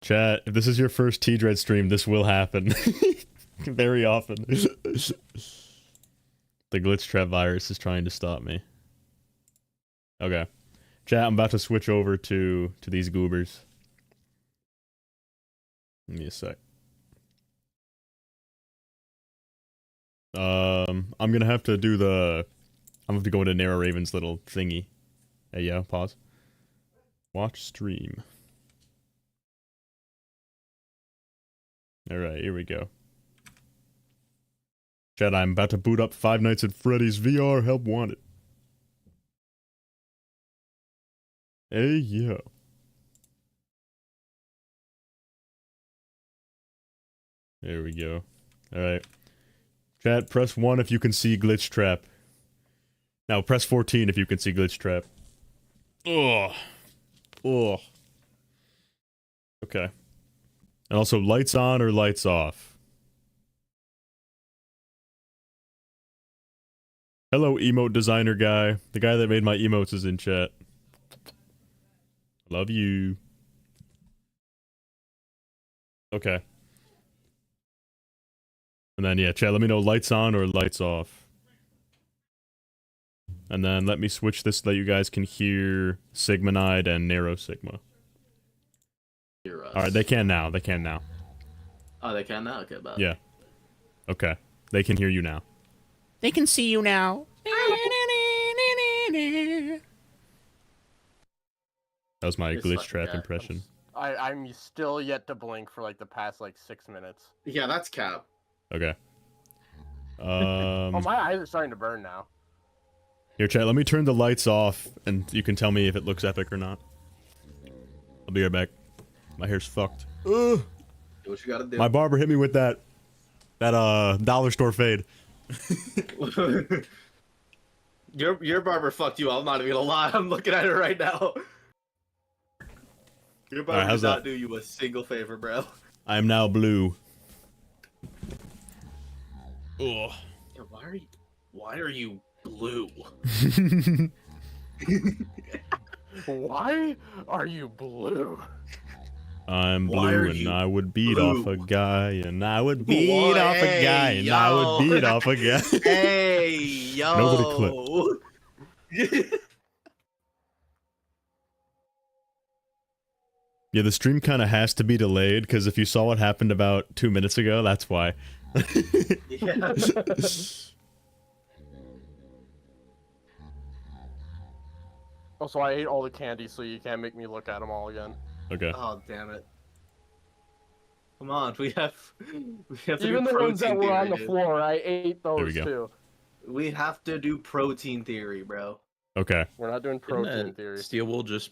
Chat, if this is your first T-Dread stream, this will happen. Very often. The Glitchtrap virus is trying to stop me. Okay. Chat, I'm about to switch over to these goobers. Give me a sec. I'm gonna have to do the... I'm gonna have to go into Narrow Raven's little thingy. Hey, yeah, pause. Watch stream. Alright, here we go. Chat, I'm about to boot up Five Nights at Freddy's VR, help wanted. Hey, yo. There we go. Alright. Chat, press 1 if you can see Glitchtrap. Now, press 14 if you can see Glitchtrap. Ugh. Ugh. Okay. And also, lights on or lights off? Hello, emote designer guy. The guy that made my emotes is in chat. Love you. Okay. And then, yeah, chat, let me know lights on or lights off. And then let me switch this so that you guys can hear Sigmonide and Narrow Sigma. Alright, they can now. They can now. Oh, they can now? Okay, bye. Yeah. Okay. They can hear you now. They can see you now. That was my It's Glitchtrap like, impression. I'm still yet to blink for like the past like 6 minutes. Yeah, that's cap. Okay. Oh, my eyes are starting to burn now. Here, chat, let me turn the lights off, and you can tell me if it looks epic or not. I'll be right back. My hair's fucked. Ugh. Do what you gotta do. My barber hit me with that dollar store fade. Your barber fucked you. I'm not even gonna lie. I'm looking at it right now. Your barber how's did not that? do you a single favor, bro. I am now blue. Ugh. Yeah, why are you blue? Why are you blue? I'm Why are blue and you I would beat blue? off a guy and I would beat off a guy and I would beat off a guy. Hey, yo. Nobody Yeah, the stream kind of has to be delayed because if you saw what happened about 2 minutes ago, that's why. Yeah. Also, I ate all the candy, so you can't make me look at them all again. Okay. Oh, damn it. Come on, we have to Even do the ones that protein were on theory, the dude. floor, I ate There we those go. too. We have to do protein theory, bro. Okay. We're not doing protein theory. Steel will just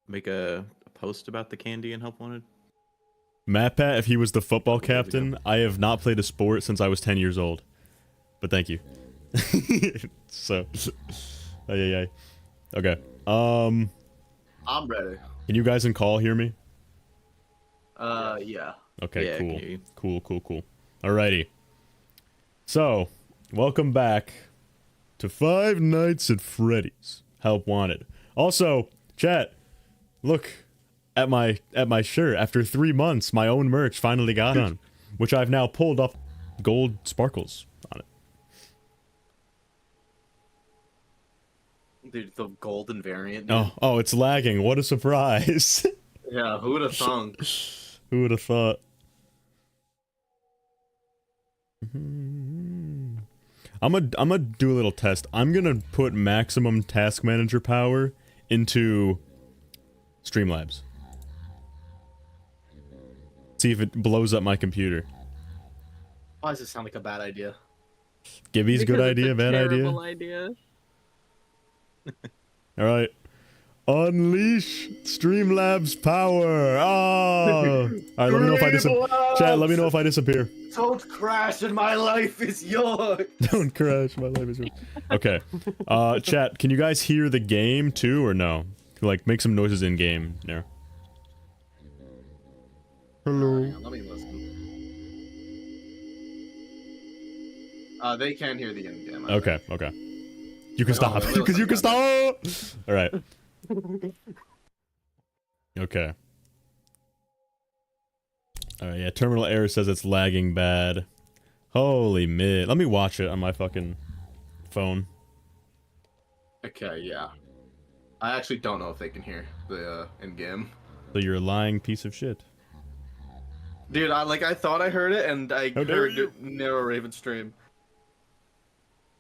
make a post about the candy and help wanted. Matpat, if he was the football There we go. captain, I have not played a sport since I was 10 years old. But thank you. So. Ay. Okay. I'm ready. Can you guys in call hear me? Yeah. Okay, Yeah, I can hear you. Cool. Alrighty. So, welcome back to Five Nights at Freddy's. Help wanted. Also, chat, look at my shirt. After 3 months, my own merch finally got on, which I've now pulled up gold sparkles on it. Dude, the golden variant. Oh, it's lagging. What a surprise. Yeah, who would have thunk? Who would have thought? I'm gonna do a little test. I'm gonna put maximum task manager power into Streamlabs. See if it blows up my computer. Why does it sound like a bad idea? Gibby's good Because it's idea, a bad terrible idea. idea. Alright. Unleash Streamlabs power! Oh! Alright, let me know if I disappear. Chat, let me know if I disappear. Don't crash and my life is yours! Don't crash, my life is yours. Okay. Chat, can you guys hear the game too, or no? Like, make some noises in game there. Hello. Hang on, let me listen. They can hear the end game. Okay. You can stop, let me because you can stop! Alright. Okay. Alright, yeah, terminal error says it's lagging bad. Holy mid. Let me watch it on my fucking phone. Okay, yeah. I actually don't know if they can hear the in-game. So you're a lying piece of shit. Dude, I thought I heard it, and I How dare heard you. it narrow Raven stream.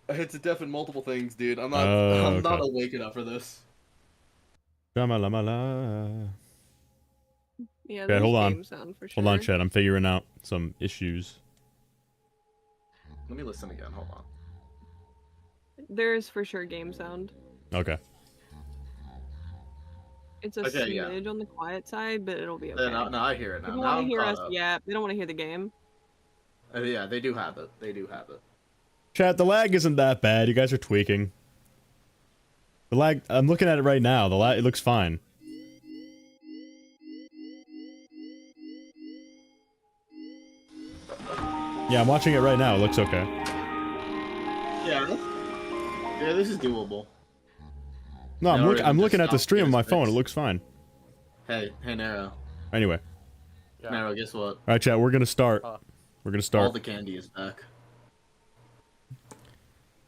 I hit to deafen multiple things, dude. I'm not Oh, I'm not okay. awake enough for this. Shamalama. Yeah, Okay, there's hold on. game sound for sure. Hold on, chat. I'm figuring out some issues. Let me listen again, hold on. There's for sure game sound. Okay. It's a Okay, yeah. smidge on the quiet side, but it'll be okay. No, I hear it now. They don't Now want I'm to hear caught us up. yet. They don't want to hear the game. Yeah, they do have it. They do have it. Chat, the lag isn't that bad. You guys are tweaking. The lag, I'm looking at it right now. The lag, it looks fine. Yeah, I'm watching it right now. It looks okay. Yeah. Yeah, this is doable. No, No, I'm just looking at the stop stream on my this phone. It fix. looks fine. Hey, Nero. Anyway. Yeah. Nero, guess what? All right, chat. We're gonna start. We're gonna All start the candy is back.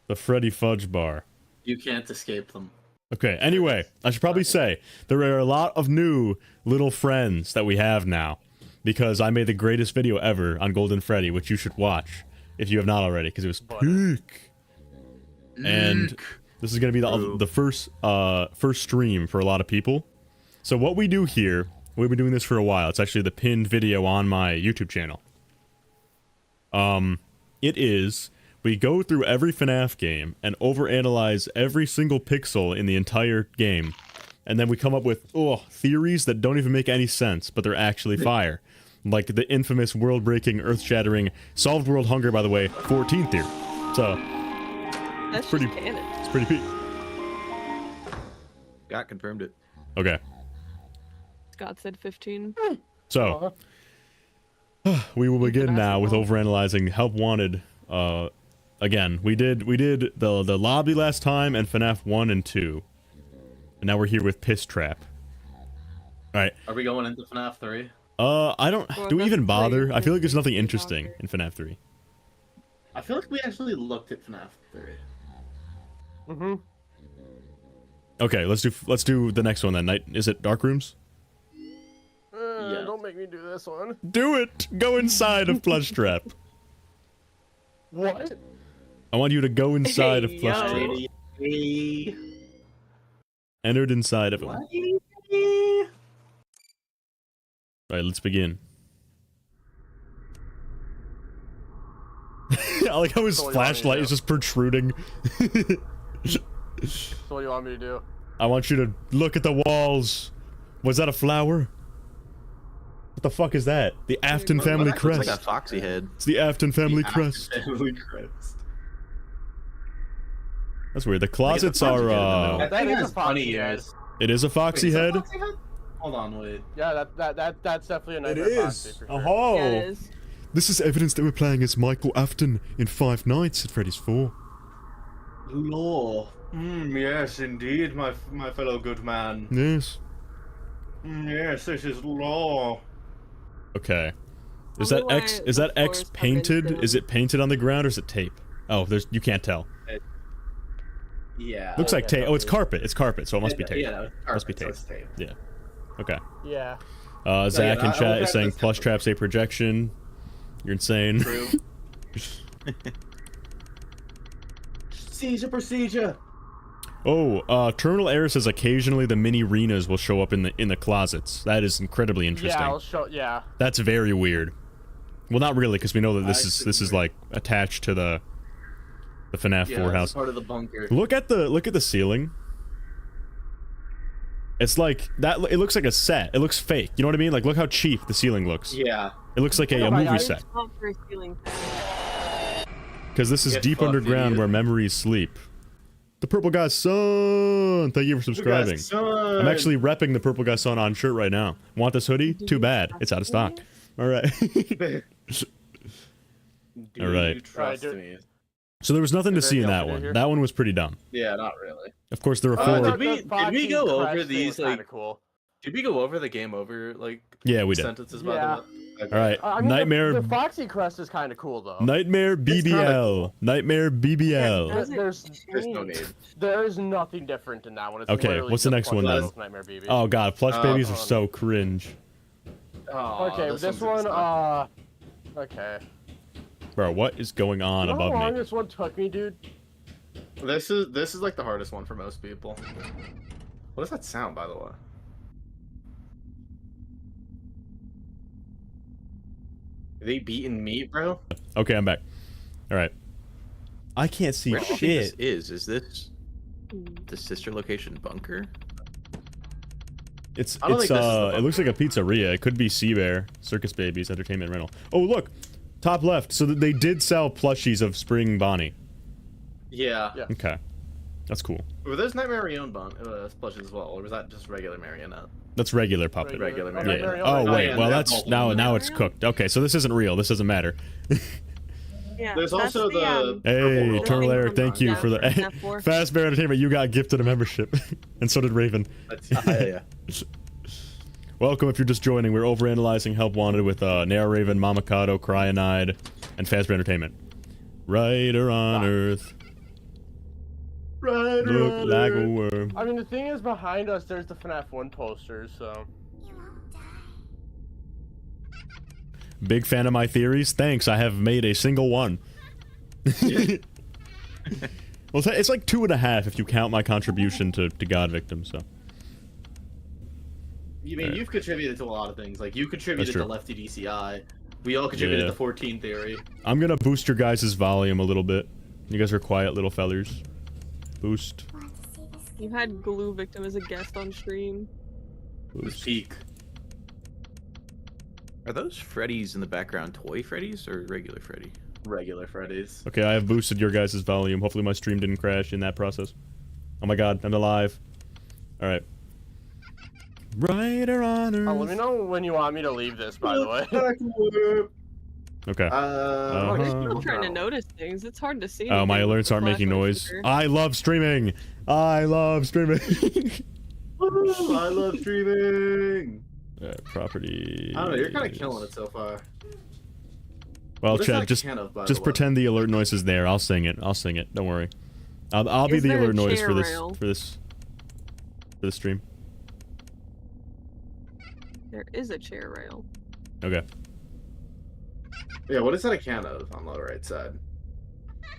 the Freddy Fudge Bar. You can't escape them. Okay, anyway, I should probably say, there are a lot of new little friends that we have now, because I made the greatest video ever on Golden Freddy, which you should watch, if you have not already, because it was peak. And this is going to be the first stream for a lot of people. So what we do here, we've been doing this for a while, it's actually the pinned video on my YouTube channel. It is... We go through every FNaF game and overanalyze every single pixel in the entire game. And then we come up with, theories that don't even make any sense, but they're actually fire. Like the infamous world-breaking, earth-shattering, solved world hunger, by the way, 14 theory. So, That's pretty- just canon. it's pretty peak. Got confirmed it. Okay, Scott said 15. so, we will begin now with overanalyzing Help Wanted, again, we did the lobby last time and FNaF 1 and 2. And now we're here with Piss Trap. Alright. Are we going into FNAF 3? I don't... Well, Do we even that's bother? great. I feel like there's nothing Bother. interesting in FNaF 3. I feel like we actually looked at FNAF 3. Mm-hmm. Okay, let's do the next one then. Is it Dark Rooms? Yeah. Don't make me do this one. Do it! Go inside of Plush Trap. What? I want you to go inside of Hey, Plush yo. Trap. Hey. Entered inside of him. What? Alright, let's begin. I like how his So what do you want me to flashlight do? is just protruding. So what do you want me to do? I want you to look at the walls. Was that a flower? What the fuck is that? The Afton Family That looks crest. like a foxy head. It's the Afton Family crest. Family crest. That's weird. The Like closets it's a foxy are, head in the middle. That That thing is has a foxy bunny head. ears. it is a foxy Wait, is head. that a foxy head? Hold on, wait. Yeah, that's definitely a It nightmare is. foxy for sure. Oh. Yeah, it is. This is evidence that we're playing as Michael Afton in Five Nights at Freddy's 4. Law. Yes, indeed, my fellow good man. Yes. Yes, this is law. Okay. Is Probably that why X? Is the that X floors have been painted? trimmed. Is it painted on the ground or is it tape? Oh, you can't tell. Yeah. Looks like okay, tape. Oh, it's probably. carpet. It's carpet, so it must be tape. Yeah, no, Must be carpet, so it's tape. Yeah. Okay. Yeah. Zach in I chat will is grab saying this plush couple. traps a projection. You're insane. True. Procedure. Oh, terminal error says occasionally the mini arenas will show up in the closets. That is incredibly interesting. Yeah, I'll show. Yeah. That's very weird. Well, not really, because we know that this Actually, is like attached to the FNaF 4 Yeah, house. it's part of the bunker. Look at the ceiling. It's like that. It looks like a set. It looks fake. You know what I mean? Like, look how cheap the ceiling looks. Yeah. It looks like a Yeah, movie I- set. It's not for a ceiling fan. Because this is Get deep fucked, underground idiot. where memories sleep. The Purple Guy's Son! Thank you for subscribing. I'm actually repping the Purple Guy's Son on shirt right now. Want this hoodie? Too bad. It's out of stock. Alright. Do Alright. you trust Alright, me? So there was nothing to Is there see in anything that else to do one. here? That one was pretty dumb. Yeah, not really. Of course, there were Uh, four... did we- Foxy go over crest thing these, was like- kinda cool. Did we go over the game over, like, Yeah, we did. sentences, by Yeah. the way? Okay. All right, I mean, Nightmare. The Foxy crest is kind of cool though. Nightmare BBL. Nightmare BBL. Does it- There's no need. There is nothing different in that one. It's Okay, literally what's the just next one plush then? with Nightmare BB. Oh god, plush babies are hold on. so cringe. Oh, Okay, this one, one's okay. Bro, what is going on You know how above long me? this one took me, dude? This is like the hardest one for most people. What does that sound, by the way? Are they beating meat, bro? Okay, I'm back. All right. I can't see Where do you think this shit. is this the sister location bunker? It's I don't think this is the it looks like a pizzeria. It could be Sea Bear, Circus Babies, Entertainment Rental. Oh look, top left. So they did sell plushies of Spring Bonnie. Yeah. Yeah. Okay, that's cool. Were those Nightmare Marionette plushes as well, or was that just regular Marionette? That's regular puppet. Regular Oh, Marionette. Yeah. Oh wait, yeah, well that's that's all. now it's cooked. Okay, so this isn't real. This doesn't matter. Yeah, There's that's also the Hey, purple Eternal robot. Air, thank you Yeah, for the FNaF 4. Fast Bear Entertainment. You got gifted a membership, and so did Raven. That's, Yeah. Welcome if you're just joining. We're overanalyzing Help Wanted with Nara Raven, Mamakato, Cryanide, and Fazbear Entertainment. Rider on Earth, look like a worm. I mean, the thing is, behind us, there's the FNaF 1 posters, so... Big fan of my theories. Thanks, I have made a single one. Well, it's like 2.5 if you count my contribution to God Victim, so. You mean you've contributed to a lot of things? Like you contributed That's to true. Lefty DCI. We all contributed Yeah. to 14 Theory. I'm gonna boost your guys' volume a little bit. You guys are quiet little fellers. Boost. You had Glue Victim as a guest on stream. It was Boost. peak. Are those Freddys in the background toy Freddys or regular Freddy? Regular Freddy's. Okay, I have boosted your guys' volume. Hopefully my stream didn't crash in that process. Oh my god, I'm alive. Alright. Rider on Earth. let me know when you want me to leave this, by the way. Okay. I'm trying to notice things. It's hard to see. Oh, my anything with alerts the aren't making flashlight noise. speaker. I love streaming! I love streaming! I love streaming. Property. I don't know. You're kind of killing it so far. Well, What is Chad, that just can of, by the just way? pretend the alert noise is there. I'll sing it. I'll sing it. Don't worry. I'll be Is the there a alert noise chair for this rail? for this stream. There is a chair rail. Okay. Yeah, what is that a can of on the right side?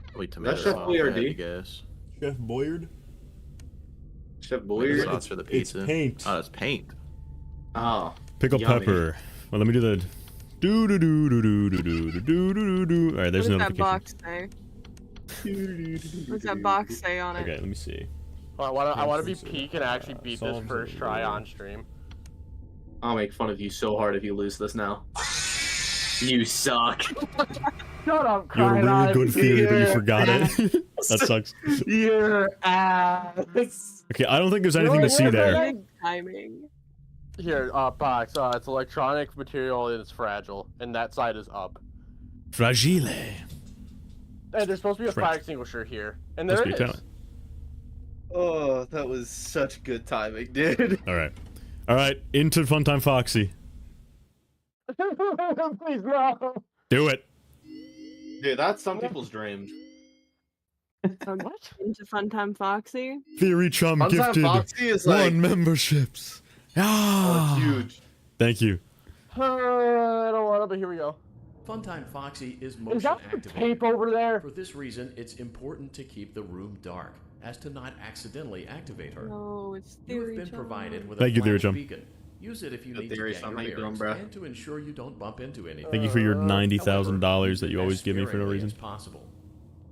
Probably tomato Chef sauce, Boyardee? I guess. Chef Boyard. Chef Maybe Boyard? sauce for the It's pizza. paint. Oh, it's paint. Oh. Pickled Yummy. pepper. Well, let me do the do do do do do do do do do do do. All right, there's What no does that box say? What's that box say on it? Okay, let me see. I want to be Conference, peak and actually beat this solves first it. try on stream. I'll make fun of you so hard if you lose this now. You suck. Shut up, You had a really good theory, but you Yeah. forgot it. That sucks. Your ass. Okay, I don't think there's anything to see yeah, there. Good timing. Here, box. It's electronic material and it's fragile, and that side is up. Fragile. And there's supposed to be a French. fire extinguisher here, and Must there be it talent. is. Oh, that was such good timing, dude. All right. All right, into Funtime Foxy. Please no. Do it. Dude, that's some people's dreams. What? Into Funtime Foxy. Theory Chum Funtime gifted Foxy is like memberships. oh, Ah, it's huge. Thank you. I don't want to, but here we go. Funtime Foxy is Is motion that the activated. tape over there? For this reason, it's important to keep the room dark, as to not accidentally activate her. No, it's You have Theory been Chum. provided with Thank a you, Theory flash Chum. beacon. Use it if you Good need to Theory get Chum. your How you doing, bearings bruh? and to ensure you don't bump into anything. Thank you for your However, $90,000 that use you it always as give me for no sparingly reason. as possible.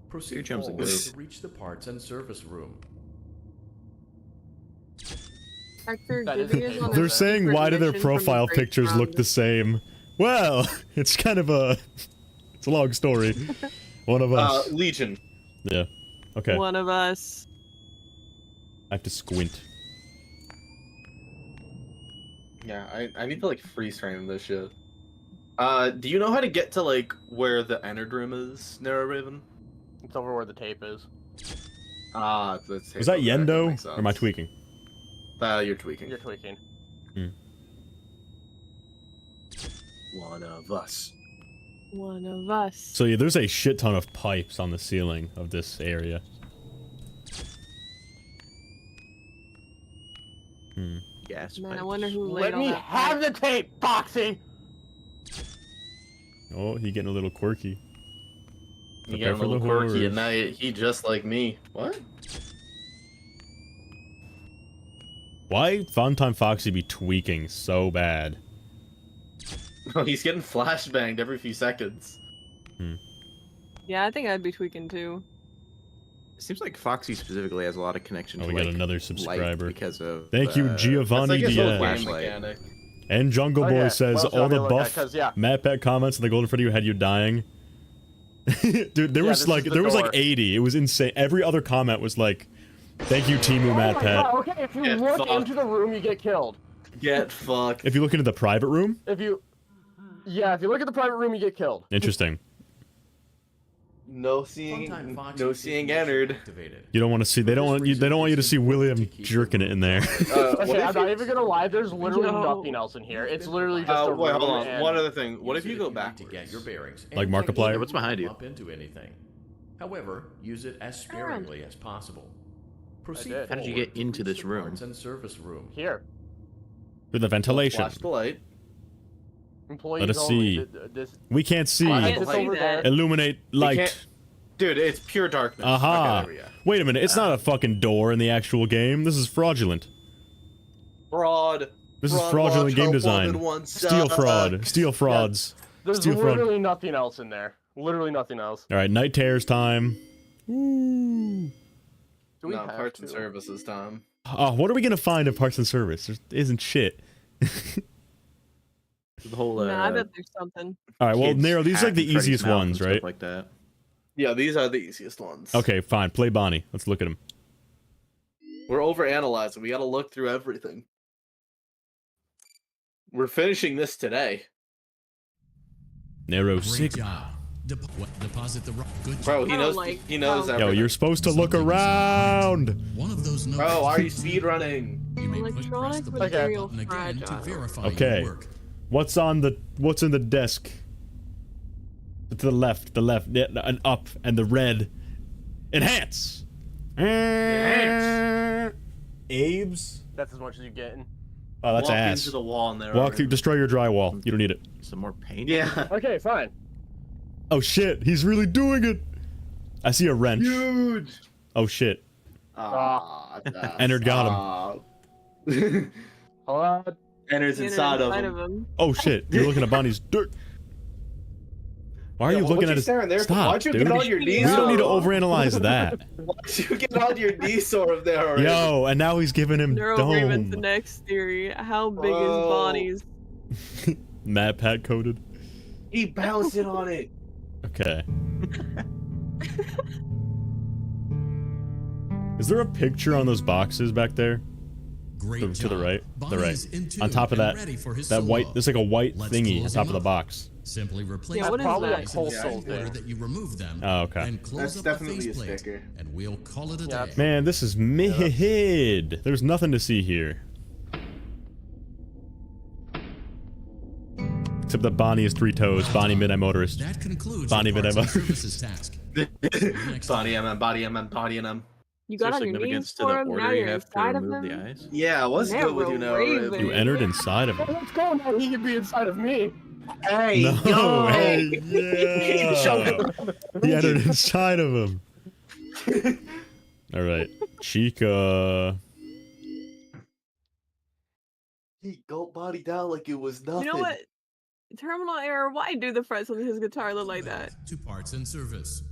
Proceed Theory Chum's a forward goat. to reach the parts and service room. Hector That is Gibby a is tape on over They're a there. saying, secret why do their mission from the profile Great pictures look the Ground. same? Well, it's kind of a... It's a long story. One of us. Legion. Yeah. Okay. One of us. I have to squint. Yeah, I need to like freeze frame this shit. Do you know how to get to like where the entered room is, Narrow Raven? It's over where the tape is. Ah, that's Was that Yendo? Or am I tweaking? You're tweaking. You're tweaking. One of us. One of us. So yeah, there's a shit ton of pipes on the ceiling of this area. Gas Man, I pipes. wonder who laid Let all me that have pipe. the tape, Foxy! Oh, he getting a little quirky. You Prepare got a for the little quirky, horrors. and now he just like me. What? Why Funtime Foxy be tweaking so bad? Oh, he's getting flashbanged every few seconds. Yeah, I think I'd be tweaking too. It seems like Foxy specifically has a lot of connection Oh, to we got like, another light subscriber. because of Thank you, That's Giovanni like his whole game Diaz. Flashlight. mechanic. And Jungle Boy Okay, says, what else do all you the want me to look buff at? 'Cause, yeah. Matpat comments and the Golden Freddy had you dying. Dude, there Yeah, was this like is the like door. 80. It was insane. Every other comment was like, thank you, Timu Oh my Matpat. God, okay, if you Get look fucked. into the room, you get killed. Get fucked. If you look into the private room, If you look at the private room, you get killed. interesting. No Funtime seeing, Foxy no is seeing motion entered. activated. You don't want to see. They don't want you. They don't want you to see William jerking it in there. What Okay, I'm if not you- even gonna lie. There's literally No. nothing else in here. It's literally just a room. wait, hold on. and- One other thing. What Use if you it go need backwards? to get your bearings Like and Markiplier? technically What's behind you? bump into anything. However, use it as sparingly as possible. Proceed did. How did you forward get into to this the room? parts and service room. Here, With the ventilation. Flash the light. employees Let us only. see. This We can't see. I Flash can't the see light. over there. that. Illuminate light. can't- Dude, it's pure darkness. Aha. Okay, there we go. Wait a minute. It's not a fucking door in the actual game. This is fraudulent. Fraud. This is Fraud, fraudulent watch game how design. woman wants Steal fraud. Steal frauds. There's Steal fraud. literally nothing else in there. Literally nothing else. All right, night terrors time. Ooh. Do we No, have parts and to? services time. Oh, what are we gonna find in parts and service? There isn't shit. The whole Nah, I bet there's something. All right, well, kids Nero, these are like hat the in Freddy's easiest mouth and ones, stuff right? Like that. Yeah, these are the easiest ones. Okay, fine. Play Bonnie. Let's look at him. We're overanalyzing. We gotta look through everything. We're finishing this today. Nero Great sick. job. Deposit the rock. Good Bro, job. he I knows. don't like He knows how- everything. Yo, you're supposed to look Something is around. One of those numbers. Bro, are you speedrunning? You may Electronic press the material button again to fragile. verify Okay. your work. What's in the desk? To the left, yeah, and up, and the red. Enhance. Abe's. That's as much as you getting. Oh, that's Walk ass. into the wall in there. Walk through, destroy your drywall. You don't need it. Some more paint. Yeah. Okay, fine. Oh shit, he's really doing it. I see a wrench. Huge. Oh shit. Ah, Ennard got him. Hold on. Ennard's inside of him. him. Oh shit, you're looking at Bonnie's dirt. Why are Yeah, you what looking you at his... staring there for? Stop, Why'd you dude. get on your knees? We don't need to over? overanalyze that. Why'd you get on your knees over there already? Yo, and now he's giving him Neuro Raven's the dome. next theory. How big is Bro. Bonnie's? Mad Pat coded. He bounced it on it. Okay. Is there a picture on those boxes back there? Great To the job. right? The Bonnie right. is in On tune top of and that, ready for his that white, solo. there's like a white Let's thingy on close top him of the up. box. Simply replace Yeah, what the is Probably that? a pieces. cold It's soul better thing. that you remove them Oh, okay. and close That's up definitely the a faceplate, sticker. and we'll call it a Yeah. day. Man, this is mid. There's nothing to see here. Except that Bonnie is 3 toes. Bonnie Midnight Motorist. That concludes Bonnie your parts and Videva. services task. Body MM, body MM, body MM. You Is there got on your knees significance to for the him, now order you you're have to inside of remove the him? eyes? Yeah, what's good with you now, Raven. Raven? You entered inside of him. Let's go now. He can be inside of me. Hey, No, yo! hey, yeah. He entered inside of him. Alright. Chica. He gulped body down like it was nothing. You know what? Terminal error. Why do the frets of his guitar look like that? To parts and service.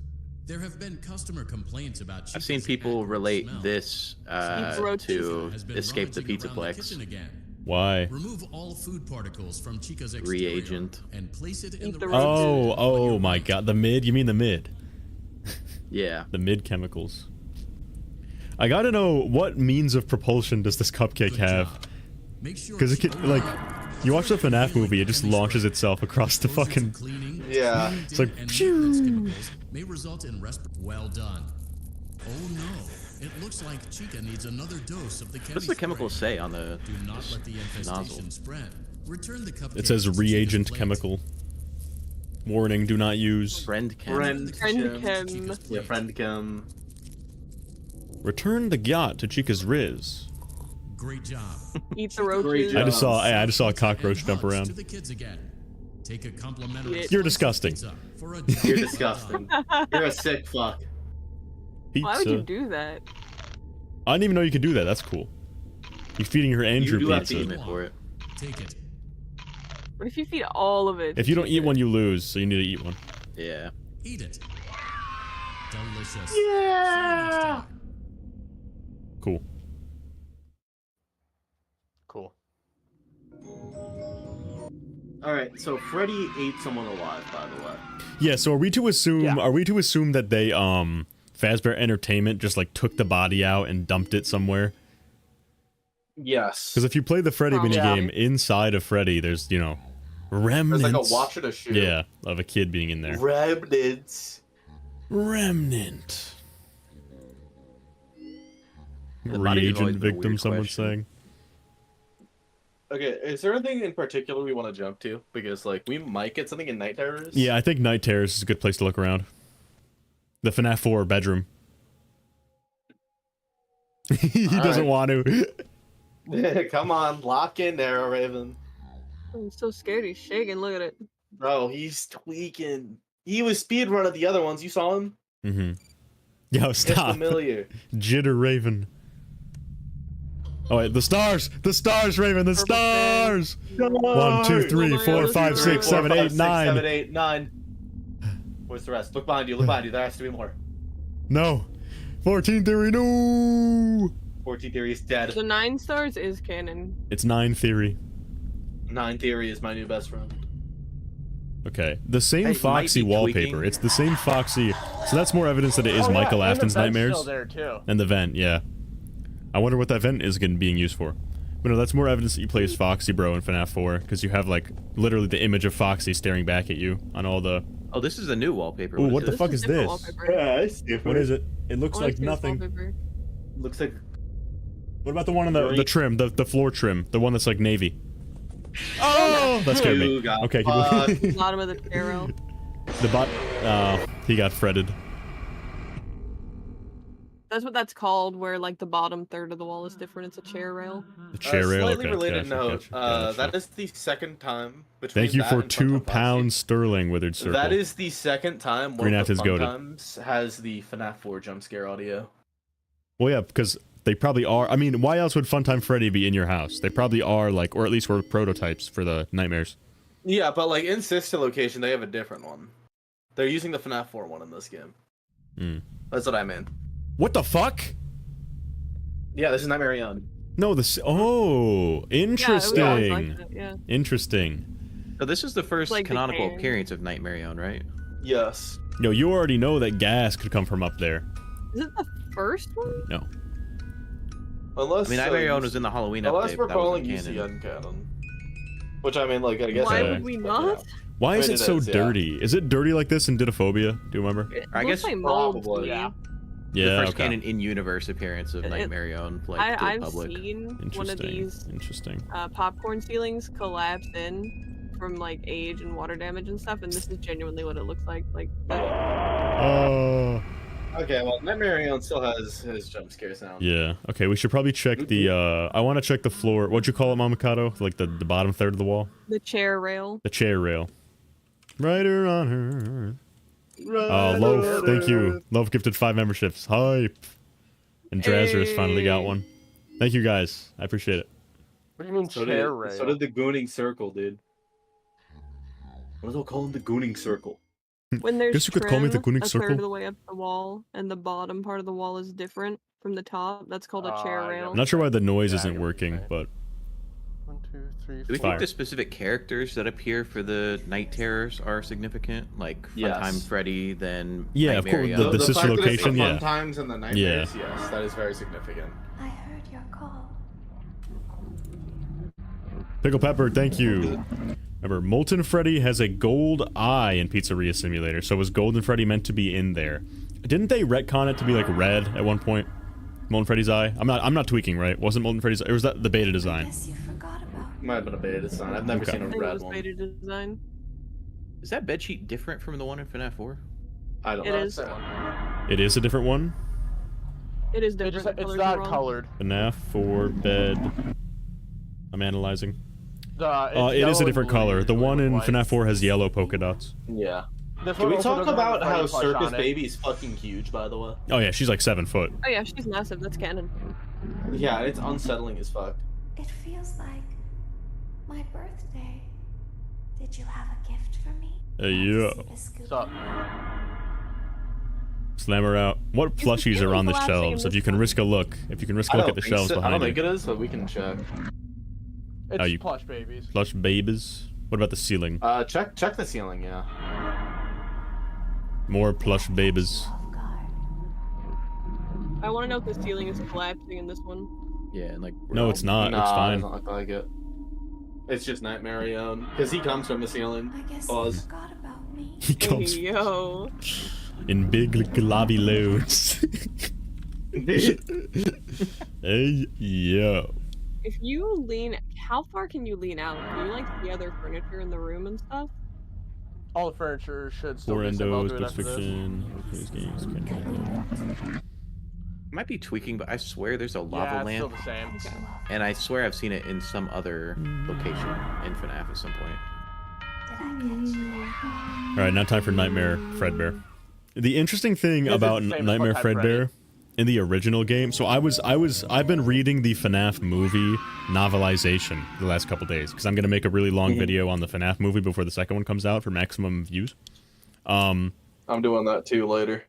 There have been customer complaints about I've seen Chica's people acrid relate smell. this wrote to Has been escape the rummaging around the Pizzaplex kitchen again. Why? Remove all food particles from Chica's exterior reagent. and place it in Eat the the right roaches. Oh my god. The mid? You mean the mid? Yeah. The mid chemicals. I gotta know, what means of propulsion does this cupcake Good have? job. Make sure Because it Chica- can, like, you watch the FNaF movie, it just launches itself across the Versions of fucking... cleaning, Yeah. cleaning It's like, and phew. maintenance chemicals may result in well done. Oh no, it looks like Chica needs another dose of the What does the chemical say on the Do not let the infestation nozzle? spread. Return the cupcake. It says to Chica's reagent plate. chemical. Warning, do not use. Friend Ken. Friend Friend Kim. Kim. Chica's Yeah, plate. friend Kim. Return the yacht to Chica's Riz. Great job. Eat the roaches. I just saw a Pizza cockroach and jump hugs around. To the kids again. Take a complimentary. You're slice of disgusting. pizza for a You're dollar. disgusting. You're a sick fuck. Pizza. Why would you do that? I didn't even know you could do that. That's cool. You're feeding her Andrew You do have to pizza. eat it for it. Take it. What if you feed all of it? If you don't eat one, you lose. So you need to eat one. Yeah. Eat it. Delicious. Yeah. Cool. Cool. All right, so Freddy ate someone alive, by the way. Yeah. So are we to assume? Yeah. Are we to assume that they Fazbear Entertainment just like took the body out and dumped it somewhere? Yes. Because if you play the Freddy Probably. minigame inside of Freddy, there's There's remnants. like a watch and a shoe. Yeah, of a kid being in there. Remnants. Remnant. The body's always Reagent been a victim, weird someone's question. saying. Okay, is there anything in particular we want to jump to? Because like we might get something in Night Terrors. Yeah, I think Night Terrace is a good place to look around. The FNaF 4 bedroom. He doesn't want to. Come on, lock in there, Raven. I'm so scared. He's shaking. Look at it. Bro, he's tweaking. He was speedrunning the other ones. You saw him? Mm-hmm. Yo, It's stop. familiar. Jitter Raven. Oh wait, the stars! The stars, Raven! The Purple stars! 1, 2, 3, Oh my 4, God, 5, this is 6, 7, 8, 9. 7, 8, 9. Where's the rest? Look behind you. Look behind you. There has to be more. No. 14 theory, no! 14 Theory is dead. The 9 stars is canon. It's 9 theory. 9 Theory is my new best friend. Okay. The same Hey, might Foxy be wallpaper. tweaking. It's the same Foxy. So that's more evidence that it is Oh, yeah, Michael and the Afton's vent's nightmares. Still there too. And the vent, yeah. I wonder what that vent is being used for. But no, that's more evidence that you play as Foxy Bro in FNAF 4, because you have, like, literally the image of Foxy staring back at you on all the... Oh, this is a new wallpaper. Ooh, is what the this? fuck is different this? wallpaper. Yeah, it's different. What is it? It looks I wanna like see this nothing. wallpaper. Looks like What about the one on the Great. trim, the floor trim, the one that's like navy? Oh, that scared me. You got Okay, keep fucked. moving. Bottom of the chair rail. The bot. He got fretted. That's what that's called, where like the bottom third of the wall is different. It's a chair rail. The chair rail. Slightly Okay, related gotcha, note. gotcha. That is the second time between Thank you that for and Fun Time £2 Foxy. sterling, Withered Circle. That is the second time Green one of Aft the is Fun goated. Times has the FNAF 4 jump scare audio. Well, yeah, because they probably are. I mean, why else would Funtime Freddy be in your house? They probably are, like, or at least were prototypes for the nightmares. Yeah, but like in Sister Location, they have a different one. They're using the FNAF 4 one in this game. Hmm. That's what I mean. What the fuck? Yeah, this is Nightmare Young. No, this. Oh, interesting. Yeah, we always liked it, yeah. Interesting. So this is the first Like the canonical can. appearance of Nightmare On, right? Yes. No, you already know that gas could come from up there. Is it the first one? No. Unless I mean, Nightmare On was in the Halloween unless update. we're but that calling wasn't UC canon. uncanon. Which I mean, like I guess. Why Okay. would we but, not? Why is I mean, it it so is, yeah. dirty? Is it dirty like this in Didophobia? Do you remember? It I looks guess like mold to probably. me. Yeah. Yeah, the first okay. canon in-universe appearance of It- Nightmare On, like, to the I've public. seen one of Interesting. these Interesting. popcorn ceilings collapse in from like age and water damage and stuff, and this is genuinely what it looks like. Like, Oh. Okay, well, Nightmare Young still has his jump scare sound. Yeah. Okay, we should probably check the, I want to check the floor. What'd you call it, Mamakato? Like the bottom third of the wall? the chair rail. The chair rail. Rider on her. Oh, Loaf, thank you. Loaf gifted 5 memberships. Hype. And Drazer's finally got Hey. one. Thank you, guys. I appreciate it. What do you mean So chair did, rail? so did the Gooning Circle, dude. What do they call him? The Gooning Circle. When there's Guess you could call me the trim Gooning a Circle. third of the way up the wall, and the bottom part of the wall is different from the top. That's called a chair I rail. I'm not sure why the noise Yeah, I isn't get what you're working, saying. but 1, 2, 3, Do we 4. think the specific characters that appear for the Night Terrors are significant? Like Yes. Funtime Freddy, then Yeah, of Nightmare course, Young? the sister fact that it's location, the yeah. Fun Times and the Nightmares, yes, that is very significant. I heard your call. Pickle Pepper, thank you. Remember, Molten Freddy has a gold eye in Pizzeria Simulator, so was Golden Freddy meant to be in there? Didn't they retcon it to be like red at one point? Molten Freddy's eye? I'm not tweaking, right? Wasn't Molten Freddy's? Or was that the beta design? Guess you forgot about me. Might have been a beta design. I've never seen I a think it red was one. beta design. Is that bedsheet different from the one in FNAF 4? I don't It know. is. It is a different one. It is It different. just, the it's colors not are wrong. colored. FNAF 4 bed. I'm analyzing. It's It is yellow a and different blue color. The usually one with in white. FNAF 4 has yellow polka dots. Yeah. This Can one we also talk doesn't have about a how Freddy plush Circus on it. Baby's fucking huge, by the way? Oh yeah, she's like 7 foot. Oh yeah, she's massive. That's canon. Yeah, it's unsettling as fuck. It feels like my birthday. Did you have a gift for me? Yeah. What's up? Slam her out. What Is the plushies are ceiling on the collapsing in shelves? If this you can one? risk a look. If you can risk a look at the shelves I behind don't think you. it is, but we can check. It's you- plush babies. Plush babies. What about the ceiling? Check the ceiling, yeah. More plush babies. I want to know if the ceiling is collapsing in this one. Yeah, and like. No, it's not. Nah, It's it fine. doesn't look like it. It's just Nightmare own, because he comes from the ceiling. I guess Pause. you forgot about me. He comes Hey, yo. in big globby loads. Hey, yo. If you lean, how far can you lean out? Can you like see other furniture in the room and stuff? All the furniture should still Four be endos, good books, after this. fiction. These games can Might be tweaking, but I swear there's a lava Yeah, it's still lamp, the same. and I swear I've seen it in some other location in FNAF at some point. Did I catch you? Alright, now time for Nightmare Fredbear. The interesting thing It's about the same as Nightmare Funtime Freddy. Fredbear in the original game, so I've been reading the FNAF movie novelization the last couple days, because I'm gonna make a really long video on the FNAF movie before the second one comes out for maximum views. I'm doing that too later.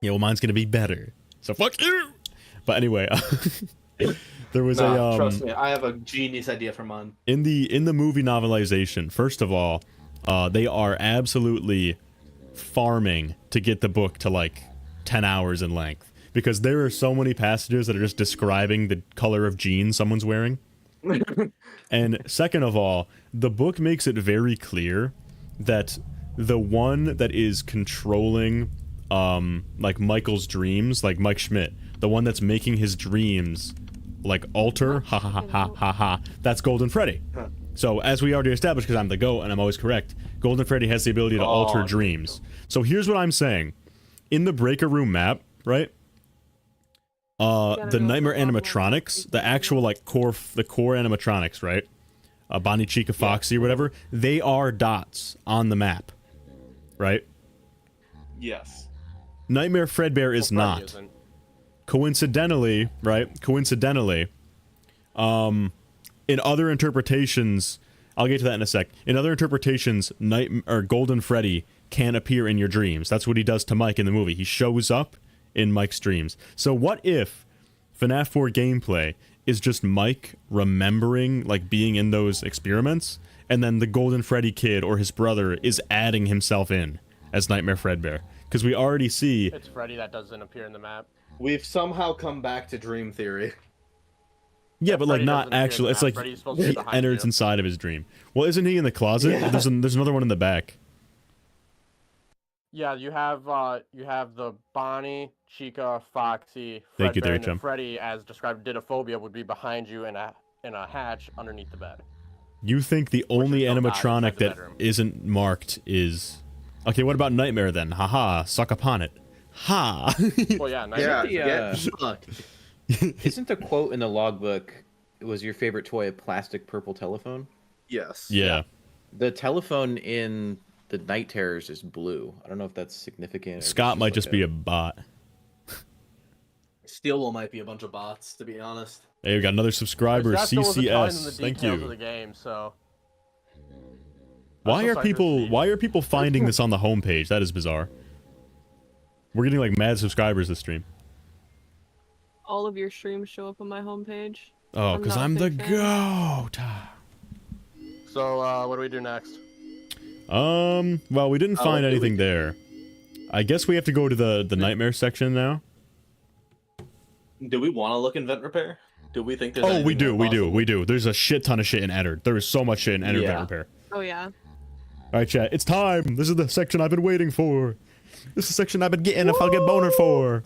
Yeah, well, mine's gonna be better. So fuck you. But anyway, there was Trust me, I have a genius idea for mine. in the movie novelization. First of all, they are absolutely farming to get the book to like 10 hours in length, because there are so many passages that are just describing the color of jeans someone's wearing. And second of all, the book makes it very clear that the one that is controlling like Michael's dreams, like Mike Schmidt, the one that's making his dreams like alter, ha ha ha ha ha ha, that's Golden Freddy. So as we already established, because I'm the GOAT and I'm always correct, Golden Freddy has the ability to alter dreams. So here's what I'm saying. In the breaker room map, right? The Nightmare animatronics, the actual like core animatronics, right? Bonnie, Chica, Foxy, or whatever, they are dots on the map, right? Yes. Nightmare Fredbear is Freddy not. isn't. Coincidentally, right? Coincidentally, in other interpretations, I'll get to that in a sec. In other interpretations, Golden Freddy can appear in your dreams. That's what he does to Mike in the movie. He shows up in Mike's dreams. So what if FNAF 4 gameplay is just Mike remembering, like, being in those experiments, and then the Golden Freddy kid or his brother is adding himself in as Nightmare Fredbear? Because we already see... It's Freddy that doesn't appear in the map. We've somehow come back to Dream Theory. Yeah, but like Freddy not doesn't appear in actually. the It's map. like Freddy's supposed to be he behind enters you. inside of his dream. Well, isn't he in the closet? Yeah. There's another one in the back. Yeah, you have the Bonnie, Chica, Foxy, Thank you, Fredbear, there, and then chum. Freddy, as described, Didophobia, would be behind you in a hatch underneath the bed. You think the only there's no dot animatronic inside the that bedroom. isn't marked is... Okay, what about Nightmare then? Haha, suck upon it. Ha! Well, yeah, Yeah, Yeah. get fucked. Isn't the quote in the logbook, "Was your favorite toy a plastic purple telephone"? Yes. Yeah. The telephone in the Night Terrors is blue. I don't know if that's significant. or if Scott it's might like just be a bot. Steelwell might be a bunch of bots, to be honest. Hey, we got another subscriber, That still wasn't telling them the CCS. Thank details of you. the game, so Why I'm are so sorry people for why are people finding this on the homepage? That is bizarre. We're getting like mad subscribers this stream. All of your streams show up on my homepage. Oh, I'm because not a I'm the big fan. GOAT. So, what do we do next? Well, we didn't find do we- anything there. I guess we have to go to the nightmare section now. Do we want to look in vent repair? Do we think there's Oh, we anything do, more we do, possible? we do. There's a shit ton of shit in Eddard. There is so much shit in Eddard Yeah. Vent Repair. Oh yeah. Alright, chat, it's time! This is the section I've been waiting for. This is the section I've been getting a fucking boner for.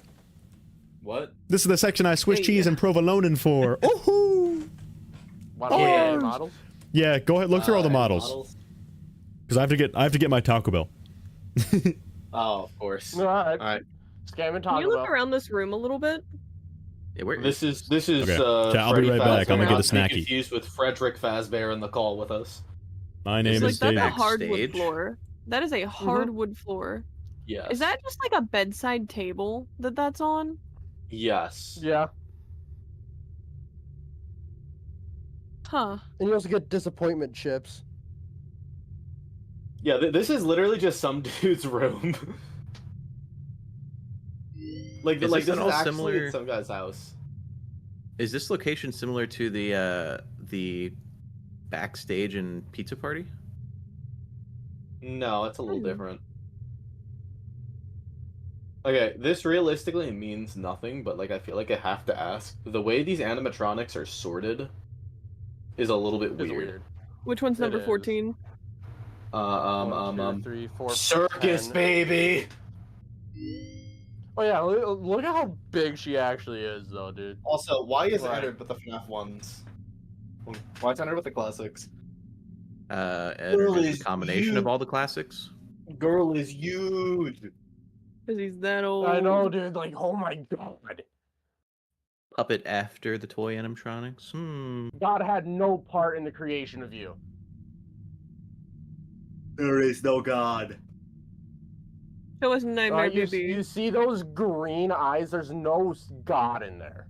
What? This is the section I Swiss Hey, cheese and provolonin for. Ooh! Why don't we Yeah. get models? Yeah, go ahead. Look through all the models. Because I have to get my Taco Bell. Oh, of course. Alright. Alright. Scam and Can Taco you look Bell. around this room a little bit? Yeah, where This is Okay. Chat, I'll be Freddy right back. I'm gonna get a Fazbear, not to be snacky. confused with Frederick Fazbear in the call with us. My name Like is that's a David. hardwood Backstage? floor. That is a hardwood floor. Yes. Is that just like a bedside table that's on? Yes. Yeah. Huh. And you also get disappointment chips. Yeah, this is literally just some dude's room. like, Is this this is at all actually similar- some guy's house. Is this location similar to the backstage in Pizza Party? No, it's a little different. Okay, this realistically means nothing, but like I feel like I have to ask. The way these animatronics are sorted is a little bit It's weird. Which one's number is. 14? 1, 2, 3, 4, Circus 10. baby. Oh yeah, look at how big she actually is, though, dude. Also, why is Right. entered with the FNaF ones? Why is entered with the classics? Girl is a combination of huge. all the classics. Girl is huge. Because he's that old. I know, dude. Like, oh my god. Puppet after the toy animatronics. God had no part in the creation of you. There is no God. Show us Nightmare You Baby. see those green eyes? There's no God in there.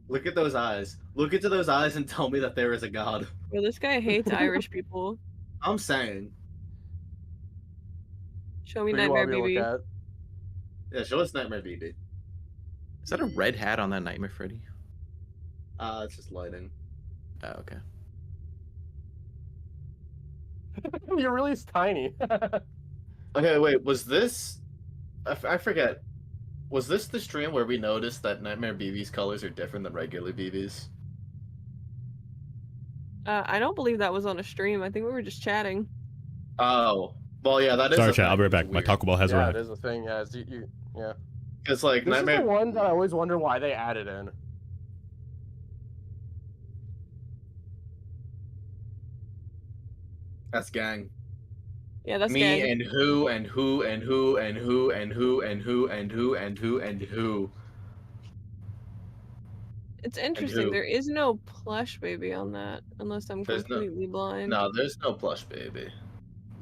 Look at those eyes. Look into those eyes and tell me that there is a God. Well, this guy hates Irish people. I'm saying. Show me Pretty Nightmare wild to Baby. look at. Yeah, show us Nightmare BB. Is that a red hat on that Nightmare Freddy? It's just lighting. Oh, okay. You're really tiny. Okay, wait, was this... I forget. Was this the stream where we noticed that Nightmare BB's colors are different than regular BB's? I don't believe that was on a stream. I think we were just chatting. Oh. Well, yeah, that is Sorry, a chat. I'll be right fact. back. My Taco Bell has yeah, arrived. it is a thing. Yeah, yeah. Because, like, This Nightmare... is the one that I always wonder why they added in. That's gang. Yeah, that's Me gang. and who and who and who and who and who and who and who and who and who. It's interesting. who? There is no plush baby on that, unless I'm There's no- completely blind. No, there's no plush baby.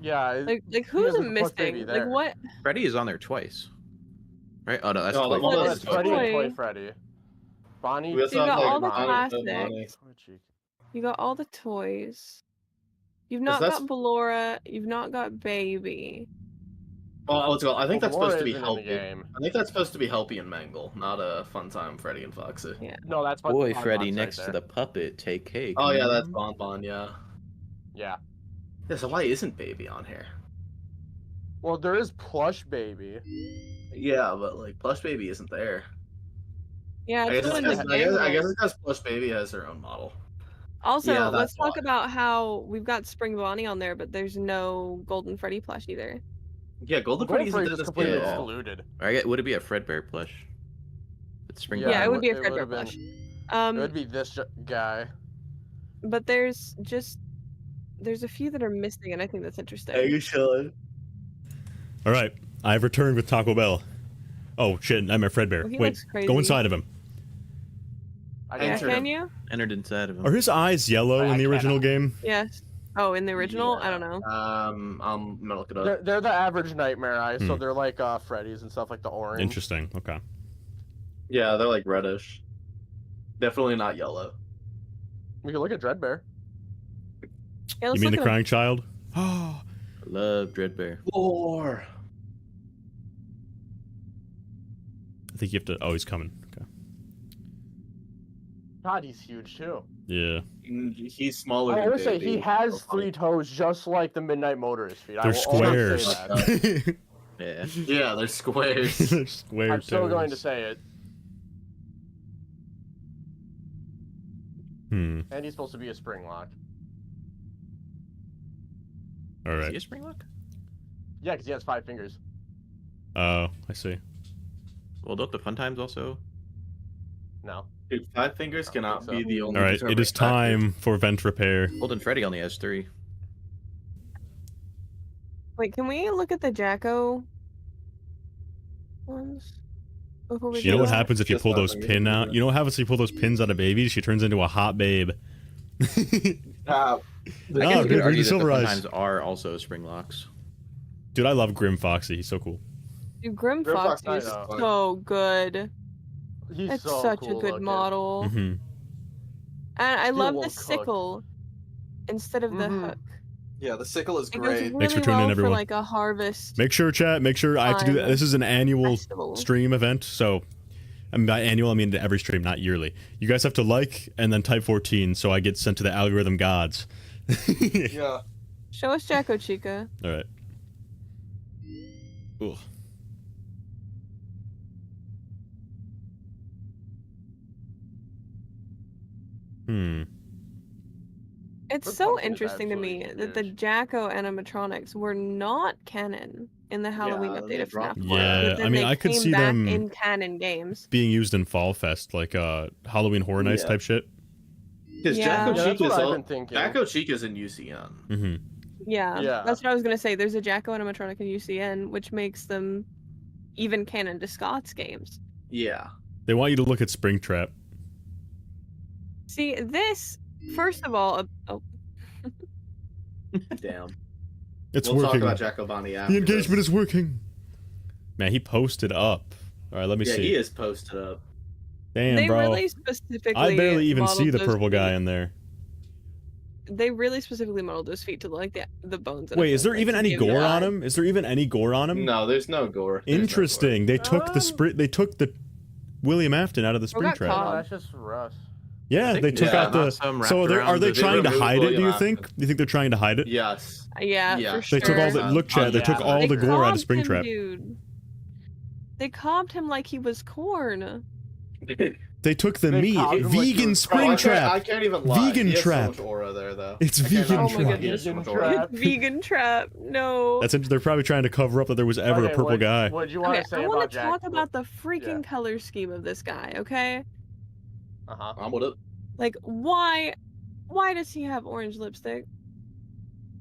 Yeah. Like he who's has a plush baby missing? Like there. what? Freddy is on there twice. Right? Oh no, that's No, Toy well, Oh, What that's is Freddy and toy? Toy Freddy. Bonnie. We also So you have, got like, all the Bonnie- classics. Bonnie. You got all the toys. You've not that's- got Ballora. You've not got Baby. Well, let's go. I think that's Laura supposed to be isn't in the Helpy. game. I think that's supposed to be Helpy and Mangle, not a Fun Time Freddy and Foxy. Yeah. No, that's what Boy, Bonbon's Freddy right next to there. the puppet. Take cake. Oh yeah, that's Bonbon. Yeah. Yeah. Yeah. So why isn't Baby on here? Well, there is plush baby. Yeah, but like Plush Baby isn't there. Yeah, I it's guess, still in it's the 'cause- I guess game. it's because Plush Baby has her own model. Also, Yeah, let's that's talk why. about how we've got Spring Bonnie on there, but there's no Golden Freddy plush either. Yeah, Golden Golden Freddy isn't Freddy's in just this completely game at all. excluded. Would it be a Fredbear plush? It's Spring Yeah, it would be a it Fredbear would've been- plush. It would be this guy. But there's a few that are missing, and I think that's interesting. you should. All right, I've returned with Taco Bell. Oh shit, I'm a Fredbear. Oh, he Wait, looks crazy. go inside of him. I Yeah, Answered can him. you? Entered inside of him. Are his eyes yellow I in the original cannot. game? Yes. Oh, in the original? I don't know. I'm gonna look it up. They're the average nightmare eyes, so Hmm. they're like Freddy's and stuff, like the orange. Interesting. Okay. Yeah, they're like reddish. Definitely not yellow. We can look at Dreadbear. Yeah, You let's mean look the at crying child? I Oh, love Dreadbear. Lore. I think you have to. Oh, he's coming. Okay. God, he's huge too. Yeah. He's smaller I than will say he Baby. has 3 toes, just like the Midnight Motorist feet. I They're will always squares. say that. Yeah. Yeah, they're squares. They're square I'm still going to toes. say it. Hmm. And he's supposed to be a spring lock. All Is he right. a spring lock? Yeah, because he has 5 fingers. Oh, I see. Well, don't the Fun Times also? No. Dude, 5 fingers cannot be the only. All right, it is time for vent repair. Golden Freddy only has 3. Wait, can we look at the Jacko ones before we? You know do what that? happens if you Just pull not those fingers, pin out? yeah. You know what happens if you pull those pins out of baby? She turns into a hot babe. Ah, No, I guess dude, we could read argue the that the Silver fun Eyes. times are also spring locks. Dude, I love Grim Foxy. He's so cool. Dude, Grim Grim Fox Fox is is fun. so good. He's It's so such cool a good looking. model. Mm-hmm. And I He love the won't cook. sickle instead of the Mhm. hook. yeah, the sickle is It goes great. really Thanks for tuning in, well everyone. for like a harvest. Make sure, chat. Make sure I have to do that. Time. This is an annual Festival. stream event, so I mean by annual I mean to every stream, not yearly. You guys have to like and then type 14, so I get sent to the algorithm gods. Yeah. Show us Jacko Chica. All right. Ooh. It's Her so pumpkin is interesting to me absolutely that the huge. Jacko animatronics were not canon in the Halloween Yeah, update they of dropped FNAF. them. Yeah, But then I mean they I could came see back them in canon games. being used in Fall Fest, like Halloween Horror Nights Yeah. type shit. Because Yeah. Jacko Yeah, that's Chica's what I've been thinking. Jacko Chica's in UCN. Mm-hmm. Yeah, Yeah. that's what I was gonna say. There's a Jacko animatronic in UCN, which makes them even canon to Scott's games. Yeah. They want you to look at Springtrap. See, this, first of all, oh, Damn. It's We'll working. talk about Jacko Bonnie after The engagement this. is working. Man, he posted up. All right, let me Yeah, see. he is posted up. Damn, they bro. really specifically. I barely even see modeled the those purple guy feet. in there. They really specifically modeled those feet to like the bones. in Wait, it, is there like, even to any give gore the on eye. him? Is there even any gore on him? No, there's no gore. There's no Interesting. They took the They took the William Afton out of the Oh, got Springtrap. caught. No, that's just Russ. Yeah, think they took yeah, out the. not some So wrapped are around they the- trying to removed hide it? Do you William think? Afton. Do you think they're trying to hide it? Yes. Yeah, Yeah. for sure. They took all the look, chat. They took Yeah, all They the gore out of cobbed him, Springtrap. dude. They cobbed him like he was corn. They took the They meat. cobbed him like he Vegan was- Bro, I Springtrap. can't even lie. Vegan He has trap. So much aura there, though. It's I cannot vegan Oh my lie. trap. He has so Vegan much aura. trap. Vegan trap. No. They're probably trying to cover up that there was ever a Okay, purple guy. What do you want Okay, to say I about want to Jack? talk about the freaking Yeah. color scheme of this guy, okay? Uh-huh. I'm with it. Like, why does he have orange lipstick?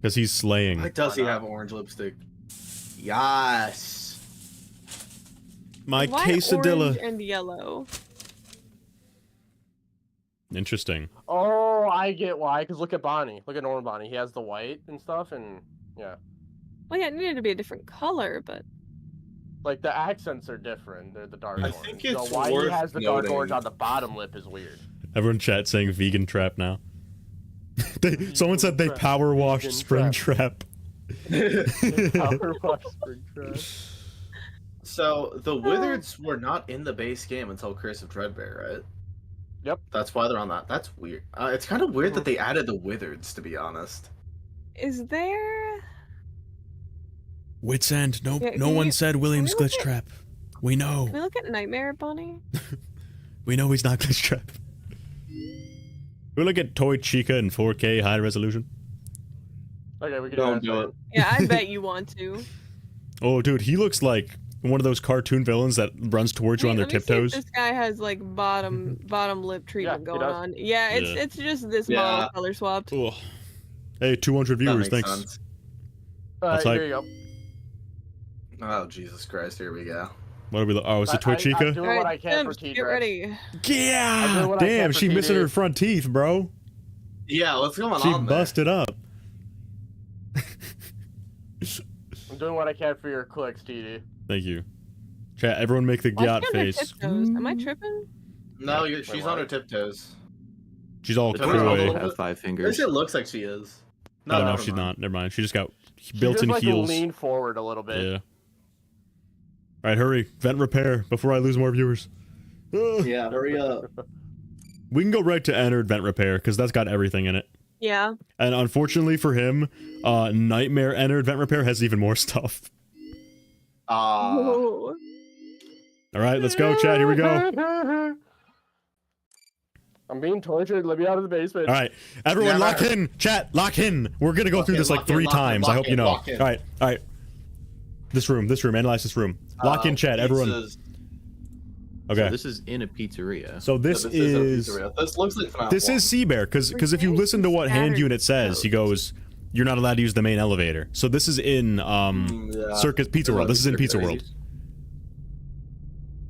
Because he's slaying. Why does he Why not? have orange lipstick? Yes. My Why quesadilla. orange and yellow? Interesting. Oh, I get why. Because look at Bonnie. Look at Norman Bonnie. He has the white and stuff, and yeah. Well, yeah, it needed to be a different color, but Like, the accents are different. They're the dark I orange. think it's so why he worth has the dark noting- orange on the bottom lip is weird. Everyone chat saying vegan trap now. Someone said they trap. power washed Vegan Springtrap. Power wash Springtrap. So the Wizards were not in the base game until Curse of Dreadbear, right? Yep. That's why they're on that. That's weird. It's kind of weird that they added the Wizards, to be honest. is there? Wits End. No, Yeah, no can one you- said Williams can we look glitch at- trap. We know. Can we look at Nightmare Bunny? We know he's not glitch trap. We look at Toy Chica in 4K high resolution. Okay, we can Don't do do it. Yeah, I bet you want to. Oh, dude, he looks like one of those cartoon villains that runs towards you on their Let me see if tiptoes. this guy has like bottom lip treatment he going does. on. Yeah, it's Yeah. it's just this Yeah. model color swapped. Oh. Hey, 200 That viewers, makes thanks. sense. That's Here like- you go. Oh, Jesus Christ, here we go. What are we? Oh, is it Toy I'm Chica? doing what I can for Sims, get T-Rex. ready. I'm Yeah! doing what I can Damn, for she missing TD. her front teeth, bro. Yeah, what's going She on there? busted up. I'm doing what I can for your clicks, TD. Thank you. Chat, everyone make the Why is yacht she on her face. tiptoes? Am I tripping? No, Wait, she's what? on her tiptoes. She's all The Come on, turtles Coy. coy. have 5 At fingers. least it looks like she is. No, never she's mind. not. Never mind. She just got She built-in just, like, heels. lean forward a little bit. Yeah. All right, hurry. Vent repair before I lose more viewers. Ugh. Yeah, hurry up. We can go right to entered vent repair because that's got everything in it. Yeah. And unfortunately for him, Nightmare entered vent repair has even more stuff. Ooh. All right, let's go, chat. Here we go. I'm being tortured. Let me out of the basement. All right, everyone, Never. lock in. Chat, lock in. We're gonna go Lock through in, this like lock in, 3 lock in, times. lock I hope you in, know. lock in. All right. This room. Analyze this room. Lock in, chat. Everyone. Pizzas. Okay. So this is in a pizzeria. So this Yeah, is a pizzeria. This looks like FNaF this 1. is Seabear, because if you listen to what Hand Unit says, he goes, "You're not allowed to use the main elevator." So this is in yeah. Circus Pizza World. This is in Pizza World.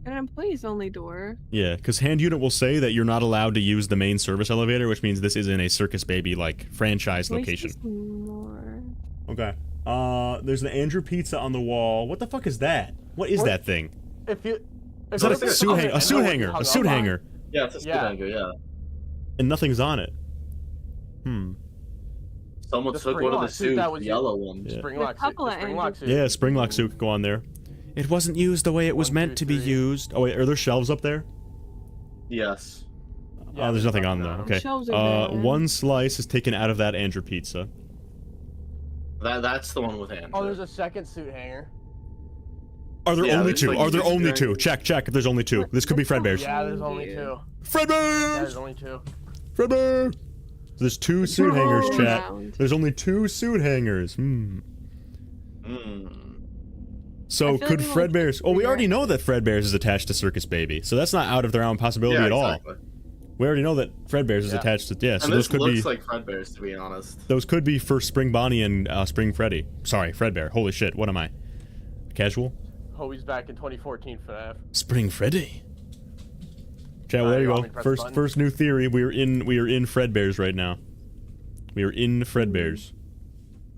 An employees only door. Yeah, because Hand Unit will say that you're not allowed to use the main service elevator, which means this is in a Circus Baby like franchise location. More. Okay. There's the Andrew Pizza on the wall. What the fuck is that? What is that thing? If you. Is that a suit hanger? A suit hanger? A suit hanger? Yeah, it's a suit hanger. Yeah. And nothing's on it. Someone took one of the suits, the yellow one. Yeah. Springlock suit. Yeah, Springlock suit could go on there. It wasn't used the way it was meant to be used. Oh wait, are there shelves up there? Yes. Oh, there's nothing on there. Okay. Shelves are there. One slice is taken out of that Andrew Pizza. That's the one with Andrew. Oh, there's a second suit hanger. Are there Yeah, only there's, two? like, Are there two only suit two? Check if there's only two. This could be Fredbear's. Yeah, there's only two. Fredbear's! Yeah, there's only two. Fredbear! There's two suit hangers, chat. around. There's only two suit hangers. So I feel could like we won't Fredbear's... Oh, we already know that Fredbear's is attached to Circus Baby, so that's not out of the realm of possibility Yeah, at all. exactly. We already know that Fredbear's is attached to... Yeah, so And those this could looks be... like Fredbear's, to be honest. Those could be for Spring Bonnie and Spring Freddy. Sorry, Fredbear. Holy shit, what am I? Casual? Hobie's back in 2014 FNaF. Spring Freddy. Chat, well, there you go. First new theory. We are in Fredbear's right now. We are in Fredbear's.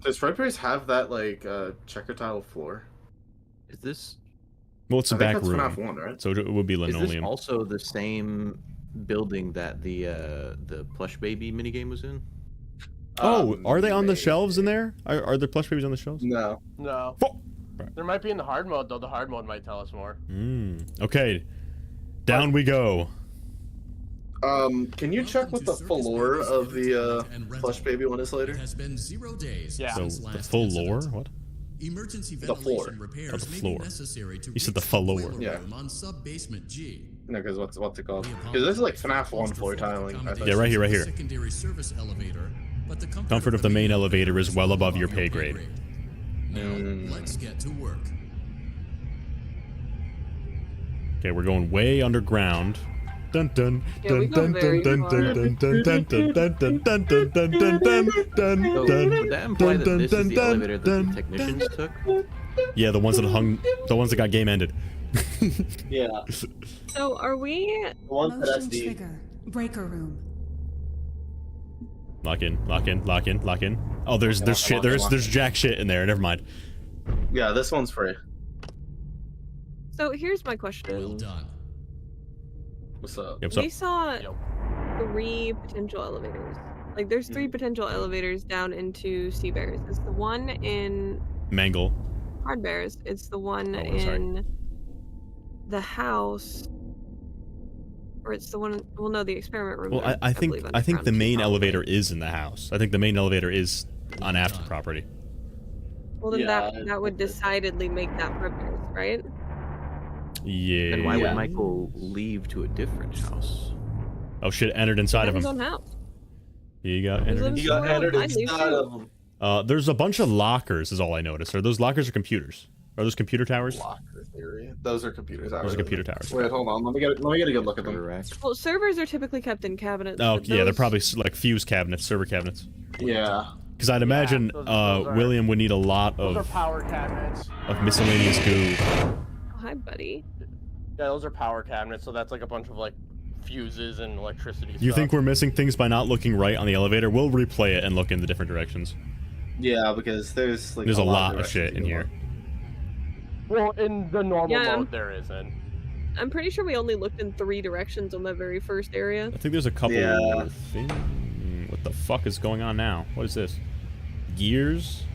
Does Fredbear's have that like checker tile floor? Is this? Well, it's a back room, FNaF 1, right? so it would be Is linoleum. this also the same building that the plush baby minigame was in? Oh, are they on the shelves in there? Are there plush babies on the shelves? No. No. There might be in the hard mode though. The hard mode might tell us more. Okay. Down we go. Can you check what the floor of the plush baby one is later? It has been 0 days Yeah. So since the last full incident. lore? What? Emergency The floor. ventilation repairs Oh, the may floor. be necessary to You said the reach floor. boiler Yeah. room on sub-basement G. No, because what's it called? Because this is like FNaF 1 floor tiling. I think. Yeah, right here, right here. Secondary service elevator, but the Comfort of the main elevator is well above your pay grade. Now, let's get to work. Okay, we're going way underground. Dun dun Yeah, dun we go dun very dun far. dun dun dun dun dun dun dun dun dun dun dun dun So dun would that imply that dun this dun is the dun elevator that the dun technicians took? Yeah, the ones that got game ended. Yeah. So are we? The one that Motion SD. trigger. Breaker room. Lock in, lock in, lock in, lock in. Oh, there's shit. There's jack shit in there. Never mind. Yeah, this one's free. So here's my question. Well done. What's up? Yep, so We saw 3 potential elevators. Like, there's 3 potential elevators down into Sea Bears. It's the one in Mangle. Hard Bears. It's the one Oh, sorry. in the house. Or it's the one. Well, no, the experiment room. Well, I think believe the underground, main probably. elevator is in the house. I think the main elevator is on Afton property. Well, then Yeah, that would decidedly make that Hard Bears, right? Yeah. And why Yeah. would Michael leave to a different house? Oh shit! Entered inside of His him. own house. He got He entered. lives You got somewhere else. entered I'd leave inside too. of them. There's a bunch of lockers. Is all I noticed. Are those lockers or computers? Are those computer towers? Locker theory. Those are computers. Those are computer towers. Wait, hold on. Let me get a good look at them. Correct. Well, servers are typically kept in cabinets. Oh but yeah, they're those- probably like fuse cabinets, server cabinets. Yeah. Because I'd imagine those are- William would need a lot Those are of power cabinets. miscellaneous goo. Oh, hi, buddy. Yeah, those are power cabinets. So that's like a bunch of like fuses and electricity. You stuff. think we're missing things by not looking right on the elevator? We'll replay it and look in the different directions. Yeah, because there's like There's a lot of directions shit to in go here. on. Well, in the normal Yeah, mode, there isn't. I'm pretty sure we only looked in 3 directions on that very first area. I think there's a couple Yeah. things. What the fuck is going on now? What is this? Gears?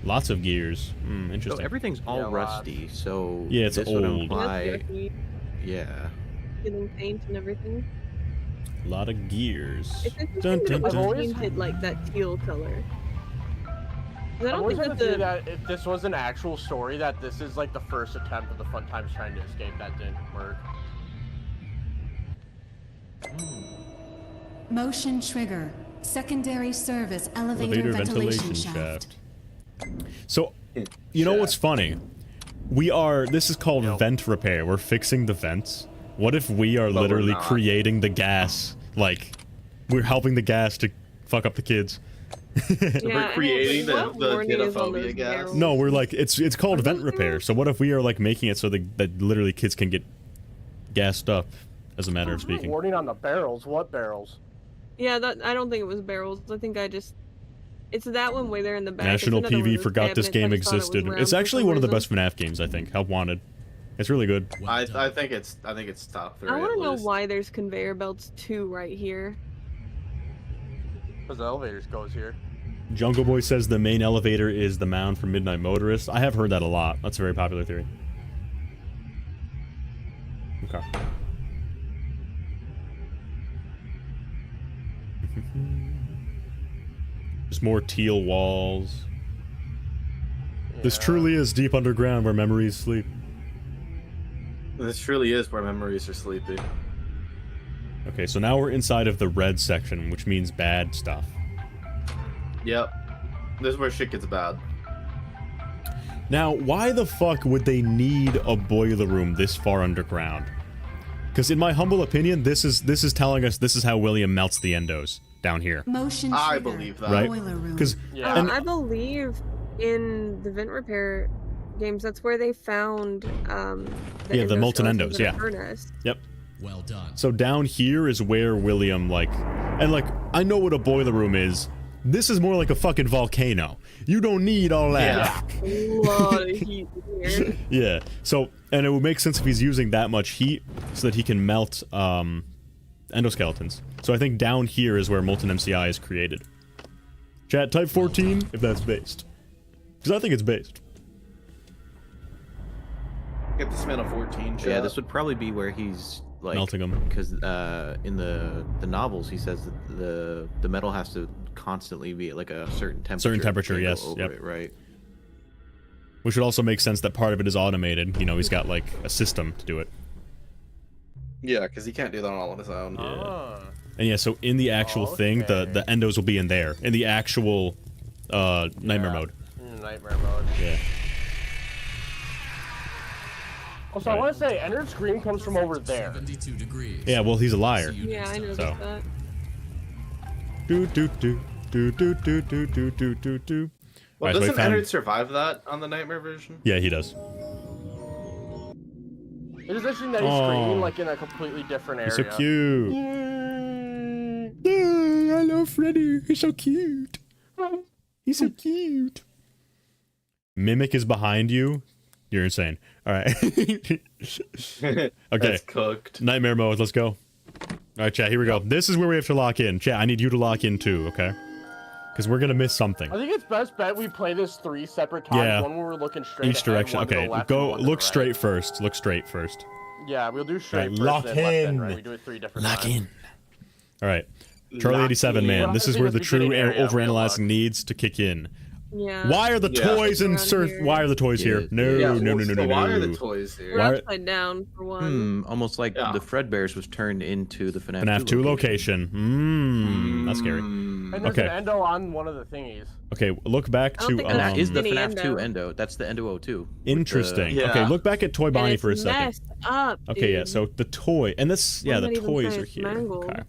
Lots of gears. So Interesting. everything's all Yeah, rusty. So Yeah, it's this would old. imply, yeah. Getting paint and everything. A lot of gears. It's interesting Dun, that dun, it was dun. painted like that teal color. 'Cause I I don't always think had that the theory the that if this was an actual story, that this is like the first attempt of the Fun Times trying to escape that didn't work. Motion trigger. Secondary service Elevator ventilation shaft. So, you know what's funny? This is called vent repair. We're fixing the vents. What if we are But we're literally not. creating the gas? Like, we're helping the gas to fuck up the kids. Yeah, creating what the warning is on xenophobia those gas? barrels? No, we're like, it's called vent repair. So what if we are like making it so that literally kids can get gassed up, as a matter of speaking. Warning on the barrels. What barrels? Yeah, I don't think it was barrels. I think it's that one way there in the back. National It's another one of PV those forgot this cabinets. I game just thought it was existed. round It's for actually some one of the reason. best FNAF games, I think. Help Wanted. It's really good. Well I done. think it's top 3. I want at to know least. why there's conveyor belts too right here. Because the elevators goes here. Jungle Boy says the main elevator is the mound for Midnight Motorist. I have heard that a lot. That's a very popular theory. Okay. Just more teal walls. This truly is deep underground where memories sleep. This truly is where memories are sleepy. Okay, so now we're inside of the red section, which means bad stuff. Yep. This is where shit gets bad. Now, why the fuck would they need a boiler room this far underground? Because in my humble opinion, this is telling us this is how William melts the endos down here. Motion I trigger. believe that. Right? Boiler room. Because Yeah. and I believe in the vent repair games, that's where they found the molten endos, in a yeah. furnace. yep. Well done. So down here is where William I know what a boiler room is. This is more like a fucking volcano. You don't need all that. A lot of heat here. Yeah. So, and it would make sense if he's using that much heat so that he can melt endoskeletons. So I think down here is where molten MCI is created. Chat, type 14 if that's based. Because I think it's based. Get this man a 14 shot. Yeah, this would probably be where he's like Melting 'em. because in the novels he says that the metal has to constantly be at like a certain temperature. Certain temperature, to go yes, over yep. it, right. Which would also make sense that part of it is automated. You know, he's got like a system to do it. Yeah, because he can't do that all on his own. Ah. And yeah, so in the actual thing, the endos will be in there. In the actual nightmare mode. Nightmare mode. Yeah. Also, I Right. want to say, Ender's Scream comes from over there. 72 degrees. Yeah, well, he's a liar. Yeah, I noticed So. that. Do do do do do do do do do do do. Well, Alright, so we doesn't found- Ennard survive that on the Nightmare version? Yeah, he does. It is interesting that he's Aw. screaming like in a completely different area. He's so cute. I love Freddy. He's so cute. He's so cute. Mimic is behind you. You're insane. All right. Okay. That's cooked. Nightmare mode. Let's go. All right, chat. Here we go. This is where we have to lock in. Chat, I need you to lock in too. Okay. Because we're gonna miss something. I think it's best bet we play this 3 separate times. Yeah. One where we're looking straight Each ahead, direction. one to the Okay. left, Go. and one to the Look right. straight first. Look straight first. Yeah, we'll do straight Right, first, lock then left, then in. right. We do it 3 different Lock times. in. All right. Charlie Lock 87, in. man. This is where the true Beginning area, overanalyzing real needs to kick in. Yeah. Why are the Yeah. toys in Around surf? here. Why are the toys here? Yeah. No, Yeah, no, no, no, so no, why are no. the toys We're here? Why- upside down for one. Almost like Yeah. the Fredbears was turned into the FNAF, FNAF 2 location. That's scary. Mm. And there's Okay. an endo on one of the thingies. Okay, look back I don't to think And that's that is the Mini FNAF 2 endo. endo. That's the endo 02. interesting. Yeah. Okay, look back at Toy And Bonnie it's for a second. messed up, Okay, yeah. dude. So the toy and this, yeah, I'm the not even toys saying are it's here. mangled. Okay.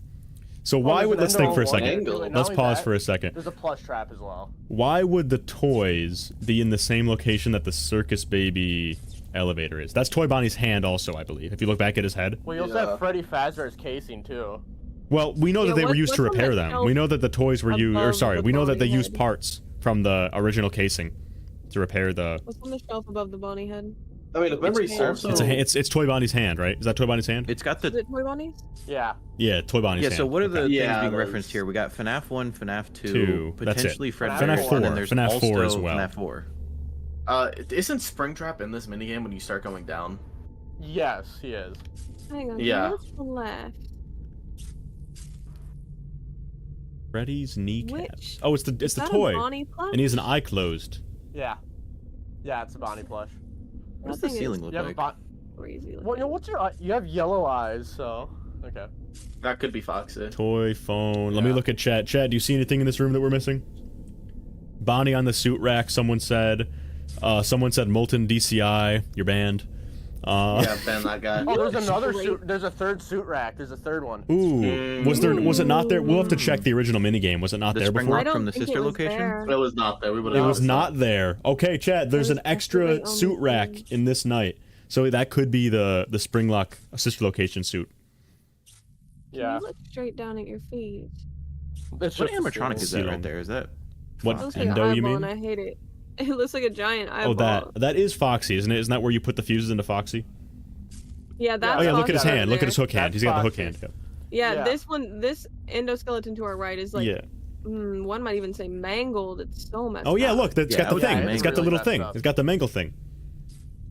So why there's would an let's endo think for a on one second. angle, and Let's not only pause that, for a second. There's a plush trap as well. Why would the toys be in the same location that the Circus Baby elevator is? That's Toy Bonnie's hand, also, I believe. If you look back at his head. Well, you also Yeah. have Freddy Fazbear's casing too. Well, we know Yeah, that they were what- used to what's on repair the them. shelf We know that the toys were used, or above sorry, the we know that they Bonnie used head? parts from the original casing to repair the. What's on the shelf above the Bonnie head? I mean, if memory serves, It's Toy Bonnie's hand, right? Is that Toy Bonnie's hand? It's got Is the it Toy Bonnie's? Yeah. Yeah, Toy Bonnie's yeah. hand. So what are the Okay. things Yeah, being those- referenced here? We got FNAF 1, FNAF 2, Two, that's it. potentially Fredbear, FNAF and 4, then there's FNAF also 4 as well. FNAF 4. Isn't Springtrap in this minigame when you start going down? Yes, he is. Hang on. Yeah. What's the left? Freddy's kneecap. Which? Oh, it's the Is that a toy, Bonnie plush? and he has an eye closed. Yeah. Yeah, it's a Bonnie plush. What does That the thing ceiling is look You have like? crazy. Well, you know, what's your? You have yellow eyes, so okay. That could be Foxy. Toy phone. Let me Yeah. look at chat. Chat, do you see anything in this room that we're missing? Bonnie on the suit rack. Someone said molten DCI. Your band. Yeah, Ben, that guy. Oh, there's another suit. There's a third suit rack. There's a third one. Ooh, was it not there? We'll have to check the original minigame. Was it not there before? Springlock from the sister location? It was not there. We would It have. was not there. Okay, Chad, there's an extra suit rack in this night. So that could be the Springlock sister location suit. Yeah. You look straight down at your feet. It's What just animatronic is that right there? Is that What, It looks like an Endo, you eyeball, mean? and I hate it. It looks like a giant eyeball. Oh, that is Foxy, isn't it? Isn't that where you put the fuses into Foxy? Yeah, that's Oh yeah, look at his Foxy hand. right Look at his hook hand. That's He's got the hook Foxy. hand. Yeah, Yeah. this endoskeleton to our right is like, Yeah. one might even say mangled. It's so messed Oh yeah, up. look, it's Yeah, got the I thing. would say It's got the really little messed thing. up. It's got the mangle thing.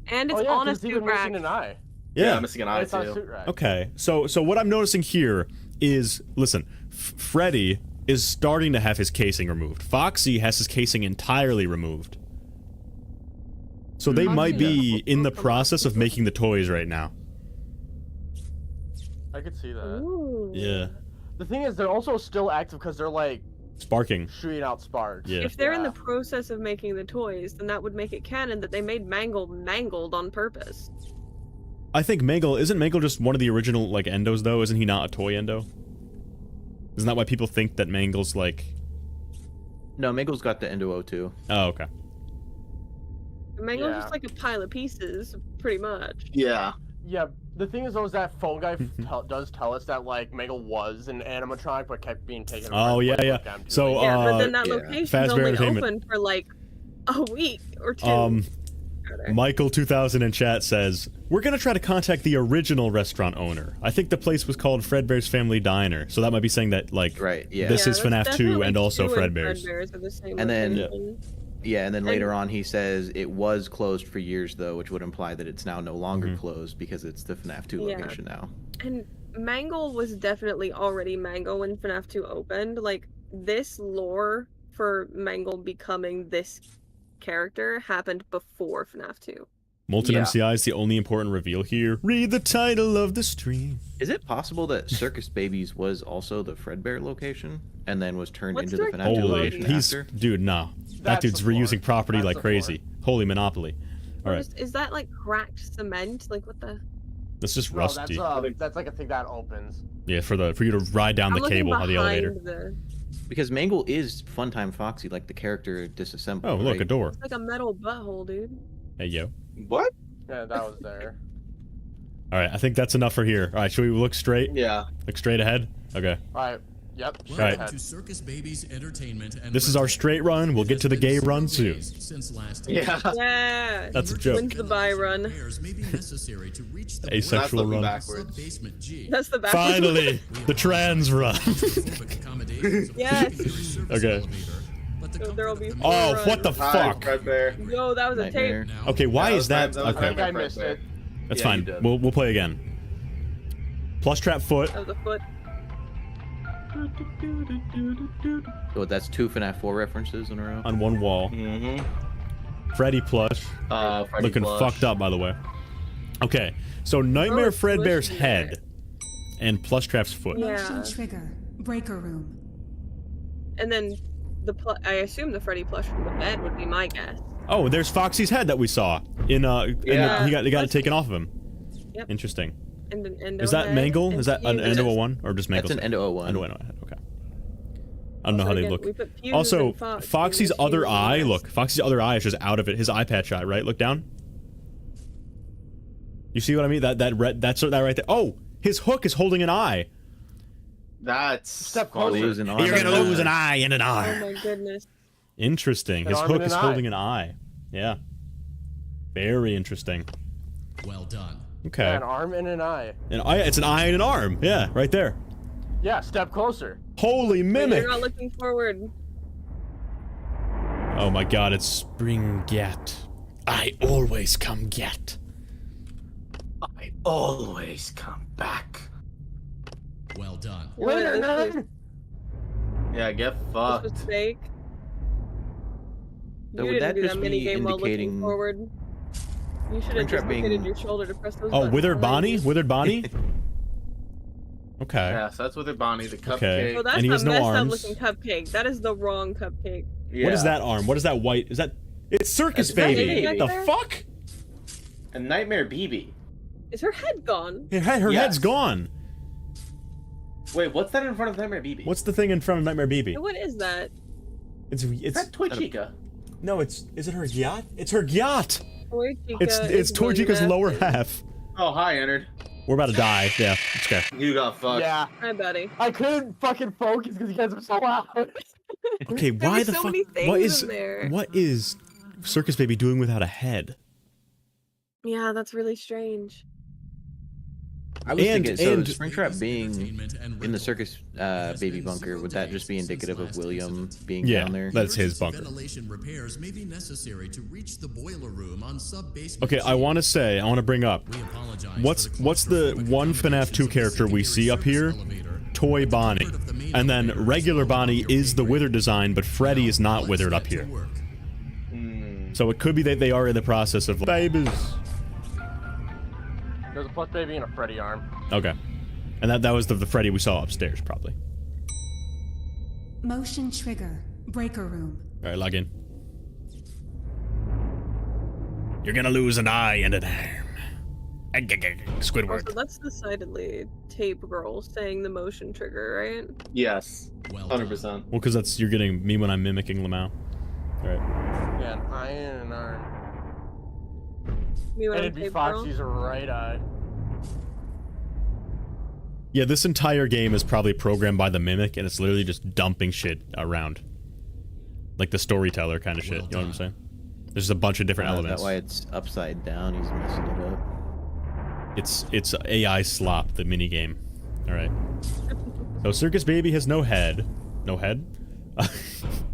And it's Oh, yeah, on a 'cause it's even suit rack. missing an eye. Yeah. I'm missing an eye It's on a too. suit rack. Okay, so what I'm noticing here is, listen, Freddy is starting to have his casing removed. Foxy has his casing entirely removed. So they might be in the process of making the toys right now. I could see that. Ooh. Yeah. The thing is, they're also still active because they're like Sparking. shooting out sparks. Yeah. If they're in the Yeah. process of making the toys, then that would make it canon that they made mangled on purpose. I think isn't Mangle just one of the original, like, endos, though? Isn't he not a toy endo? Isn't that why people think that Mangle's, like... No, Mangle's got the Endo O2. Oh, okay. Mangle's Yeah. just like a pile of pieces, pretty much. Yeah. Yeah, the thing is though is that phone guy does tell us that like Mangle was an animatronic but kept being taken Oh, apart yeah, by yeah. Look M2. So, Yeah, but then that yeah. location's Fazbear only Entertainment. open for like a week or two. Michael 2000 in chat says, "We're gonna try to contact the original restaurant owner. I think the place was called Fredbear's Family Diner, so that might be saying that, like, Right, yeah. this is that's FNaF 2 definitely and also 2 and Fredbear's. Fredbear's are the same And then- location. Yeah, and then later on he says it was closed for years though, which would imply that it's now no longer closed because it's the FNAF 2 Yeah. location now. And Mangle was definitely already Mangle when FNAF 2 opened. Like, this lore for Mangle becoming this character happened before FNAF 2. Molten Yeah. MCI is the only important reveal here. Read the title of the stream." Is it possible that Circus Babies was also the Fredbear location and then was turned What's into the Circus FNAF 2 Holy, location he's... after? Dude, nah. That That's dude's the floor. reusing property That's like the crazy. Holy monopoly. Alright, Is that like cracked cement? Like, what the? that's just No, rusty. that's like a thing that opens. Yeah, for you to ride down I'm the looking cable on the elevator. behind the- Because Mangle is Funtime Foxy, like the character disassembled. Oh, look, right? a door. It's like a metal butthole, dude. Hey, yo. What? Yeah, that was there. Alright, I think that's enough for here. Alright, should we look straight? Yeah. Look straight ahead? Okay. Alright. Yep. Right. Welcome to Circus Babies Entertainment and This is our Rental. straight run. We'll It get has to the been gay several run soon. days since last Yeah. Yeah. That's a joke. When's the buy run? repairs may be necessary to reach the Asexual looking run. backwards. Basement G. That's the back. Finally! The trans run. Claustrophobic accommodations of Yes. the secondary service Okay. elevator, but the So comfort there'll of be the four Oh, runs. what the Hi, fuck? Fredbear. Yo, that was a Nightmare. tape. Now, Okay, why Yeah, is that? that was Okay, I think I missed it. that's Yeah, you fine. did. We'll play again. Plus trap foot. That was a foot. So that's 2 FNAF 4 references in a row. On one wall. Mm-hmm. Freddy plush. Freddy Looking plush. fucked up, by the way. Okay, so Nightmare Oh, it's Fredbear's squishy. head and Plush Trap's foot. Yeah. Motion trigger. Breaker room. And then I assume the Freddy plush from the bed would be my guess. Oh, there's Foxy's head that we saw Yeah. he got it taken off of him. Yep. Interesting. And an endo Is that head Mangle? and Is that an fuses. Endo 01 or just Mangle's That's an head? Endo 01. Endo head. Okay. I don't know Also, how they again, look. we put fuses Also, in Fox, Foxy's we put other fuses in eye. this. Look, Foxy's other eye is just out of it. His eye patch eye, right? Look down. You see what I mean? That's that right there. Oh, his hook is holding an eye. That's Step funny. closer. Lose an arm You're and gonna an lose eye. an eye and an Oh arm. my goodness. Interesting. An His arm hook and is an holding eye. an eye. Yeah. Very interesting. well done. Okay. Yeah, an arm and an eye. An eye. It's an eye and an arm. Yeah, right there. Yeah, step closer. Holy Wait, mimic! you're not looking forward. Oh my god, it's Spring Get. I always come get. I always come back. Well done. Later, This nerd. Yeah, get was fucked. fake. So You would didn't that do just that be minigame while looking indicating- forward. You should have Springtrap just being- located your shoulder to press those Oh, buttons Withered behind Bonnie? you. Withered Bonnie? Okay. Yeah, so that's with their Bonnie, the cupcake. Okay. Oh, that's And he a has no messed up arms. looking cupcake. That is the wrong cupcake. Yeah. What is that arm? What is that white? Is that... It's Circus That's Baby! Baby. The Right there? fuck? And Nightmare BB. Is her head gone? Her head's gone. Wait, what's that in front of Nightmare BB? What's the thing in front of Nightmare BB? What is that? It's that Toy Chica? No, is it her yacht? It's her yacht. Toy Chica It's Toy Chica's lower half. Oh, hi, Ennard. We're about to die. Yeah, it's okay. You got fucked. Yeah. Hi, buddy. I couldn't fucking focus because you guys were so loud. Okay, why were the so fuck? many things in there. What is Circus Baby doing without a head? Yeah, that's really strange. I was thinking, so and Springtrap being in the Circus Baby bunker, would that just be indicative of William being down there? That's his bunker. Ventilation repairs may be necessary to reach the boiler room on sub-basement. Okay, I want to bring up, what's the one FNaF 2 character we see up here? Toy Bonnie. And then regular Bonnie is the withered design, but Freddy is not withered up here. So it could be that they are in the process of babies. There's a plush baby and a Freddy arm. Okay. And that was the Freddy we saw upstairs, probably. Motion trigger. Breaker room. Alright, log in. You're gonna lose an eye and an arm. Squidward. Also, that's decidedly Tape Girl saying the motion trigger, right? Yes. 100%. Well, because that's, you're getting me when I'm mimicking Lamau. Alright. Yeah, an eye and an arm. Me when And I'm it'd be Tape Girl? Foxy's right eye. Yeah, this entire game is probably programmed by the Mimic, and it's literally just dumping shit around. Like the storyteller kind of shit, you know what I'm saying? There's a bunch of different elements. That's why it's upside down, he's messing it up. It's AI slop, the minigame. Alright. So Circus Baby has no head. No head?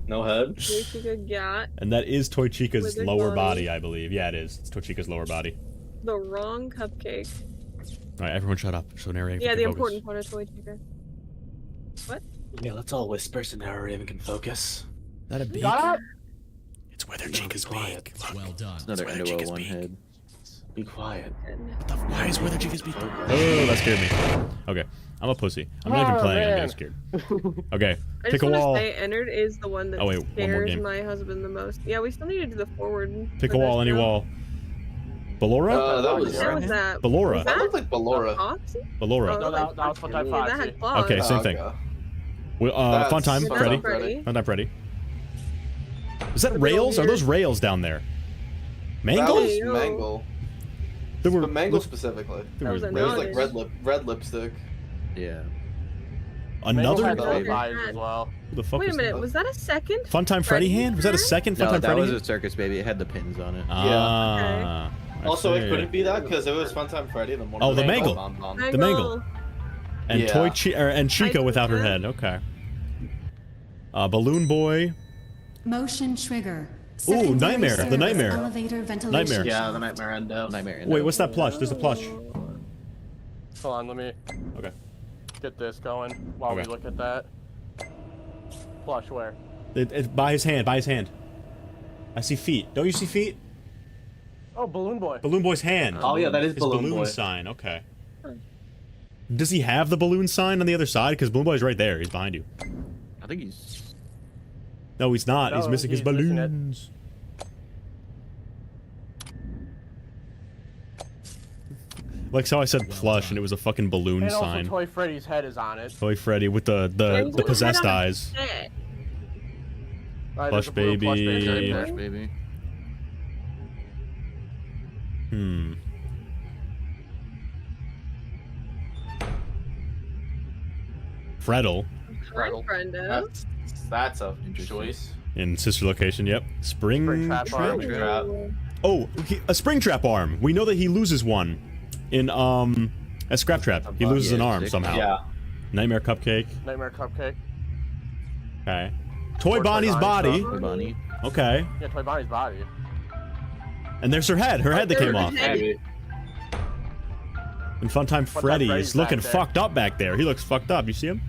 No head? Toy Chica got And that is Toy Chica's Withered lower body. body, I believe. Yeah, it is. It's Toy Chica's lower body. the wrong cupcake. Alright, everyone shut up. So narrating. Yeah, the focus. important part of Toy Chica. What? Yeah, let's all whisper so now Raven can focus. That a beak? Got it? It's Withered Chica's beak. Well done. It's another Withered Endo Chica's one beak. head. Be quiet. Why is Withered Chica's beak? Oh, that scared me. Okay, I'm a pussy. I'm not even Oh, playing, I'm man. getting scared. Okay, I pick just a want wall. to say Ennard is the one that Oh, wait, one more scares game. my husband the most. Yeah, we still need to do the forward. Pick for a wall, this any now. wall. Ballora? That was... What was that? Ballora. Was That looked like Ballora. Foxy? Ballora. No, that was for type Yeah, that had claws. Okay, same thing. Fun time, That's Freddy. Freddy. Fun time, Freddy. Is that rails? Are those rails down there? Mangle? That was Yo. Mangle. There were But Mangle specifically. That was It was like anonymous. red lipstick. Yeah. another. Had Mangle those eyes as well. Who the fuck Wait a was minute, that? was that a second? Funtime Freddy hand? Was that a second No, Funtime that Freddy was hand? a Circus Baby. It had the pins on it. Ah. I Also, it see. couldn't be that because it was Funtime Freddy. The Oh, the Mangle. Mangle. The Mangle. And Yeah. and Chica without her head. Okay. Balloon Boy. Motion trigger. Ooh, Nightmare. The Service Nightmare. Elevator ventilation. Nightmare. Yeah, the Nightmare Endo. Nightmare. Wait, what's that plush? There's a plush. Hold on, let me Okay. get this going while we Okay. look at that. Plush where? It's by his hand. By his hand. I see feet. Don't you see feet? Oh, Balloon Boy. Balloon Boy's hand. Oh yeah, that is His Balloon Boy. sign. Okay. Does he have the balloon sign on the other side? Because Balloon Boy's right there. He's behind you. I think he's... No, he's not. He's No, missing his he's missing it. balloons. Like how I said plush and it was a fucking balloon And also sign. Toy Freddy's head is on it. Toy Freddy with the Mangle had possessed a eyes. head. Alright, Plush there's a blue plush baby. baby. Plush Baby. Hmm. Freddle Hi, Brenda. That's a choice. in sister location. Yep. Spring Springtrap arm. Trap. Oh, a spring trap arm. We know that he loses one in a scrap trap. He loses an arm sick. somehow. Yeah. Nightmare Cupcake. Nightmare Cupcake. Okay. Toy Or Bonnie's Toy body. Bonnie's Bonnie. Okay. Yeah, Toy Bonnie's body. And there's her head. Her head that came off. Maybe. And Funtime Freddy Freddy's is looking back there. fucked up back there. He looks fucked up. You see him?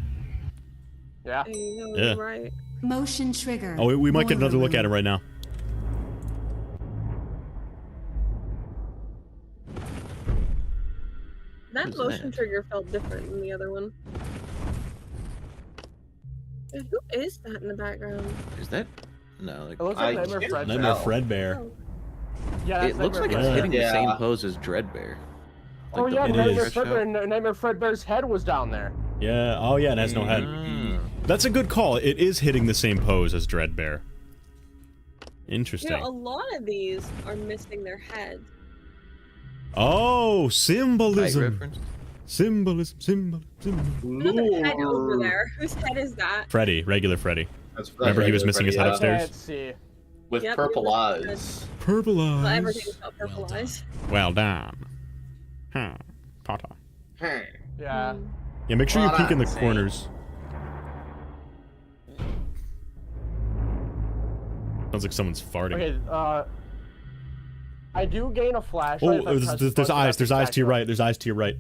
Yeah. There you go, Yeah. you're right. Motion trigger. Oh, we might get Boiler another look room. at him right now. That Who's motion that? trigger felt different than the other one. Yeah, who is that in the background? Is that? No, like... It looks like I Nightmare can't Fred. Nightmare No. Fredbear. Oh, Yeah, that's It looks like Nightmare it's Fred. hitting the Yeah. same pose as Dreadbear. Oh the yeah, It Nightmare is. Fredbear, Nightmare Fredbear's head was down there. Yeah. Oh yeah, it has no head. That's a good call. It is hitting the same pose as Dreadbear. Interesting. You know, a lot of these are missing their heads. Oh, Height symbolism. reference. Symbolism. Another head over there. Whose head is that? Freddy, regular Freddy. That's Remember he was regular missing his Freddy, head upstairs? Let's see. with Yep, purple he was eyes. Purple Well, eyes. everything's got purple Well eyes. Well done. Huh. Potter. Hey. Yeah. Yeah, make sure you Well peek in the done, corners. Sounds like someone's farting. Okay, I do gain a flashlight. if I Oh, press there's the button eyes. at There's the eyes to your exact right. There's eyes to your right.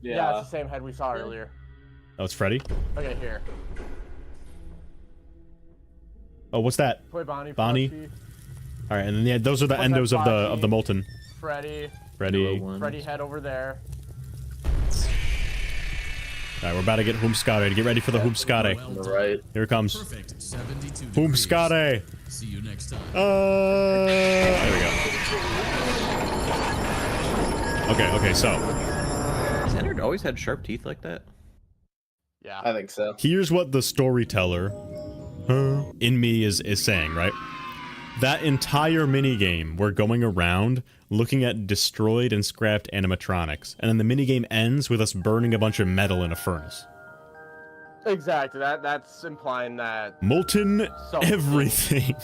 Yeah, it's the same head we saw earlier. Oh, it's Freddy? Okay, here. Oh, what's that? Toy Bonnie. Bonnie? Plushie, Alright, and then yeah, those are the What's that, endos of the Bonnie? molten. Freddy. Freddy. Freddy head over there. Alright, we're about to get Hoomskade. Get ready for the Hoomskade. Well done. Right. Here it comes. Perfect. 72 degrees. Hoomskade! See you next time. There we go. Okay, so. Has Ennard always had sharp teeth like that? Yeah. I think so. Here's what the storyteller in me is saying, right? That entire minigame, we're going around looking at destroyed and scrapped animatronics, and then the minigame ends with us burning a bunch of metal in a furnace. Exactly. That's implying that. Molten everything.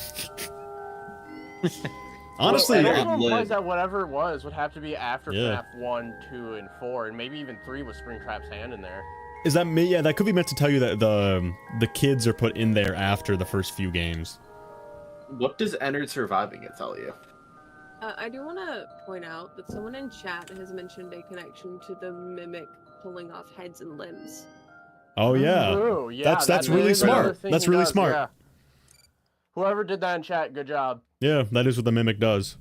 Honestly, it Well, also and implies that whatever it was would have to be after Yeah. FNAF 1, 2, and 4, and maybe even 3 with Springtrap's hand in there. is that me? Yeah, that could be meant to tell you that the kids are put in there after the first few games. What does Ennard surviving it tell you? I do want to point out that someone in chat has mentioned a connection to the mimic pulling off heads and limbs. Oh yeah, True, yeah, that's that really is another smart. thing That's he really does, smart. yeah. Whoever did that in chat, good job. Yeah, that is what the mimic does.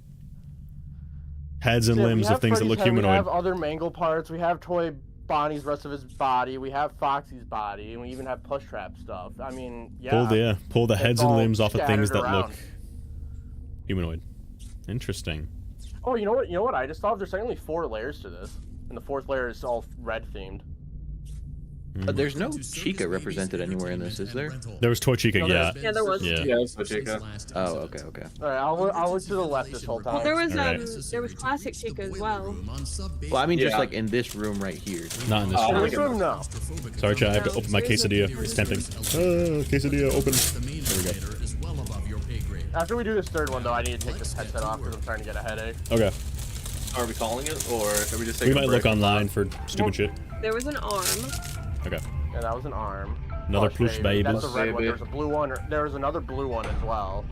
Heads and Yeah, we limbs have of things that Freddy's look head, We humanoid. have other mangle parts. We have Toy Bonnie's rest of his body. We have Foxy's body, and we even have Push Trap stuff. I mean, yeah. Pull the It's heads and all limbs off of things that scattered look around. humanoid. Interesting. Oh, you know what? You know what? I just thought there's only 4 layers to this, and the 4th layer is all red themed. There's no Chica represented anywhere in this, is there? There was Toy Chica, No, yeah. Yeah, there was. Yeah. Yeah, it's Chica. Oh, okay. All right, I'll look to the left this whole time. Well, there was Alright. classic Chica as well. Well, I mean, just Yeah. like in this room right here. Not in this Oh, room. In this room, no. Sorry, Chad, I have to open my quesadilla. It's tempting. Quesadilla open. There we go. Is well above your pay grade. After we do this 3rd one, though, I need to take this headset off because I'm starting to get a headache. Okay. Are we calling it, or are we just We taking might a look break? online for stupid shit. There was an arm. Okay. Yeah, that was an arm. Another plush baby. That's the red one. Baby. There was a blue one. There was another blue one as well.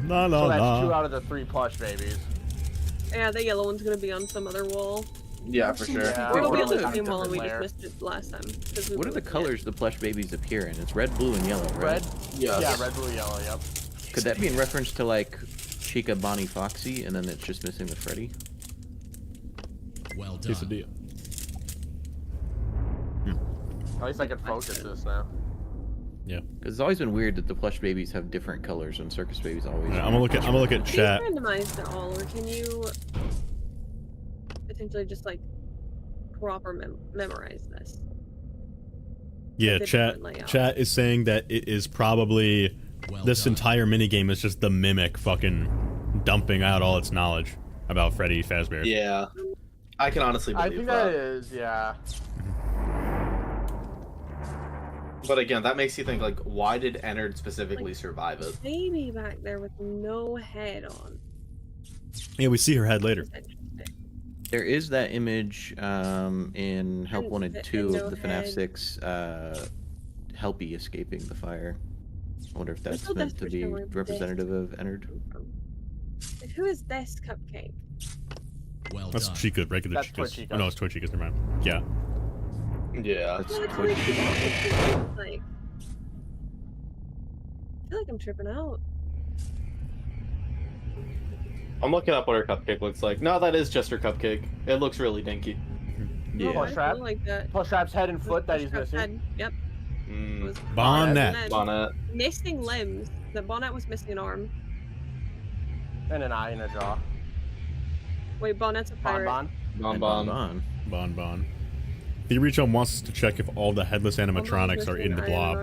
La la So that's 2 la. out of the 3 plush babies. Yeah, the yellow one's gonna be on some other wall. Yeah, for sure. Yeah. Or it'll what be are on the the- same wall and we just Layer. missed it last time. 'cause we What are the moved it. colors the plush babies appear in? It's red, blue, and yellow, right? Red? Yes. Yeah, red, blue, yellow, yep. Could that be in reference to like Chica, Bonnie, Foxy, and then it's just missing the Freddy? Well done. Quesadilla. At least I can focus this now. Yeah. Because it's always been weird that the plush babies have different colors and circus babies always. Alright, I'm gonna look at Can chat. you randomize it all, or can you potentially just like proper memorize this? Yeah, the chat. different layout. Chat is saying that it is probably Well this done. entire minigame is just the mimic fucking dumping out all its knowledge about Freddy Fazbear. Yeah. I can honestly I believe think that. that is, yeah. But again, that makes you think, like, why did Ennard specifically survive it? Baby back there with no head on. Yeah, we see her head later. That's interesting. There is that image in Help And 1 and the 2 endo of the FNAF head. 6 Helpy escaping the fire. I wonder if that's so meant to desperate be to know where representative of Ennard. Like, who is this cupcake? Well That's done. Chica, regular That's Toy Chica's. Chica. Oh no, it's Toy Chica's, never mind. Yeah. Yeah. That's Yeah, it's Toy like- Chica. Like, I feel like I'm tripping out. I'm looking up what her cupcake looks like. No, that is just her cupcake. It looks really dinky. Yeah. Plush I trap? feel like that. Plush Trap's head and foot that he's Push-trap's missing. head. Yep. Mm. Was Bonnet. then Bonnet. missing limbs. The bonnet was missing an arm. And an eye and a jaw. Wait, Bonnet's a pirate. Bon. Theory Chum wants us to check if all the headless animatronics are in the blob.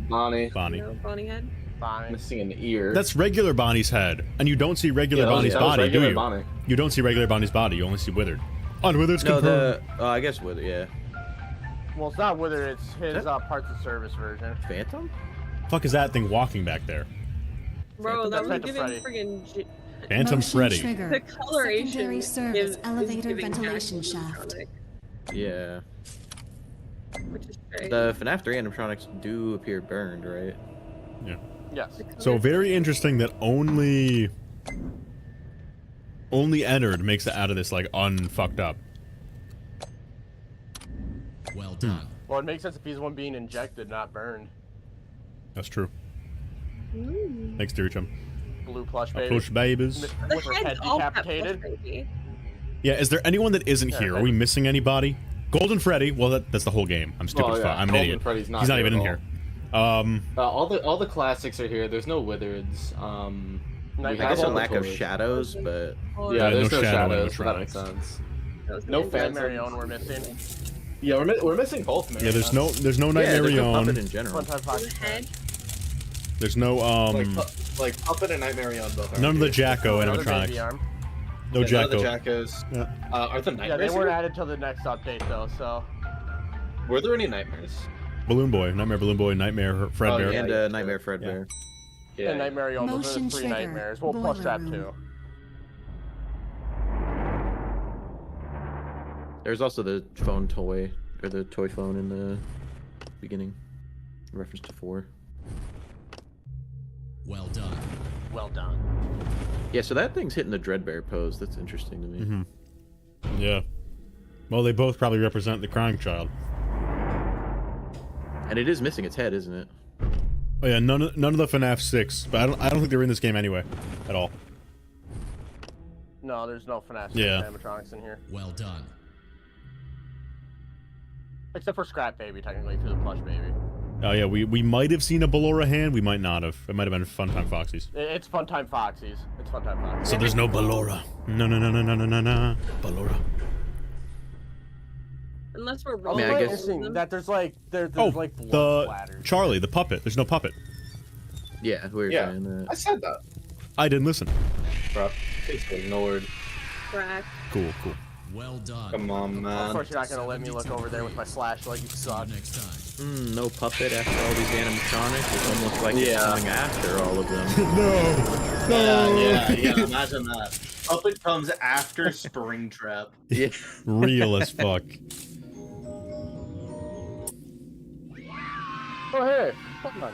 Bonnie. No, Bonnie head. Bonnie. Missing an ear. That's regular Bonnie's head, and you don't see regular that was- Bonnie's that was body, do regular you? Bonnie. You don't see regular Bonnie's body. You only see Withered. Unwithered's No, confirmed. I guess with yeah. Well, it's not Wither, it's his parts of service version. Phantom? Fuck is that thing walking back there? Bro, that was Phantom giving Freddy. friggin' Phantom Freddy. the coloration. Secondary service is elevator giving ventilation Jack shaft. animatronic, Yeah. Which is great. The FNaF 3 animatronics do appear burned, right? Yeah. Yes. So very interesting that only Ennard makes it out of this like unfucked up. Well done. Well, it makes sense if he's the one being injected, not burned. That's true. Ooh. Thanks, Theory Chum. Blue plush A baby. push babies. The With her head head's all decapitated. pepper, baby. Yeah, is there anyone that isn't Yeah, here? Are we missing anybody? Golden Freddy. Well, that's the whole game. I'm stupid Oh, as yeah. fuck. I'm an Golden idiot. Freddy's not He's not here even in at here. all the classics are here. There's no Withereds. I I guess a lack of shadows, but Yeah, there's no shadow shadows, so that animatronics. makes sense. No No Nightmare Phantom. Marion we're missing. Yeah, we're missing both. Yeah, there's no yeah, Nightmare there's no puppet Rion. in general. One time Fox. The head. There's no like Puppet and Nightmare on both. aren't none of the here. Jacko Another baby animatronics. arm. No Yeah, none of Jacko. the Jackos. Yeah. Are the Yeah, Nightmares they weren't here? added till the next update though, so. Were there any Nightmares? Balloon Boy, Nightmare Balloon Boy, Nightmare Fredbear. Oh, yeah. And Nightmare Fredbear. Yeah. And Nightmare Marion, those are Motion the three trigger. nightmares. We'll plus Boiler that room. too. There's also the phone toy, or the toy phone in the beginning. In reference to 4. Well done. Well done. Yeah, so that thing's hitting the Dreadbear pose. That's interesting to me. Mm-hmm. Yeah. Well, they both probably represent the crying child. And it is missing its head, isn't it? Oh yeah, none of the FNaF 6, but I don't think they're in this game anyway, at all. No, there's no FNaF Yeah. animatronics in here. Well done. Except for Scrap Baby, technically, through the plush baby. Oh yeah, we might have seen a Ballora hand, we might not have. It might have been Funtime Foxies. It's Funtime Foxies. It's Funtime Foxies. So there's no Ballora. No. Ballora. Unless we're Oh, rolling. I it's guess- interesting that there's like there's Oh, like blood the splatters. Charlie, the puppet. There's no puppet. Yeah, we were Yeah. saying that. I said that. I didn't listen. Bro, it's ignored. Crack. Cool. Well done. Come on, Of man. course, you're not gonna let me look over there with my flashlight. You See suck. you next time. No puppet after all these animatronics. It's almost like it's Yeah. coming after all of them. Yeah, imagine that. Puppet comes after Springtrap. Yeah. Real as fuck. Oh hey, come on.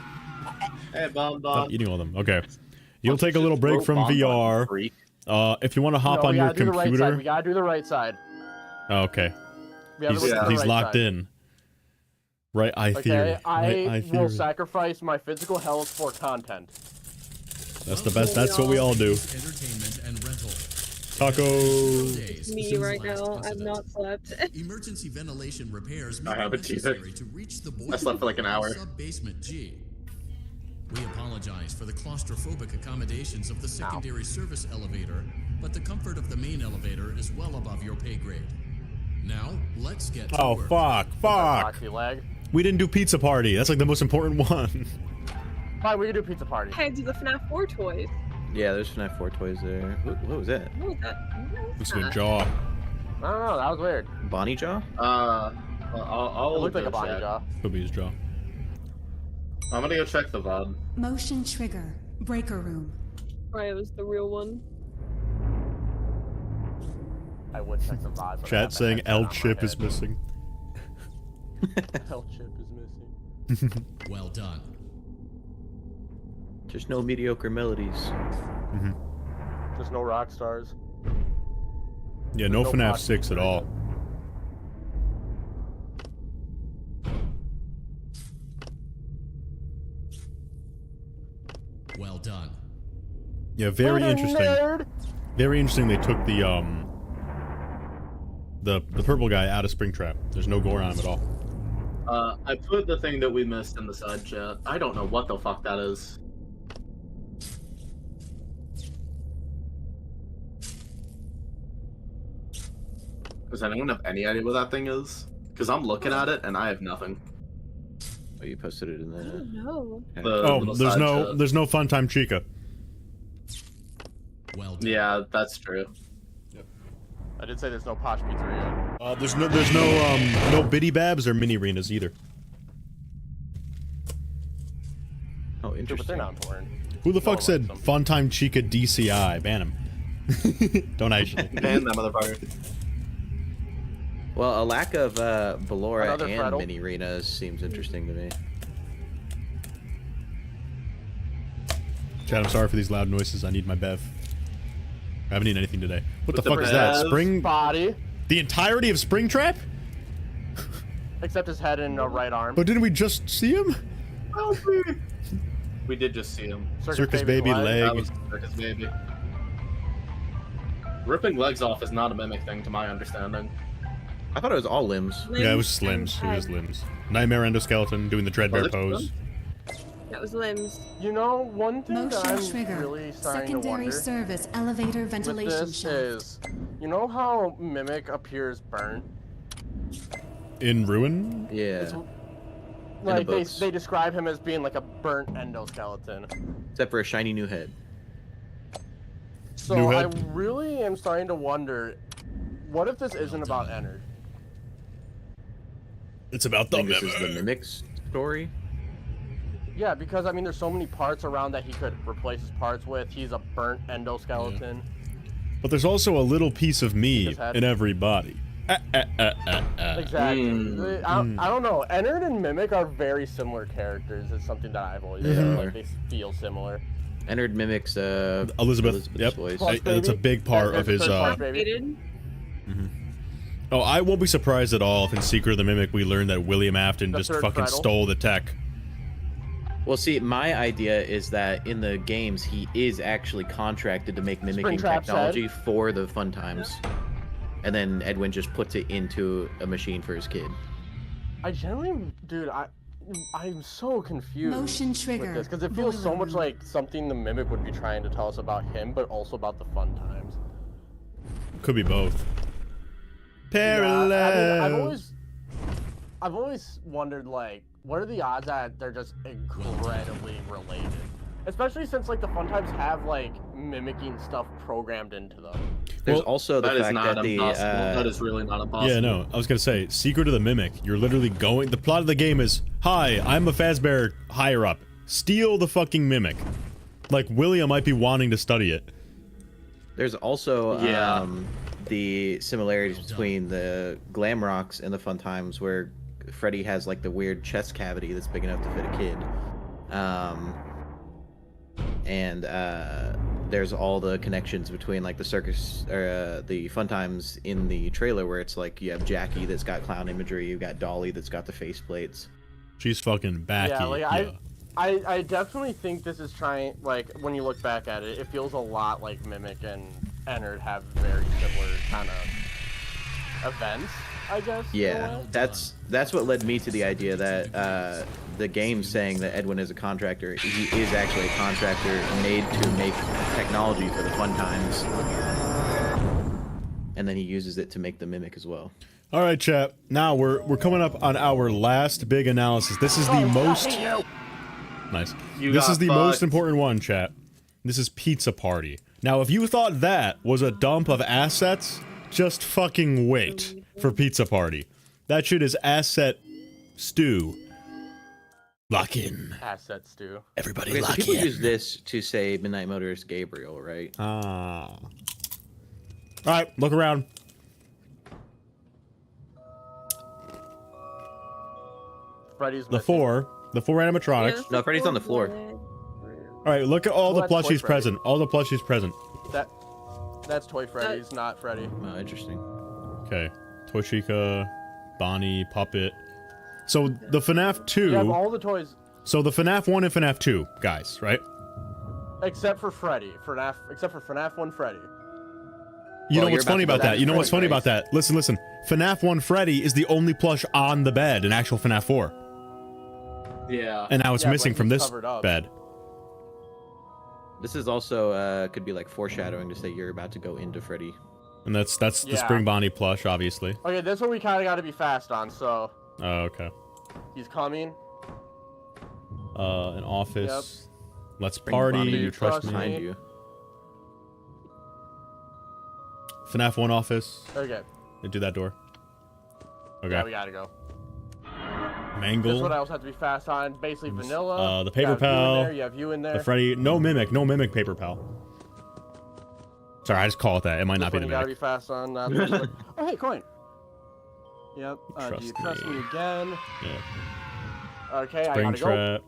Hey, Bon Stop Bon. eating all of them. Okay. You'll take a little break from VR. Freak. If you want to hop No, on we your gotta do the right side. computer. We gotta do the right side. Oh, okay. We have to look at the He's right locked side. in. Right eye Okay, theory. I Right eye will theory. sacrifice my physical health for content. That's the best. That's what we all do. Entertainment and rental. Taco. Days Me since right last now. I've incident. not slept. Emergency ventilation repairs may I be haven't either. necessary to reach the I slept for like an hour. Sub-basement G. We apologize for the claustrophobic accommodations of the secondary service elevator, but the comfort of the main elevator is well above your pay grade. Now, let's get to Oh work. fuck! Fuck! Foxy leg. We didn't do pizza party. That's like the most important one. Fine, we can do pizza party. Heads of the FNAF 4 toys. Yeah, there's FNAF 4 toys there. What was that? What was that? What was Looks like a that? jaw. I don't know. That was weird. Bonnie Jaw? I'll It looked like go a Bonnie check. jaw. Could be his jaw. I'm gonna go check the VOD. Motion trigger. Breaker room. Right, it was the real one. I would check the VOD. but I have Chat the saying headset on L my chip is head. missing. L chip is missing. Well done. Just no mediocre melodies. Just no rock stars. Yeah, no no FNAF box 6 at all. Well done. Yeah, very What a interesting. nerd! Very interesting. They took the purple guy out of Springtrap. There's no gore on him at all. I put the thing that we missed in the side chat. I don't know what the fuck that is. Does anyone have any idea what that thing is? Because I'm looking at it and I have nothing. Oh, you posted it in I the. don't know. Oh, there's no fun time Chica. Well done. Yeah, that's true. I did say there's no Posh Pizzeria. There's no Biddy Babs or Mini Arenas either. Oh, But interesting. they're not important. Who the fuck one said likes them. Funtime Chica DCI? Ban him. Don't actually. And that motherfucker. Well, a lack of Ballora Another and Freddle. mini arenas seems interesting to me. Chad, I'm sorry for these loud noises. I need my bev. I haven't eaten anything today. What the the fuck is that? bev. Spring? Body, The entirety of Springtrap? except his head and right arm. But didn't we just see him? We did just see him. Circus baby leg. That was Circus Baby. Ripping legs off is not a mimic thing, to my understanding. I thought it was all limbs. Yeah, it was Limbs and Slims. It was head. limbs. Nightmare endoskeleton doing the Dreadbear this pose. them? That was limbs. You know, one thing that Motion I'm trigger. really starting to Secondary wonder service elevator with ventilation this shaft. is, you know how Mimic appears burnt? In Ruin? It's, Yeah. like books. they describe him as being like a burnt endoskeleton. Except for a shiny new head. So New I head? really am starting to wonder, what if this isn't about Ennard? It's about I the think this is the mimic. Mimic's story. Yeah, because I mean, there's so many parts around that he could replace his parts with. He's a burnt endoskeleton. But there's also a little piece of me His head. in every body. Exactly. Mm. I don't know. Ennard and Mimic are very similar characters. It's something that I've always felt like they feel similar. Ennard mimics Elizabeth. Yep. voice. Plus, It's a baby. big part of his. Third part, baby. Hated. Oh, I won't be surprised at all if in Secret of the Mimic we learn that William Afton The just third fucking Freddle. stole the tech. Well, see, my idea is that in the games he is actually contracted to make mimicking Springtrap's technology for the fun times, and then Edwin just puts it into a machine for his kid. I generally, dude, I'm so confused Motion trigger. with this because it feels so Boiler much room. like something the Mimic would be trying to tell us about him, but also about the fun times. Could be both. Yeah, Parallel. I mean, I've always wondered, like, what are the odds that they're just incredibly related? Especially since, like, the fun times have, like, mimicking stuff programmed into them. There's Well, also the That is fact not that the impossible. That is really not impossible. Yeah, no, I was gonna say, Secret of the Mimic, you're literally going, the plot of the game is, hi, I'm a Fazbear higher up, steal the fucking Mimic. Like, William might be wanting to study it. there's also Yeah. the similarities between the Glam Rocks and the Fun Times, where Freddy has like the weird chest cavity that's big enough to fit a kid. And there's all the connections between like the circus or the Fun Times in the trailer, where it's like you have Jackie that's got clown imagery, you've got Dolly that's got the faceplates. She's fucking backy. Yeah, like, I definitely think this is trying, like, when you look back at it, it feels a lot like Mimic and Ennard have very similar kind of events, I guess. in a Yeah, way. that's what led me to the idea that the game saying that Edwin is a contractor, he is actually a contractor made to make technology for the Fun Times, and then he uses it to make the Mimic as well. All right, chat. Now we're coming up on our last big analysis. This is the most nice. You This got is the most fucked. important one, chat. This is Pizza Party. Now, if you thought that was a dump of assets, just fucking wait for Pizza Party. That shit is asset stew. Lock in. Asset stew. Everybody Okay, so lock people in. use this to say Midnight Motorist Gabriel, right? Ah. All right, look around. Freddy's The missing. four animatronics. Yeah, No, Freddy's on the floor. All right, look at all Oh, the that's Toy plushies Freddy. present. All the plushies present. That's Toy Freddy's, not Freddy. Oh, interesting. Okay. Toy Chica, Bonnie, Puppet. So the FNaF 2. You have all the toys So the FNaF 1 and FNaF 2, guys, right? except for Freddy. Except for FNaF 1 Freddy. You Well, know you're what's about funny to go about down that? You know what's Freddy, funny about right? that? Listen. FNaF 1 Freddy is the only plush on the bed in actual FNaF 4. Yeah. And now it's Yeah, but missing from he's this covered up. bed. This is also could be like foreshadowing to say you're about to go into Freddy. And that's the Spring Bonnie plush, obviously. Okay, this one we kind of got to be fast on, so... Oh, okay. He's coming. An office. Yep. Let's Spring party. Bonnie, You trust me. Behind you. FNaF 1 office. Okay. Do that door. Okay. Yeah, we gotta go. Mangle. This one I also have to be fast on. Basically vanilla. The paper pal. You have you in there. The Freddy. No mimic paper pal. Sorry, I just call it that. It might not be the You gotta mimic. be fast on. Like, oh, hey, coin. Yep. Do you trust me again? Yeah. Okay, Spring I gotta trap.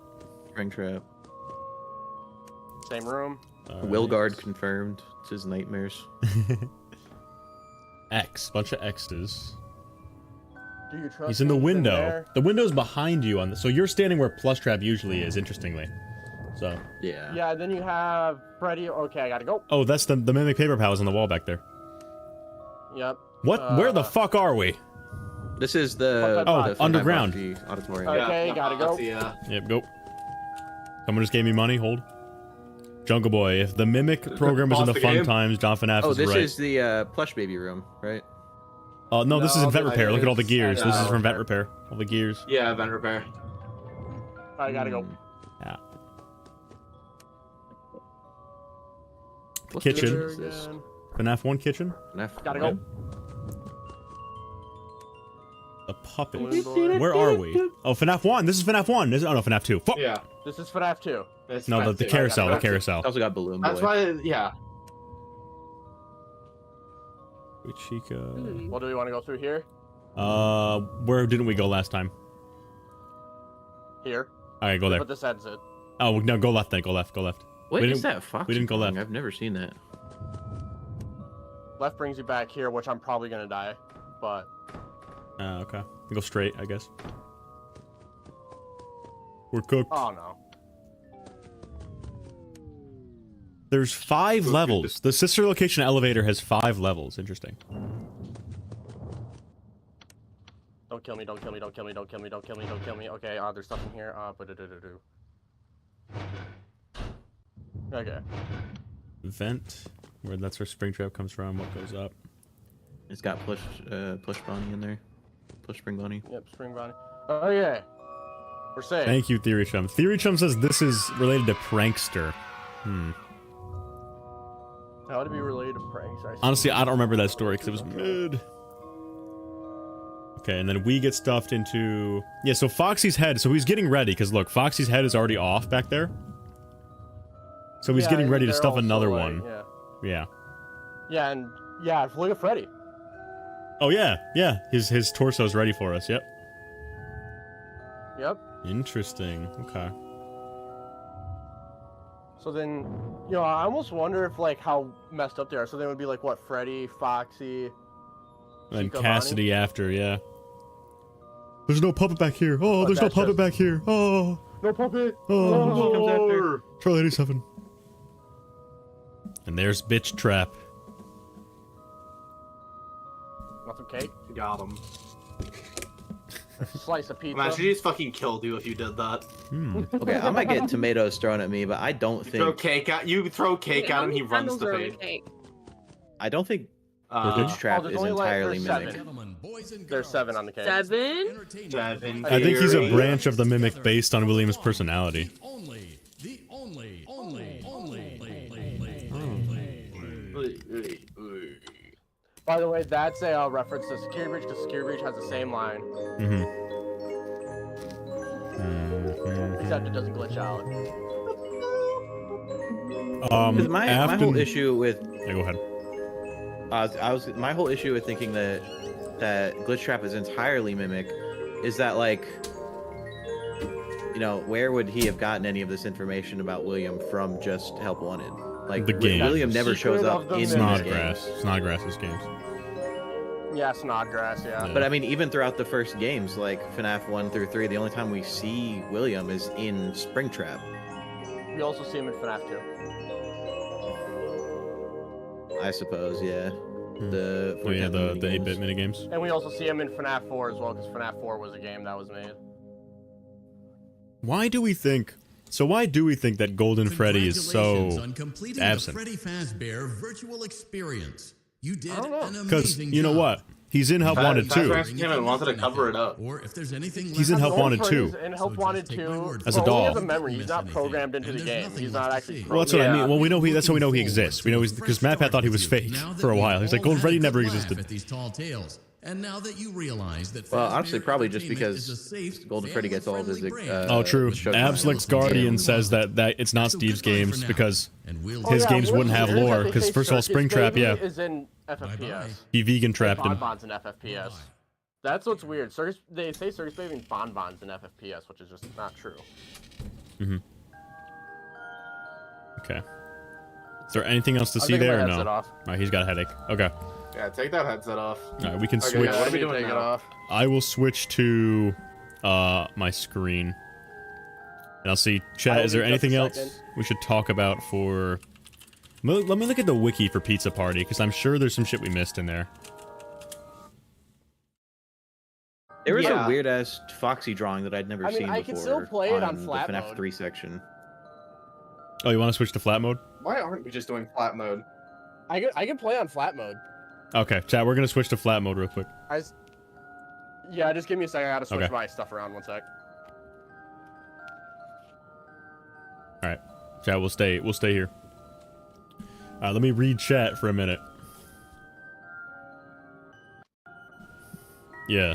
Spring trap. go. Same room. Wilgard confirmed. It's his nightmares. X. Bunch of X's. Do you trust He's in the me? window. There. The window's behind you on the. So you're standing where Plush Trap usually is, interestingly. So. Yeah. Yeah, then you have Freddy. Okay, I gotta go. Oh, that's the mimic paper pal is on the wall back there. Yep. What? Where the fuck are we? This is the underground. Auditorium. Okay, Yeah, gotta go. Yep, go. Someone just gave me money. Hold. Jungle Boy, if the mimic program was in the fun times, John FNaF is this right. is the plush baby room, right? Oh no, this is in vent repair. Look at all the gears. Yeah. This is from vent repair. All the gears. Yeah, vent repair. I gotta go. Yeah. What Kitchen. is this? FNaF 1 kitchen. FNaF Gotta one. go. The puppet. Balloon boy. Where are we? Oh, FNaF 1. This is FNaF 1. This is, oh no, FNaF 2. Fuck. Yeah. This is FNAF 2. It's No, vent the too. carousel. The Vent too. carousel. Also got balloon boy. That's why, yeah. Chica. Well, do we want to go through here? Where didn't we go last time? Here. All right, go there. But this ends it. Oh no, go left then. Go left. Go left. What We is didn't- that fox? we didn't go thing? left. I've never seen that. Left brings you back here, which I'm probably gonna die. But Okay. Go straight, I guess. We're cooked. oh no. There's 5 levels. The sister location elevator has 5 levels. Interesting. Don't kill me! Don't kill me! Don't kill me! Don't kill me! Don't kill me! Don't kill me! Okay. There's stuff in here. Okay. Vent. That's where Springtrap comes from. What goes up? It's got plush Bonnie in there. Plush Spring Bonnie. Yep. Spring Bonnie. Okay. We're safe. Thank you, Theory Chum. Theory Chum says this is related to Prankster. How would it be related to pranks? Honestly, I don't remember that story because it was mid. Okay, and then we get stuffed into... Yeah, so Foxy's head. So he's getting ready because look, Foxy's head is already off back there. So he's getting ready to they're stuff also, another like, one. Yeah. Yeah. Yeah, and yeah, look at Freddy. Oh yeah, yeah. His torso's ready for us. Yep. Yep. Interesting. Okay. So then, you know, I almost wonder if like how messed up they are. So they would be like what? Freddy, Foxy, And Chica, Cassidy Bonnie? after, yeah. There's no puppet back here. Oh, there's no that's puppet just- back here. Oh. No puppet. Oh. Troll 87. And there's Bitch Trap. Want some cake? Got him. A slice of pizza. Man, she just fucking killed you if you did that. Okay, I might get tomatoes thrown at me, but I don't think. You throw cake at him, he runs the fade. I don't think Glitchtrap Glitchtrap there's is only, like, entirely there's mimic. 7. Gentlemen, boys and There's girls, 7 on the cake. 7? I think he's a Theory. branch of the mimic based on William's personality. the only. By the way, that's a reference to Security Breach because Security Breach has the same line, except it doesn't glitch out. My whole issue with Yeah, go ahead. my whole issue with thinking that Glitchtrap is entirely mimic is that, like, you know, where would he have gotten any of this information about William from just Help Wanted? Like, The game. William never shows Secret up of the in these Snodgrass. games. Snodgrass's games. Yeah, Snodgrass, yeah. But I mean, even throughout the first games, like FNaF 1 through 3, the only time we see William is in Springtrap. We also see him in FNAF 2. I suppose, yeah. The Oh yeah, the 8-bit minigames. minigames. And we also see him in FNAF 4 as well, because FNAF 4 was a game that was made. Why do we think that Golden Freddy is so Congratulations on completing absent? the Freddy Fazbear virtual experience. You did I don't know. an Because amazing you know job. what? He's in Help Wanted Fast 2. Frank came and wanted to cover it up. Or if there's anything He's in Help Wanted 2. In Help Wanted 2, As a only doll. as a memory. He's not programmed into the game. He's not actually. Well, that's what I mean. Well, we know that's how we know he exists. We know he's because Matpat thought he was fake for a while. He's like, Golden Freddy never existed. At these tall tales. And now that you realize that Well, honestly, Fazbear probably just Entertainment because is a safe, Golden Freddy gets all of his. family-friendly Oh, true. shows Abslick's Guardian says that it's not So Steve's goodbye for games now. because And we'll his games what's wouldn't have weird is lore. that they Because say first of all, Circus Springtrap, Baby yeah, is in FFPS. Bye-bye. he vegan trapped him. Bonbons in FFPS. That's what's weird. They say Circus Baby and Bonbons in FFPS, which is just not true. Okay. Is there anything else to I'm see taking there my or no? headset off. Alright, he's got a headache. Okay. Yeah, take that headset off. Alright, we can Okay, switch. yeah, what are we Take doing it now? off. I will switch to my screen. And I'll see. Chat, will is there be just a anything else second. we should talk about for... Let me look at the wiki for Pizza Party, because I'm sure there's some shit we missed in there. There was Yeah. a weird ass Foxy drawing that I'd never I mean, seen I before. can still play it on the flat FNAF mode. 3 section. Oh, you want to switch to flat mode? Why aren't we just doing flat mode? I can play on flat mode. Okay, chat, we're going to switch to flat mode real quick. Yeah, just give me a second. I gotta switch Okay. my stuff around 1 sec. Alright, chat, we'll stay here. Let me read chat for a minute. Yeah,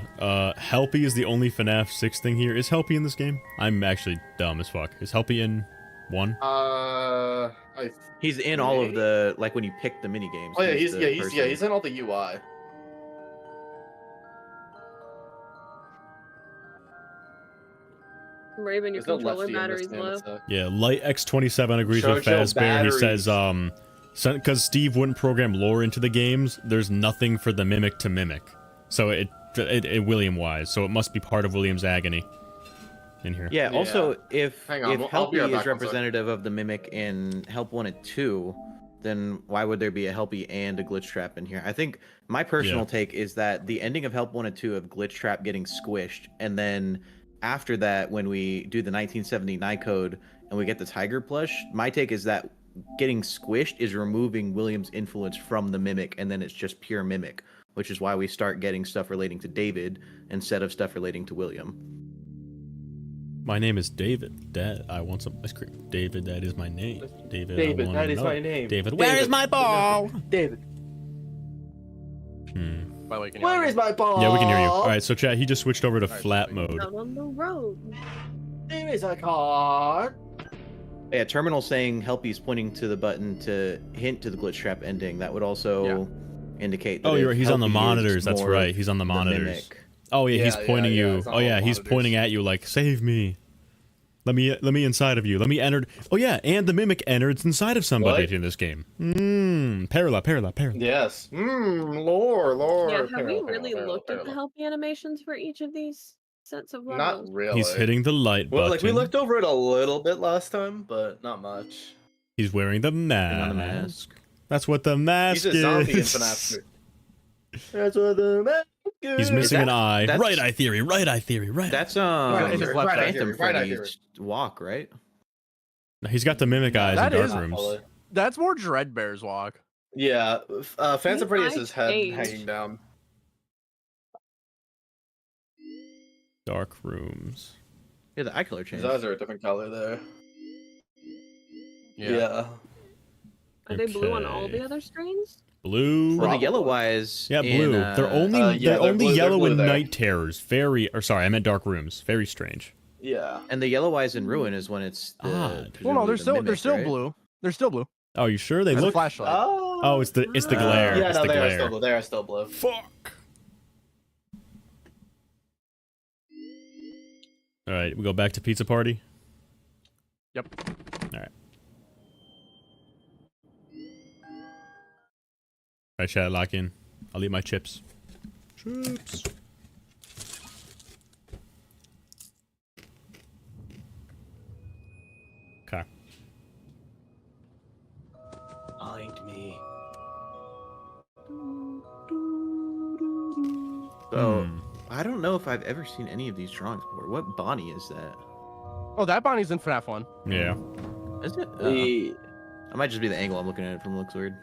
Helpy is the only FNAF 6 thing here. Is Helpy in this game? I'm actually dumb as fuck. Is Helpy in 1? He's in all of the, like, when you pick the mini games. Oh yeah, the he's in all the UI. Raven, your There's no controller lefty in battery's this game, low. it's a- Yeah, Light X27 agrees with Jojo Fazbear. He says, batteries. because Steve wouldn't program lore into the games, there's nothing for the mimic to mimic. So it William-wise, so it must be part of William's agony in here. Yeah, also, if Hang on, I'll Helpy be right is back, one sec. representative of the Mimic in Help Wanted 2, then why would there be a Helpy and a Glitchtrap in here? I think my personal take is that the ending of Help Wanted 2 of Glitchtrap getting squished, and then after that, when we do the 1979 code and we get the Tiger plush, my take is that getting squished is removing William's influence from the Mimic, and then it's just pure Mimic, which is why we start getting stuff relating to David instead of stuff relating to William. My name is David. Dad, I want some ice cream. David, that is my name. David, David, I want that is another. my name. David, where is my ball? David. By the way, can you Where is my ball? Yeah, we can hear you. Alright, so chat, he just switched over to flat mode. Out on the road. There is a car. Yeah, Terminal saying Helpy's pointing to the button to hint to the Glitchtrap ending. That would also indicate that Oh, you're right. if He's on the Helpy is monitors. That's more right. He's on the monitors. Mimic. Oh yeah, he's Yeah, pointing yeah, you. it's on Oh all yeah, the he's monitors. pointing at you like, save me. Let me inside of you. Let me enter. Oh yeah, and the mimic enters inside of somebody What? in this game. Parallel. Yes. Lore. Yeah, have we Parallel, really parallel, looked at the parallel. Helpy animations for each of these sets of Not levels? really. He's hitting the light Well, button. like we looked over it a little bit last time, but not much. He's wearing the mask. on the mask. That's what the mask He's a zombie in is. FNAF. That's what the mask is. He's missing an that- eye. that's- Right eye theory. Right eye theory. Right. That's Right, Phantom right, right, Freddy's walk, right? He's got the mimic eyes That in is- dark rooms. That's more Dreadbear's walk. Yeah, Phantom Freddy is his head changed. hanging down. Dark rooms. Yeah, the eye color His change. eyes are a different color there. Yeah. Are they blue on all Okay. the other screens? Blue. Well, the yellow eyes. Yeah, in, blue. They're only yeah, they're they're only blue- they're yellow blue in there. night terrors. Very, or sorry, I meant dark rooms. Very strange. Yeah. And the yellow eyes in Ruin is when it's the, Odd. Well, no, they're presumably the still Mimic, right? blue. They're still blue. Oh, you sure they It's a look? flashlight. Oh, it's the glare. Yeah, it's no, the they are glare. still blue. They are still blue. Fuck. All right, we go back to Pizza Party. Yep. All right. All right, chat, lock in. I'll eat my chips. Chips. Okay. Find me. So, I don't know if I've ever seen any of these drawings before. What Bonnie is that? Oh, that Bonnie's in FNAF 1. Yeah. Is it? The... I might just be the angle I'm looking at it from. Looks weird.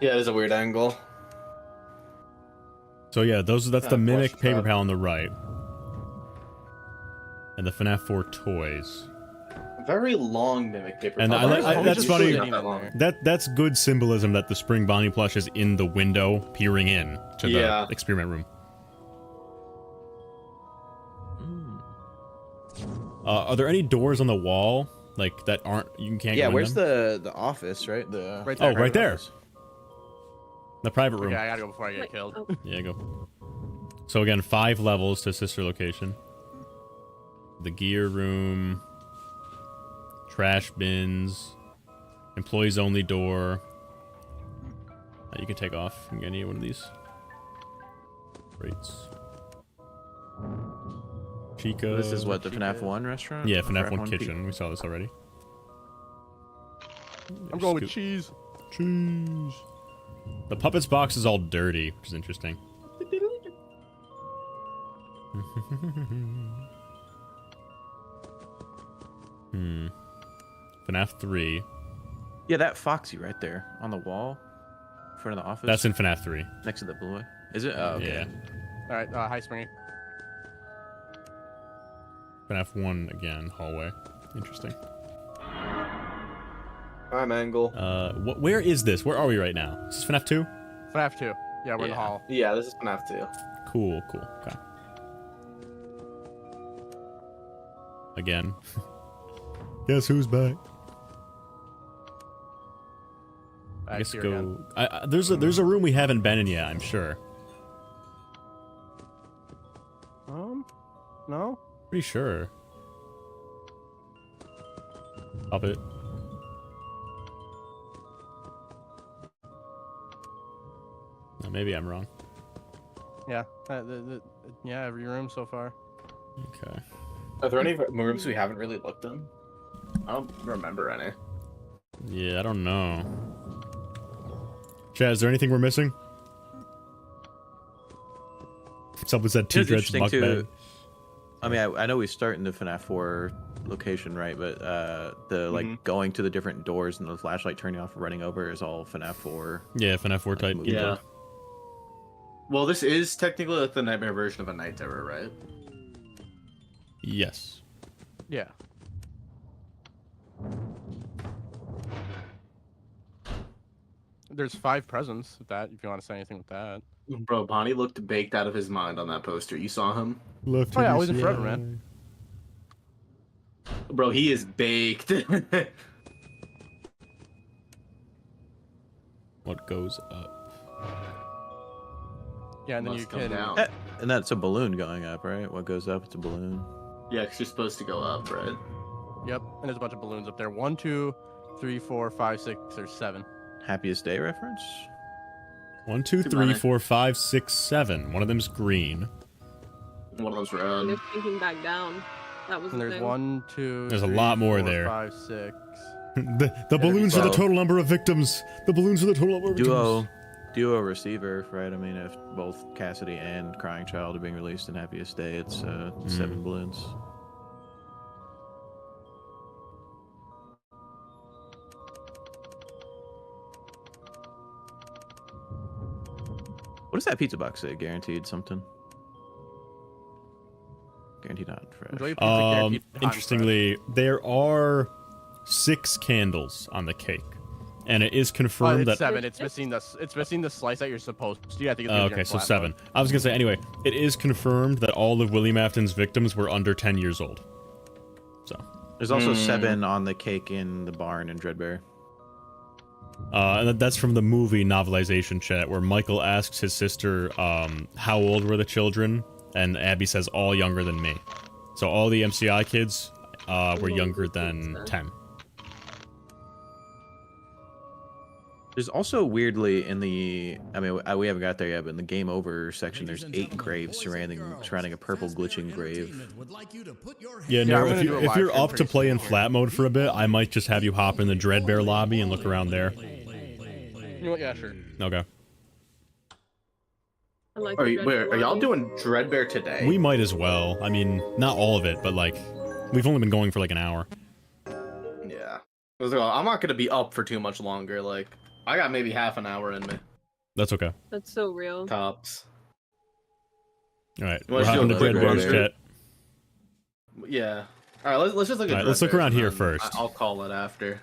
Yeah, it is a weird angle. So yeah, that's the Mimic Glitchtrap. paper pal on the right. And the FNaF 4 toys. Very long mimic paper. And towel. that's Usually funny. not that long. That's good symbolism that the Spring Bonnie plush is in the window, peering in to the experiment room. Are there any doors on the wall like that aren't you can't? Yeah, go in where's them? the office? Right, the Right there, Oh, right there. office. The private room. Okay, I gotta go before I get killed. Oh, Yeah, go. So again, 5 levels to sister location. The gear room, trash bins, employees only door. You can take off from any one of these. Rates. Chico. This is what, the FNaF 1 restaurant? Yeah, FNaF 1 kitchen. We saw this already. I'm going with cheese. Cheese. The puppets box is all dirty, which is interesting. FNaF 3. Yeah, that Foxy right there on the wall in front of the office. That's in FNaF 3. Next to the blue eye. Is it? Oh, okay. Yeah. All right, hi, Springy. FNaF 1 again, hallway. Interesting. Hi, Mangle. Where is this? Where are we right now? Is this FNaF 2? FNaF 2. Yeah, we're in the hall. Yeah, this is FNaF 2. Cool. Okay. Again. Guess who's back? I guess go. There's a room we haven't been in yet, I'm sure. No? Pretty sure. Puppet. No, maybe I'm wrong. Yeah, yeah, every room so far. Okay. Are there any rooms we haven't really looked in? I don't remember any. Yeah, I don't know. Chad, is there anything we're missing? Someone said It's T-Dread's interesting mukbang. too. I mean, I know we start in the FNaF 4 location, right? But the like going to the different doors and the flashlight turning off, and running over is all FNaF 4. Yeah, FNaF 4 type. Yeah. Well, this is technically like the nightmare version of a night terror, right? Yes. Yeah. There's 5 presents with that, if you want to say anything with that. Bro, Bonnie looked baked out of his mind on that poster. You saw him? Left Oh yeah, always and forever, man. Bro, he is baked. What goes up? Yeah, and then Must you come can... down. And that's a balloon going up, right? What goes up, it's a balloon. Yeah, because you're supposed to go up, right? Yep, and there's a bunch of balloons up there. 1, 2, 3, 4, 5, 6, or 7. Happiest day reference? 1, 2, 3, 4, 5, 6, 7. One of them's green. One of them's And red. they're sinking back down. That was And the there's thing. 1, 2, There's a 3, lot more 4, there. 5, 6. The balloons are the total number of victims. The balloons are the total number of victims. Duo receiver, right? I mean, if both Cassidy and Crying Child are being released in Happiest Day, it's 7 balloons. What does that pizza box say? Guaranteed something? Guaranteed hot and fresh. Enjoy your pizza, guaranteed hot and Interestingly, there are 6 candles on the cake, and it is confirmed it's that 7. It's missing the slice that you're supposed to. I think it's okay, so 7. I was gonna say anyway. It is confirmed that all of William Afton's victims were under 10 years old. So there's also 7 on the cake in the barn in Dreadbear. And that's from the movie novelization chat, where Michael asks his sister, how old were the children? And Abby says, all younger than me. So all the MCI kids were younger than 10. There's also weirdly in the, I mean, we haven't got there yet, but in the game over section, there's 8 graves surrounding a purple glitching grave. Yeah, no, if you're up to play in flat mode for a bit, I might just have you hop in the Dreadbear lobby and look around there. You know what? Yeah, sure. Okay. I like Are the y'all doing Dreadbear today? We might as well. I mean, not all of it, but like, we've only been going for like an hour. Yeah. I'm not gonna be up for too much longer. Like, I got maybe half an hour in me. That's okay. That's so real. Tops. All right, Well, we're hopping to let's do Dreadbear's it. chat. Yeah. All right, let's just look at. All right, let's look Dreadbears, around and here then first. I'll call it after.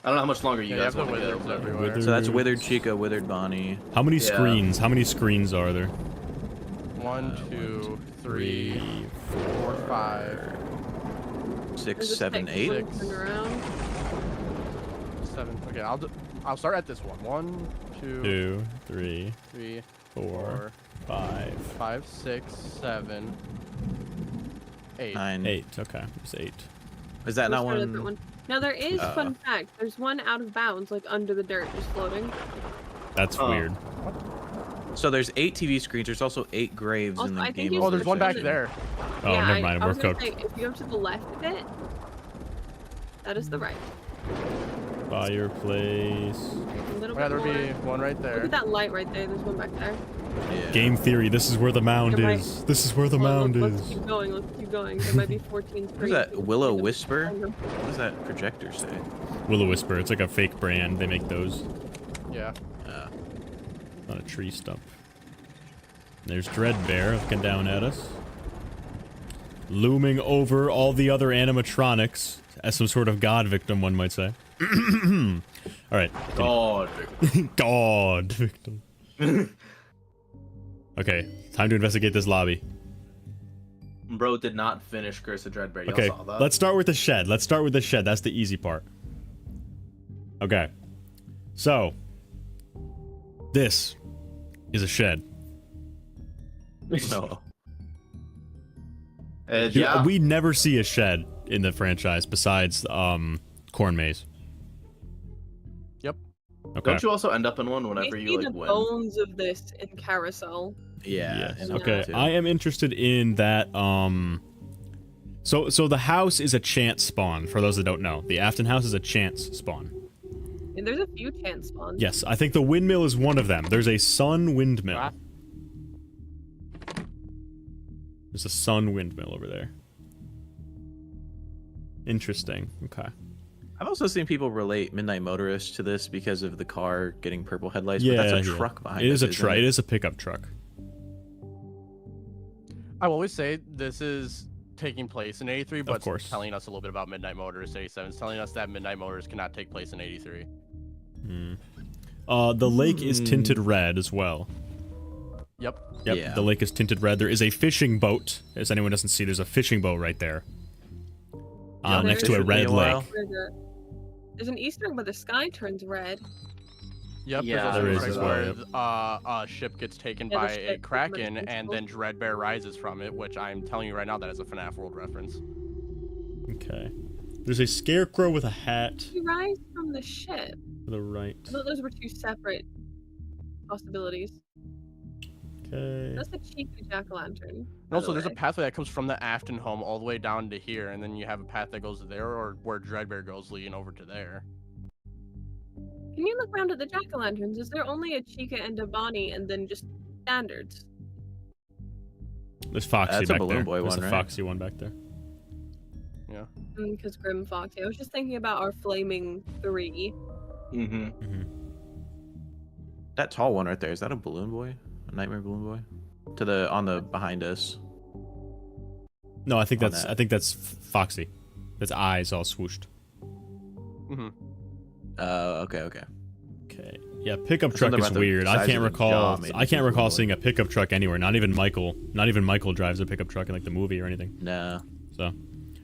I don't know how much longer you Yeah, guys you have want the to wizards go. everywhere. So that's Withered Chica, Withered Bonnie. How many Yeah. screens? How many screens are there? 1, 2, 3, 4, 5, 6, There's a 7, six 8. moving around. 7. Okay, I'll start at this one. 1, 2, 2, 3, 3, 4, 4, 5, 5, 6, 7, 8. 9. 8. Okay, there's 8. Is that not Let's start at that one? Now there is fun fact. There's one out of bounds, like under the dirt, just floating. That's weird. So there's 8 TV screens. There's also 8 graves Also, in the I think game. you over Oh, there's one back should- there. Oh, yeah, never mind. I We're was gonna cooked. say, if you go to the left a bit, that is the right. Fireplace. A little Yeah, bit there'll more. be one right Look there. at that light right there. There's one back there. Yeah. Game theory. This is where the mound You're right. is. This is where the Well, mound let's is. keep going. Let's keep going. There might be 14 What is screens. that? Willow Whisper? What does that projector say? Willow Whisper. It's like a fake brand. They make those Yeah. on a tree stump. There's Dreadbear looking down at us. Looming over all the other animatronics as some sort of god victim, one might say. Alright. God. God victim. Okay, time to investigate this lobby. Bro did not finish Curse of Dreadbear. Y'all Okay, saw that? let's start with the shed. Let's start with the shed. That's the easy part. Okay. So, this is a shed. No. Dude, Yeah. we never see a shed in the franchise besides Corn Maze. Yep. Okay. Don't you also end up in one We whenever see you the like win? bones of this in Carousel. Yeah. Yes. and Okay. that too. I am interested in that. So the house is a chance spawn. For those that don't know, the Afton house is a chance spawn. And there's a few chance spawns. Yes, I think the windmill is one of them. There's a sun windmill. Ah. There's a sun windmill over there. Interesting. Okay. I've also seen people relate Midnight Motorist to this because of the car getting purple headlights. Yeah, but that's a yeah. truck behind It is a isn't truck. it? It is a pickup truck. I will always say this is taking place in 83, but course. it's telling us a little bit about Midnight Motorist 87. It's telling us that Midnight Motorist cannot take place in 83. The lake is tinted red as well. Yep. Yep, Yeah. the lake is tinted red. There is a fishing boat. As anyone doesn't see, there's a fishing boat right there. Yeah, Next to a there is. red Took me a while. lake. There's an Easter egg where the sky turns red. Yep. Yeah, there's there also is a as place well, where a ship gets taken Yeah, the by a ship kraken, gets and then Dreadbear rises from it, which I'm telling you right now that is a FNaF World reference. Okay. There's a scarecrow with a hat You rise from the ship. to the right. I thought those were two separate possibilities. Okay. That's the Chica jack-o'-lantern. And by also, the there's a way. pathway that comes from the Afton home all the way down to here, and then you have a path that goes there, or where Dreadbear goes leading over to there. Can you look around at the jack-o'-lanterns? Is there only a Chica and a Bonnie, and then just standards? There's Foxy That's a back Balloon there. Boy There's one, a right? Foxy one back there. Yeah. Because Grim Foxy. I was just thinking about our Flaming 3. Mm-hmm. That tall one right there, is that a Balloon Boy? A Nightmare Balloon Boy? On the behind us. No, I think On that's that. Foxy. His eyes all swooshed. Mm-hmm. Okay. Okay. Yeah, pickup That's truck something is about the weird. I size can't of the recall. jaw made me I can't think recall of seeing a pickup truck anywhere. Not even Michael. Not even Michael drives a pickup truck in like the movie or anything. No. So, all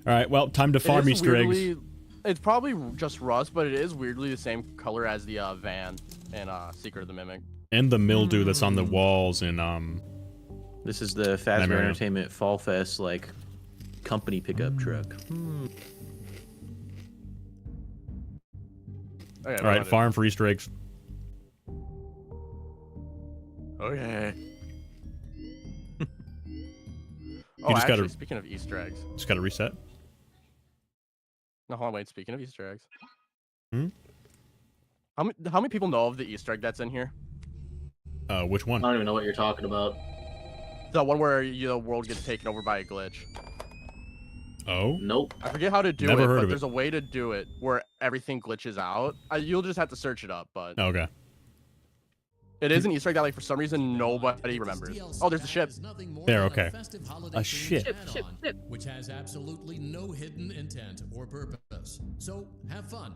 right. Well, time to farm It is Easter eggs. weirdly- It's probably just rust, but it is weirdly the same color as the van in Secret of the Mimic. And the mildew that's on the walls in This is the Fazbear Nightmare. Entertainment Fall Fest like company pickup truck. Okay, All right, farm for Easter eggs. Okay. You just actually, gotta- speaking of Easter eggs. Just gotta reset. No, hold on, wait. Speaking of Easter eggs. Hmm? How many people know of the Easter egg that's in here? Which one? I don't even know what you're talking about. The one where the world gets taken over by a glitch. Oh. Nope. I forget how to do Never it, heard but of it. there's a way to do it where everything glitches out. You'll just have to search it up, but Okay. It is an Easter egg that, like, for some reason nobody remembers. Oh, there's a ship. There, okay. A ship. Ship. Which has absolutely no hidden intent or purpose. So, have fun.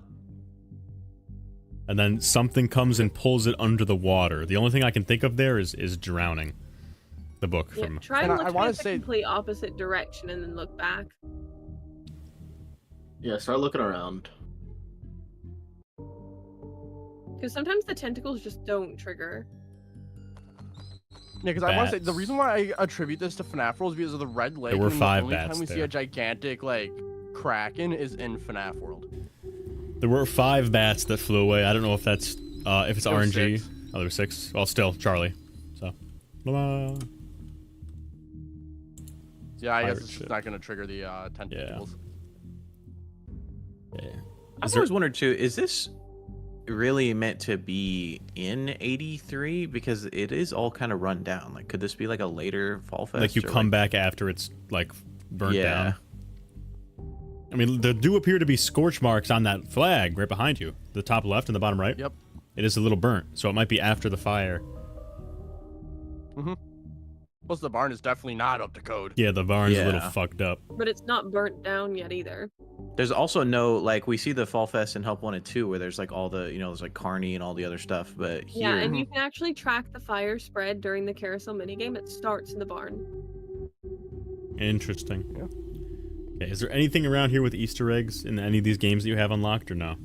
And then something comes and pulls it under the water. The only thing I can think of there is drowning. The book Yeah, from... try and And I look wanna in the say- complete opposite direction and then look back. Yeah, start looking around. Because sometimes the tentacles just don't trigger. Yeah, because I want to say the Bats. reason why I attribute this to FNAF rules is because of the red lake. There were and 5 the only bats time we see there. a gigantic like kraken is in FNAF world. There were 5 bats that flew away. I don't know if that's if it's There were RNG. 6. Oh, there were 6. Well, still Charlie. So, blah. Yeah, I guess Pirate it's ship. just not going to trigger the tentacles. Yeah. I've always wondered too, is this really meant to be in 83? Because it is all kind of run down. Like, could this be like a later Fall Fest? Like you or, come like... back after it's like burnt Yeah. down. I mean, there do appear to be scorch marks on that flag right behind you, the top left and the bottom right. Yep. It is a little burnt, so it might be after the fire. Mm-hmm. Plus, the barn is definitely not up to code. Yeah, the barn's a little Yeah. fucked up. But it's not burnt down yet either. There's also no, like, we see the Fall Fest in Help 1 and 2 where there's like all the, you know, there's like Carney and all the other stuff, but here... Yeah, and you can actually track the fire spread during the carousel minigame. It starts in the barn. Interesting. Yeah. Okay, is there anything around here with Easter eggs in any of these games that you have unlocked or no?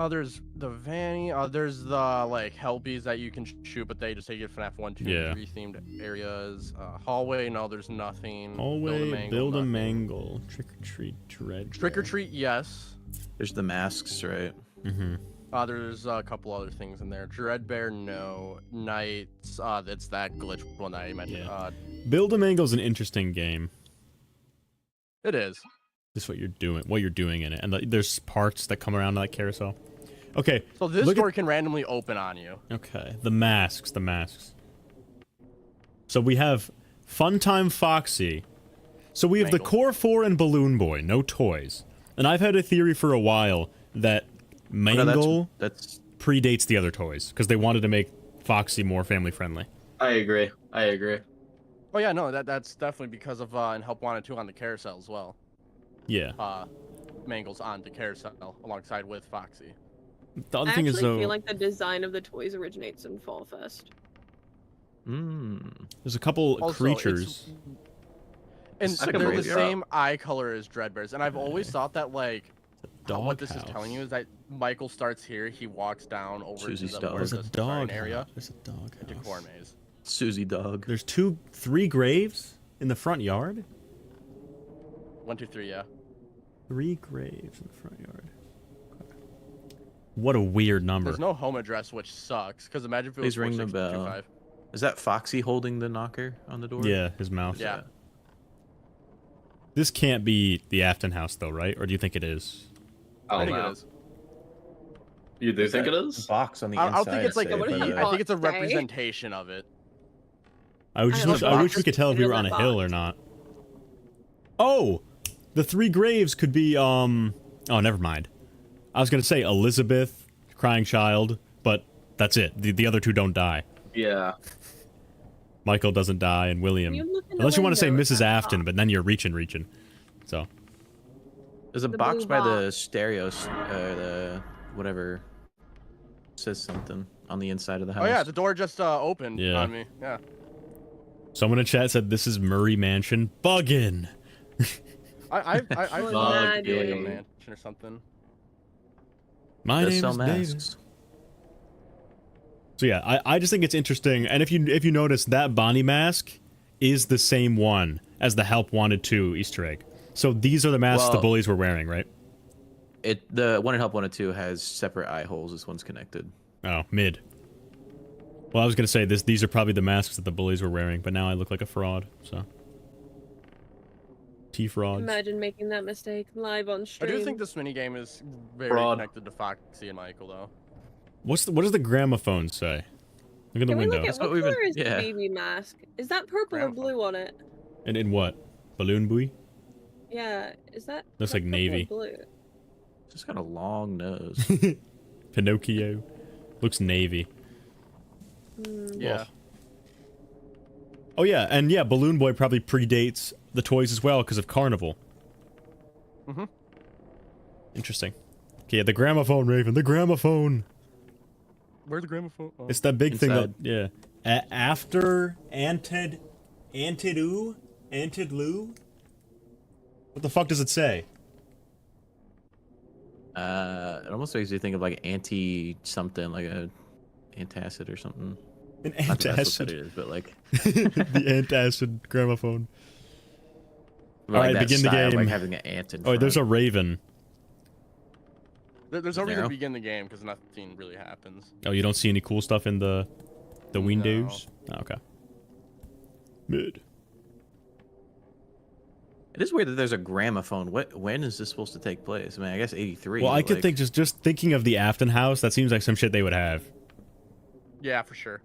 There's the Vanny. There's the like helpies that you can shoot, but they just take it FNAF 1, 2, Yeah. and 3 themed areas. Hallway, no, there's nothing. Hallway, build a nothing. mangle, trick or treat, dread. Trick or treat, yes. There's the masks, right? Mm-hmm. There's a couple other things in there. Dreadbear, no. Knights, it's that glitch one that I mentioned. Yeah. Build a mangle's an interesting game. It is. This is what you're doing in it, and there's parts that come around like carousel. Okay. So this look door at... can randomly open on you. Okay, the masks. So we have Funtime Foxy. So we have the Core 4 and Balloon Boy, no toys. And I've had a theory for a while that Mangle that's predates the other toys because they wanted to make Foxy more family friendly. I agree. Oh yeah, no, that's definitely because of in Help Wanted 2 on the carousel as well. Yeah. Mangle's on the carousel alongside with Foxy. The other I thing actually is though, feel like the design of the toys originates in Fall Fest. there's a couple Also, creatures. And It's like a they're the graveyard. same eye color as Dreadbears, and I've always thought that like what this is Doghouse. telling you is that Michael starts here, he walks down over Susie's to the dog. where There's a the starting dog area There's a dog into house. Core Maze. Susie dog. There's 3 graves in the front yard. 1, 2, 3, yeah. 3 graves in the front yard. What a weird number. There's no home address, which sucks. Because imagine if it was Please ring the bell. 4625. Is that Foxy holding the knocker on the door? Yeah, his mouth. Yeah. This can't be the Afton house, though, right? Or do you think it is? I think it is. You do think it A is? box on the I inside. don't think it's like. say, but, I think it's a Say? representation of it. I wish we could tell if we were on a hill or not. Oh! The 3 graves could be, Oh, never mind. I was gonna say Elizabeth, crying child, but that's it. The other 2 don't die. Yeah. Michael doesn't die, and William. You look in the Unless you want to say window Mrs. at the Afton, top. but then you're reaching. So. There's a The box blue by the box. stereo, the whatever says something on the inside of the house. Oh yeah, the door just opened Yeah. on me. Yeah. Someone in chat said this is Murray Mansion. Buggin'! I've Bug feeling a game. mansion or something. My Does name sell is masks. David. So yeah, I just think it's interesting, and if you notice, that Bonnie mask is the same one as the Help Wanted 2 Easter egg. So these are the masks the Well- bullies were wearing, right? The one in Help 1 and 2 has separate eye holes. This one's connected. Oh, mid. Well, I was gonna say these are probably the masks that the bullies were wearing, but now I look like a fraud. So. T-frauds. Imagine making that mistake live on I stream. do think this minigame is very Fraud. connected to Foxy and Michael though. What does the gramophone say? Look at the Can we window. look at That's what what we've been- color is yeah. the BB mask? Is that purple or Gramophone. blue on it? And in what? Balloon buoy? Yeah, is that? Looks that like purple or navy. Blue? Just got a long nose. Pinocchio. Looks navy. Yeah. Oh yeah, and yeah, Balloon Boy probably predates the toys as well because of Carnival. Mm-hmm. Interesting. Okay, the gramophone, Raven. The gramophone. Where's the gramophone? Oh. It's that big thing that, Inside. yeah. After Antidoo? Antidloo? What the fuck does it say? It almost makes you think of like anti-something, like a antacid or something. An Not that that's what antacid. it is, but like... The antacid gramophone. like Alright, that begin the style, game. Like having an ant in Oh, wait, there's a front. raven. There's no reason Narrow? to begin the game because nothing really happens. Oh, you don't see any cool stuff in the windows? Oh, okay. Mid. It is weird that there's a gramophone. When is this supposed to take place? I mean, I guess 83. Well, I but, could like, think just thinking of the Afton house, that seems like some shit they would have. Yeah, for sure.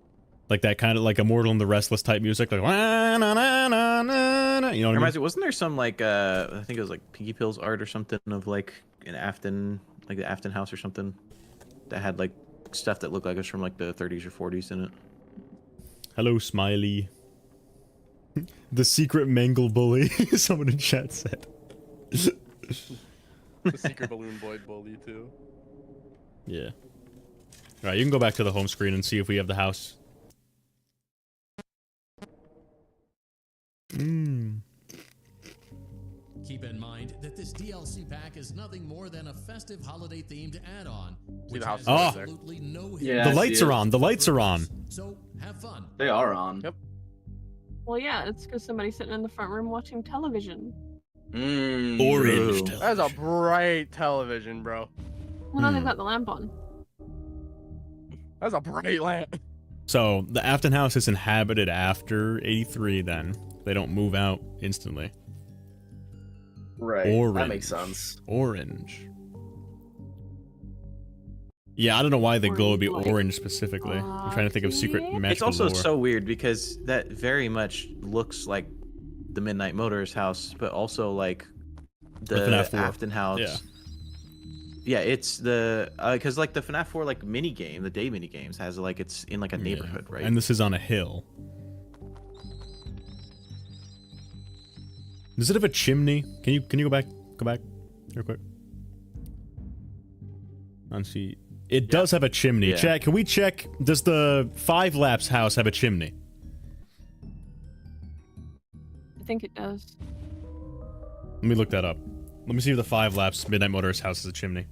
Like that kind of like Immortal and the Restless type music, like "Wah, na, na, na, na, na," you know what I Reminds mean? me, wasn't there some like I think it was like Pinky Pills art or something of like an Afton, like the Afton house or something that had like stuff that looked like it was from like the 30s or 40s in it. Hello, Smiley. The secret Mangle bully. Someone in chat said. The secret balloon boy bully too. Yeah. All right, you can go back to the home screen and see if we have the house. Keep in mind that this DLC pack is nothing more than a festive holiday-themed add-on, which the house has Oh. absolutely no Yeah, The I lights see are it. on. The lights are on. So have fun. They are on. Yep. Well, yeah, it's because somebody's sitting in the front room watching television. Orange. That's a bright television, bro. Well, now they've got the lamp on. That's a bright lamp. So the Afton house is inhabited after 83. Then they don't move out instantly. Right. Orange. That makes sense. Orange. Yeah, I don't know why the glow would be Orange, orange specifically. I'm trying to think of secret It's magical It's also lore. so weird because that very much looks like the Midnight Motors house, but also like the FNaF 4. Afton house. Yeah. Yeah, it's the because like the FNaF 4 like mini game, the day mini games has like it's in like a neighborhood, right? And this is on a hill. Does it have a chimney? Can you go back real quick? On see. It does have a chimney. Yeah. Chat, can we check? Does the 5 Laps house have a chimney? I think it does. Let me look that up. Let me see if the 5 Laps Midnight Motors house has a chimney.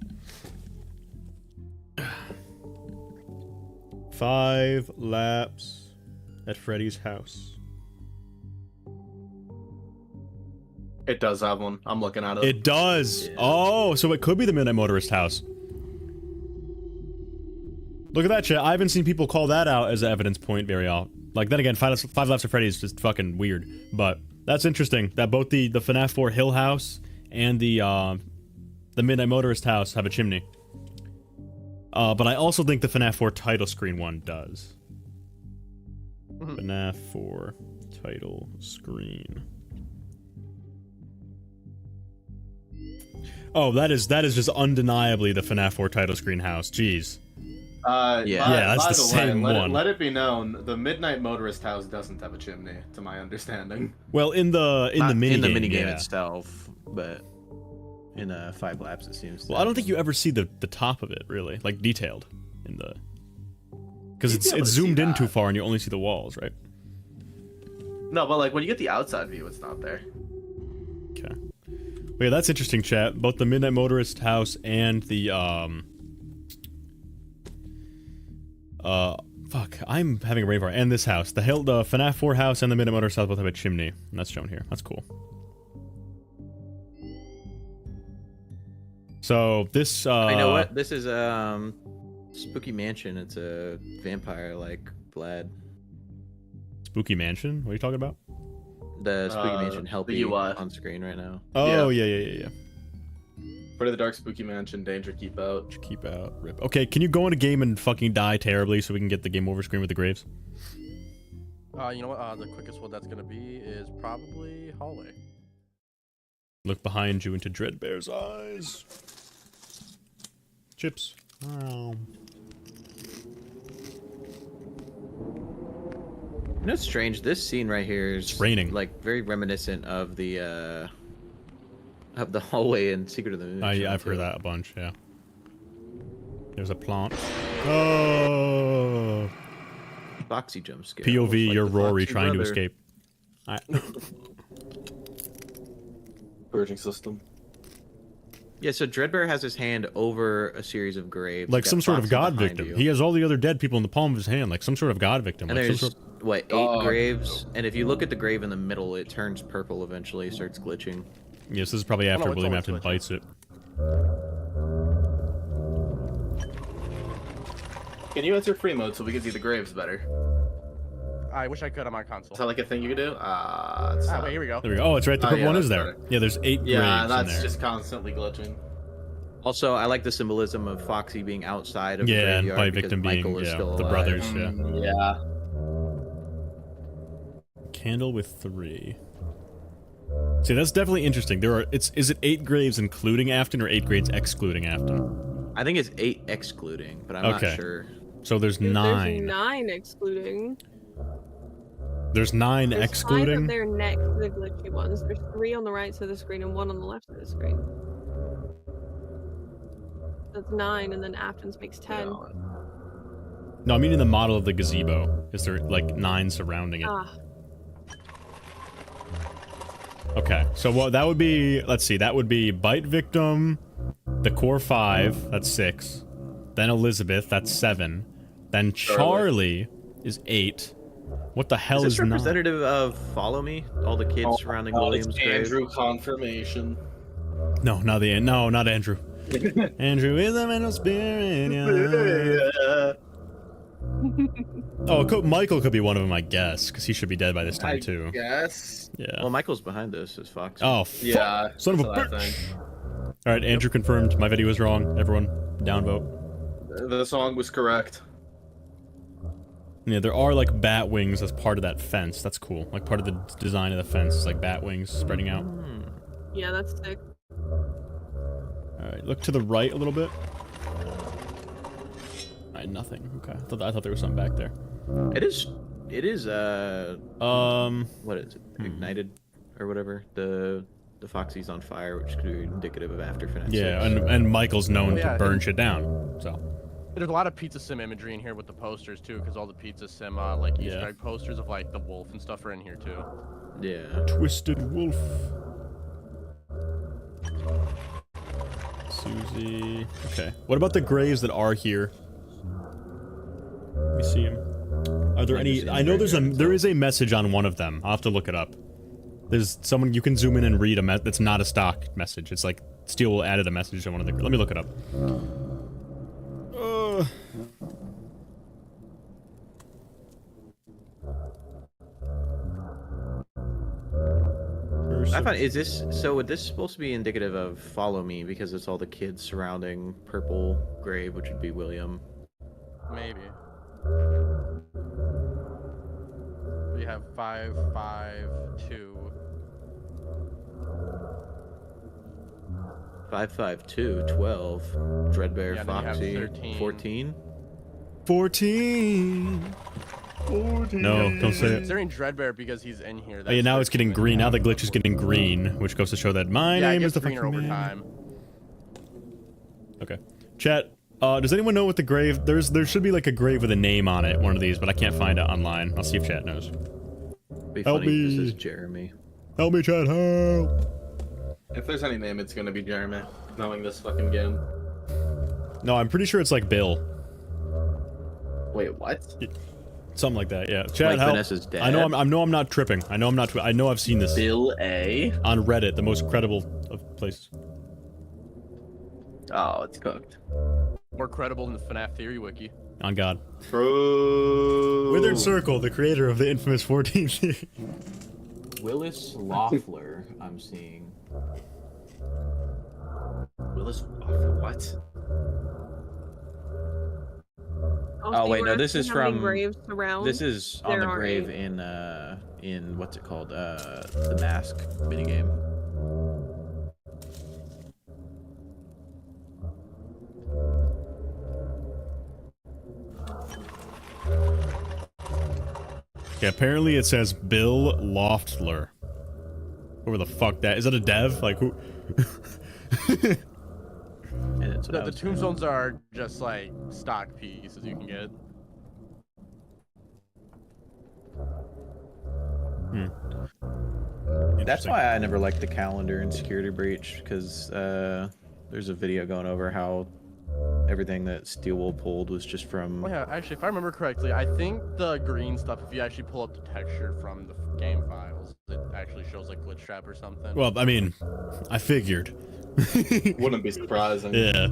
5 Laps at Freddy's house. It does have one. I'm looking at it. It does. Yeah. Oh, so it could be the Midnight Motorist house. Look at that, chat. I haven't seen people call that out as an evidence point very often. Like, then again, 5 Laps of Freddy is just fucking weird. But that's interesting that both the FNaF 4 Hill house and the Midnight Motorist house have a chimney. But I also think the FNaF 4 title screen one does. FNaF 4 title screen. Oh, that is just undeniably the FNaF 4 title screen house. Jeez. Yeah, that's by the same way, one. Let it be known, the Midnight Motorist house doesn't have a chimney, to my understanding. Well, in the Not minigame, in the minigame yeah. itself, but in 5 Laps it seems. Well, I don't think you ever see the top of it really, like detailed in the. Because You'd be able it's to see zoomed in too that. far, and you only see the walls, right? No, but like when you get the outside view, it's not there. Okay. Well, yeah, that's interesting, chat. Both the Midnight Motorist house and the fuck, I'm having a brain fart. And this house, the FNaF 4 house and the Midnight Motorist house both have a chimney, and that's shown here. That's cool. So this You know what? This is Spooky Mansion. It's a vampire like Vlad. Spooky Mansion? What are you talking about? The Spooky Mansion the help you UI. on screen right now. Oh yeah. Freddy the Dark Spooky Mansion, danger, keep out. Keep out. Rip. Okay, can you go in a game and fucking die terribly so we can get the game over screen with the graves? You know what? The quickest one that's gonna be is probably hallway. Look behind you into Dreadbear's eyes. Chips. Oh. You know, it's strange. This scene right here is It's raining. like very reminiscent of the hallway in Secret of the Moon. I've heard that a bunch. Yeah. There's a plant. Oh. Foxy jump scare. POV, like you're the Rory Foxy trying to brother. escape. Purging system. Yeah, so Dreadbear has his hand over a series of graves. Like Got some sort of Foxy god behind victim. you. He has all the other dead people in the palm of his hand, like some sort of god victim. And Like some there's, sort what, 8 graves? And if you look at the grave in the middle, it turns purple eventually, starts glitching. Yes, this is probably after it's William always Afton glitching. bites it. Can you enter free mode so we can see the graves better? I wish I could on my console. Is that like a thing you could do? It's Wait, here we go. There we go. Oh, it's right. The purple yeah, one is that's there. better. Yeah, there's 8 Yeah, graves in that's there. just constantly glitching. Also, I like the symbolism of Foxy being outside of the Yeah, and graveyard by because victim being Michael is still the alive. brothers. Yeah. Yeah. Candle with 3. See, that's definitely interesting. There are. Is it 8 graves including Afton or 8 graves excluding Afton? I think it's 8 excluding, but I'm Okay. not sure. So there's There's 9. 9 excluding. There's 9 There's 5 excluding. up there next to the glitchy ones. There's 3 on the right side of the screen and 1 on the left side of the screen. That's 9, and then Afton's makes 10. No, I mean in the model of the gazebo. Is there like 9 surrounding it? Ah, Okay, so what that would be, let's see, that would be Bite Victim, the core 5, that's 6. Then Elizabeth, that's 7. Then Charlie is 8. What the hell Is this is 9? representative of Follow Me? All the kids surrounding William's It's grave? Andrew confirmation. No, not Andrew. Andrew is a mental spirit, yeah. Oh, Michael could be one of them, I guess, because he should be dead by this time, too. Yes. Yeah. Well, Michael's behind us as Foxy. Oh, Yeah. son of a that's what I bitch. think. Alright, Andrew confirmed. My video was wrong. Everyone, downvote. The song was correct. Yeah, there are like bat wings as part of that fence. That's cool. Like part of the design of the fence is like bat wings spreading out. yeah, that's sick. Alright, look to the right a little bit. Alright, nothing. Okay. I thought there was something back there. It is, what is it? Ignited or whatever. The Foxy's on fire, which could be indicative of after FNaF 6. Yeah, and Michael's known Yeah, to burn shit down. So There's a lot of Pizza Sim imagery in here with the posters too, because all the Pizza Sim like Easter Yeah. egg posters of like the wolf and stuff are in here too. Yeah. Twisted Wolf. Susie. Okay. What about the graves that are here? Let me see them. Are there any? I know there is a message on one of them. I'll have to look it up. There's someone you can zoom in and read that's not a stock message. It's like Steel added a message on one of the. Let me look it up. I find, is this, so would this supposed to be indicative of Follow Me because it's all the kids surrounding Purple Grave, which would be William? Maybe. We have 5, 5, 2. 552, 12, Dreadbear, Yeah, then you have Foxy, 13. 14. 14. No, don't say it. Considering Dreadbear because he's in here. Oh, yeah, now it's getting green. Now the glitch is getting green, which goes to show that my Yeah, it name gets is the greener fucking over man. time. Okay. Chat, does anyone know what the grave... There should be like a grave with a name on it, one of these, but I can't find it online. I'll see if chat knows. Be Help funny if me. this is Jeremy. Help me, chat, help! If there's any name, it's gonna be Jeremy. Knowing this fucking game. No, I'm pretty sure it's like Bill. Wait, what? Something like that, yeah. Chat, Like help. Vanessa's dad? I know I'm not tripping. I know I'm not I know I've seen this Bill A. on Reddit, the most credible of places. Oh, it's cooked. More credible than the FNaF Theory Wiki. On God. Bro. Withered Circle, the creator of the infamous 14th. Willis Loeffler, I'm seeing. Willis, what? Also, Oh you wait, were no, this asking is how many from. graves surround. This is on There the are grave 8. in what's it called? The Mask minigame. Okay, apparently it says Bill Loftler. Whoever the fuck that is. That a dev? Like who? And it's The tombstones are just like stock pieces you can get. That's why I never liked the calendar in Security Breach, because there's a video going over how everything that Steelwool pulled was just from... Oh yeah, actually, if I remember correctly, I think the green stuff, if you actually pull up the texture from the game files, it actually shows like Glitchtrap or something. Well, I mean, I figured. Wouldn't be surprising. Yeah.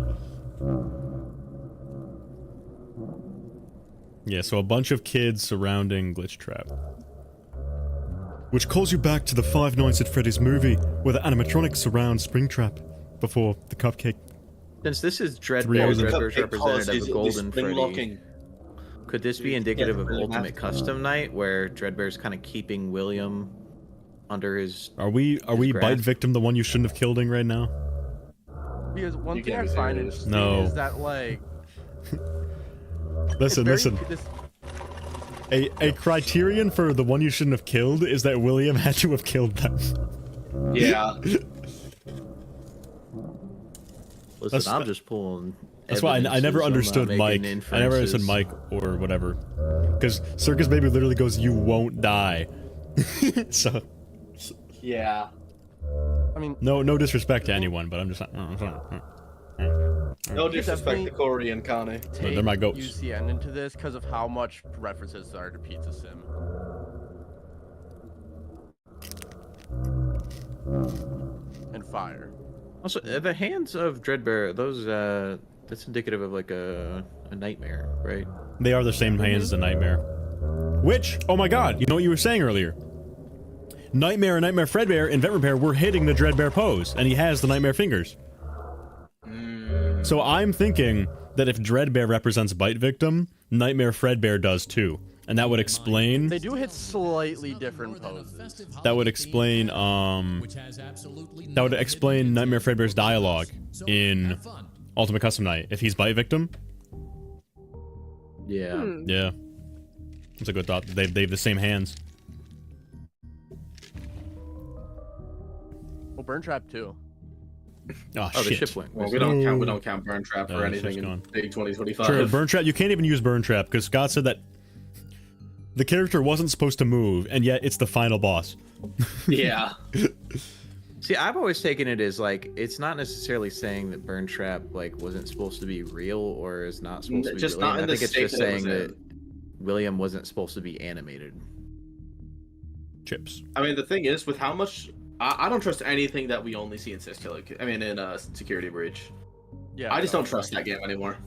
Yeah, so a bunch of kids surrounding Glitchtrap. Which calls you back to the Five Nights at Freddy's movie, where the animatronics surround Springtrap before the cupcake. Since this is Dreadbear's represented as a golden Freddy, locking. could this be indicative of Ultimate Custom Night, where Dreadbear's kind of keeping William under his... Are we Bite Victim the one you shouldn't have killed right now? Because one thing I find interesting is that, like... Listen. A criterion for the one you shouldn't have killed is that William had to have killed them. Yeah. Listen, I'm just pulling... That's why I never understood Mike. I never understood Mike or whatever. Because Circus Baby literally goes, "You won't die." So... Yeah. I mean... No disrespect to anyone, but I'm just... No disrespect to Corey and Connie. They're my goats. UCN into this because of how much references there are to Pizza Sim. And Fire. Also, the hands of Dreadbear, those, that's indicative of like a nightmare, right? They are the same hands as a nightmare. Which, oh my god, you know what you were saying earlier? Nightmare and Nightmare Fredbear in Vent Repair were hitting the Dreadbear pose, and he has the Nightmare fingers. So I'm thinking that if Dreadbear represents Bite Victim, Nightmare Fredbear does too. And that would explain... They do hit slightly different poses. That would explain, Nightmare Fredbear's dialogue in Ultimate Custom Night. If he's Bite Victim? Yeah. Yeah. That's a good thought. They have the same hands. Well, Burn Trap too. Oh, the shit. ship went. Well, we don't count Burn Trap for anything in Big 2025. Sure, Burn Trap, you can't even use Burn Trap, because Scott said that the character wasn't supposed to move, and yet it's the final boss. Yeah. See, I've always taken it as, like, it's not necessarily saying that Burn Trap, like, wasn't supposed to be real, or is not supposed to be just real. not in I think the it's state just that it saying was that William wasn't supposed to be animated. Chips. I mean, the thing is, with how much... I don't trust anything that we only see in Security Breach. Yeah. I just don't trust that game anymore.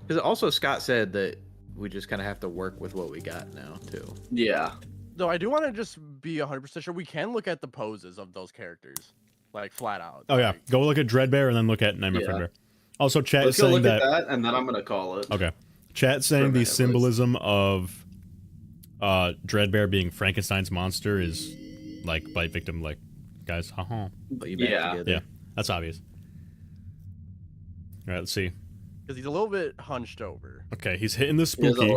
Because also Scott said that we just kind of have to work with what we got now, too. Yeah. Though I do want to just be 100% sure we can look at the poses of those characters, like flat out. Oh yeah, go look at Dreadbear and then look at Nightmare Fredbear. Also, chat Let's go saying look at that, and then I'm gonna call it. Okay. Chat saying the symbolism of Dreadbear being Frankenstein's monster is like Bite Victim, like, guys, haha. Yeah, that's obvious. Alright, let's see. Because he's a little bit hunched over. Okay, he's hitting the spooky.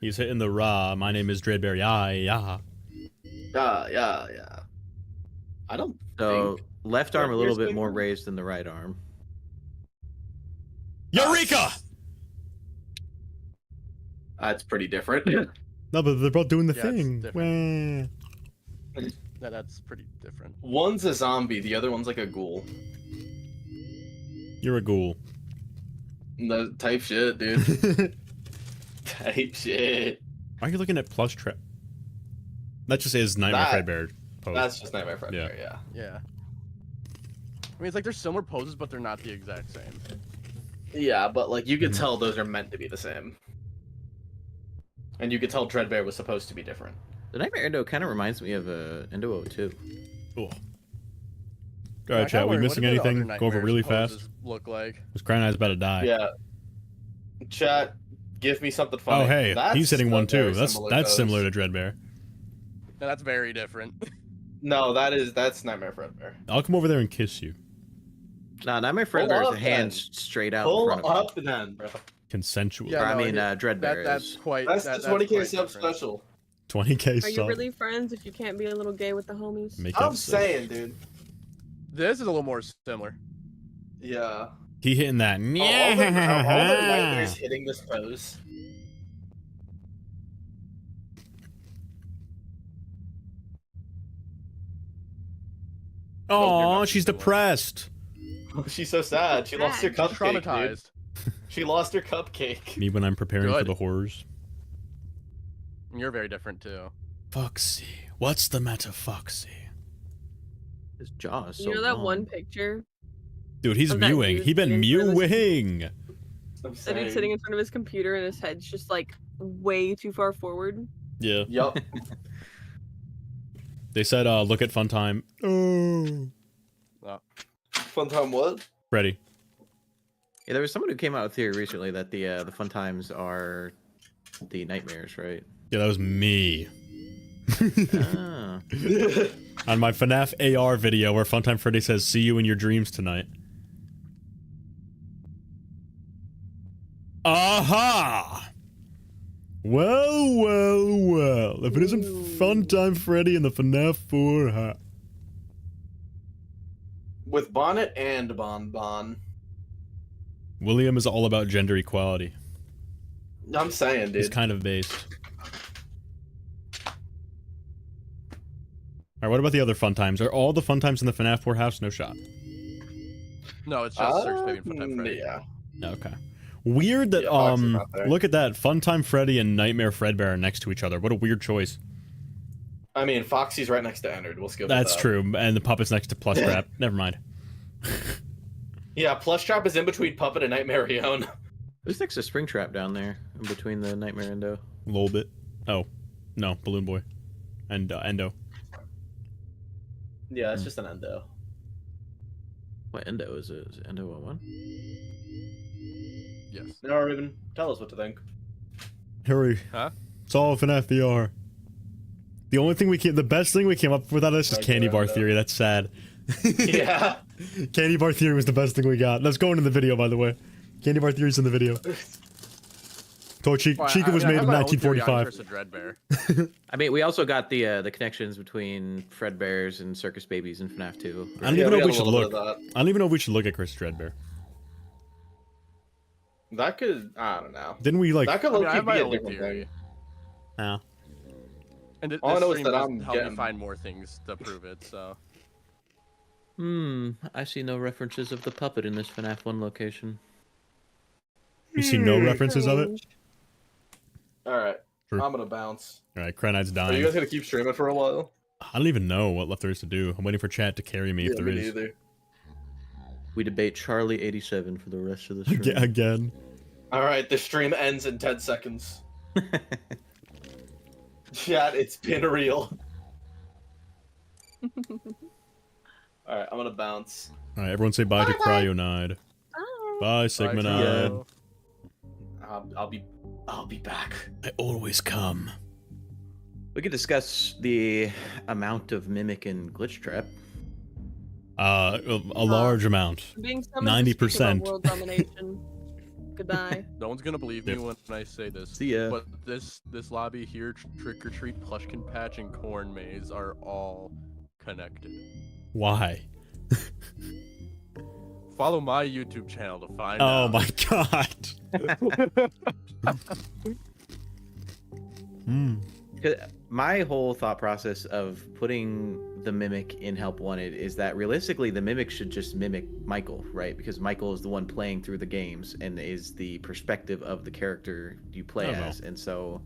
He's hitting the raw. My name is Dreadbear. Yeah. I don't So, think... left arm a little bit more raised than the right arm. Eureka! That's pretty different. No, but they're both doing the Yeah, thing. That's pretty different. One's a zombie, the other one's like a ghoul. You're a ghoul. No, type shit, dude. Type shit. Why are you looking at plus trap? That just is Nightmare Fredbear pose. That's just Nightmare Fredbear, yeah. Yeah. I mean, it's like they're similar poses, but they're not the exact same. Yeah, but like you could tell those are meant to be the same. And you could tell Dreadbear was supposed to be different. The Nightmare Endo kind of reminds me of Endo 02. Cool. All right, chat. We missing anything? Go over really fast. Look like. This Crying Eye's about to die. Yeah. Chat, give me something funny. Oh hey, he's hitting one too. That's similar to Dreadbear. No, that's very different. No, that's Nightmare Fredbear. I'll come over there and kiss you. No, Nightmare Fredbear is a hand straight out in front of him. Then, bro. Consensual. Yeah, I mean, Dreadbear that's is. quite. That's 20K sub different. special. 20K Are sub. you really friends if you can't be a little gay with the homies? Make I'm up saying, dude. This is a little more similar. Yeah. He hitting that. All the nightmares hitting this pose. Oh, she's depressed. She's so sad. She lost her She's cupcake, dude. Traumatized. She lost her cupcake. Me when I'm preparing for Good. the horrors. You're very different too. Foxy. What's the matter, Foxy? His jaw is so You know that long. one picture? Dude, he's Of that mewing. dude He been sitting in front of his- mewing. I'm That dude sitting in front of his computer and his head's just like way too far forward. Yeah. Yup. They said, look at Funtime. Oh. Fun time what? Freddy. Yeah, there was someone who came out with theory recently that the fun times are the nightmares, right? Yeah, that was me. Ah. On my FNaF AR video where Funtime Freddy says, see you in your dreams tonight. Aha! Well, well, well. If it isn't Funtime Freddy in the FNaF 4 hat. With Bonnet and Bon. William is all about gender equality. I'm saying, dude. He's kind of based. Alright, what about the other fun times? Are all the fun times in the FNaF 4 house? No shot. No, it's just Search Baby and Funtime Freddy. Yeah. Okay. Weird that, Yeah, Foxy's not there. look at that. Funtime Freddy and Nightmare Fredbear are next to each other. What a weird choice. I mean, Foxy's right next to Ennard. We'll skip That's that. true. And the puppet's next to Plush Trap. Never mind. Yeah, Plush Trap is in between Puppet and Nightmare Rion. Who's next to Springtrap down there, in between the Nightmare Endo? A little bit. Oh. No, Balloon Boy. And, Endo. Yeah, it's just an Endo. What Endo is it? Is it Endo 1? Yes. No, Raven, tell us what to think. Hurry. Huh? It's all FNaF VR. The only thing the best thing we came up with out of this is Candy Bar Theory. That's sad. Yeah. Candy Bar Theory was the best thing we got. Let's go into the video, by the way. Candy Bar Theory's in the video. Chica was made in 1945. I mean, we also got the connections between Fredbears and Circus Babies in FNAF 2. I don't even know if we should look. I don't even know if we should look at Chris Dreadbear. That could, I don't know. Didn't we like? That could I mean, low I key have my be a own different theory. thing. Yeah. And this All I know is stream that just I'm helped me getting- find more things to prove it, so. I see no references of the puppet in this FNAF 1 location. You see no references of it? Alright, True. I'm gonna bounce. Alright, Cryonite's Are dying. you guys gonna keep streaming for a while? I don't even know what left there is to do. I'm waiting for chat to carry me if there me is. neither. We debate Charlie 87 for the rest of the stream. Again. Alright, the stream ends in 10 seconds. Chat, it's been real. Alright, I'm gonna bounce. Alright, everyone say bye to Cryonide. Bye, Sigmonide. I'll be back. I always come. We could discuss the amount of Mimic in Glitchtrap. A large amount. Being summoned to speak about 90%. world domination. Goodbye. No one's gonna believe me when I say this. See ya. But this lobby here, Trick or Treat, Plushkin Patch, and Corn Maze are all connected. Why? Follow my YouTube channel to find Oh out. my god. My whole thought process of putting the Mimic in Help Wanted is that realistically the Mimic should just mimic Michael, right? Because Michael is the one playing through the games and is the perspective of the character you play I don't as. know. And so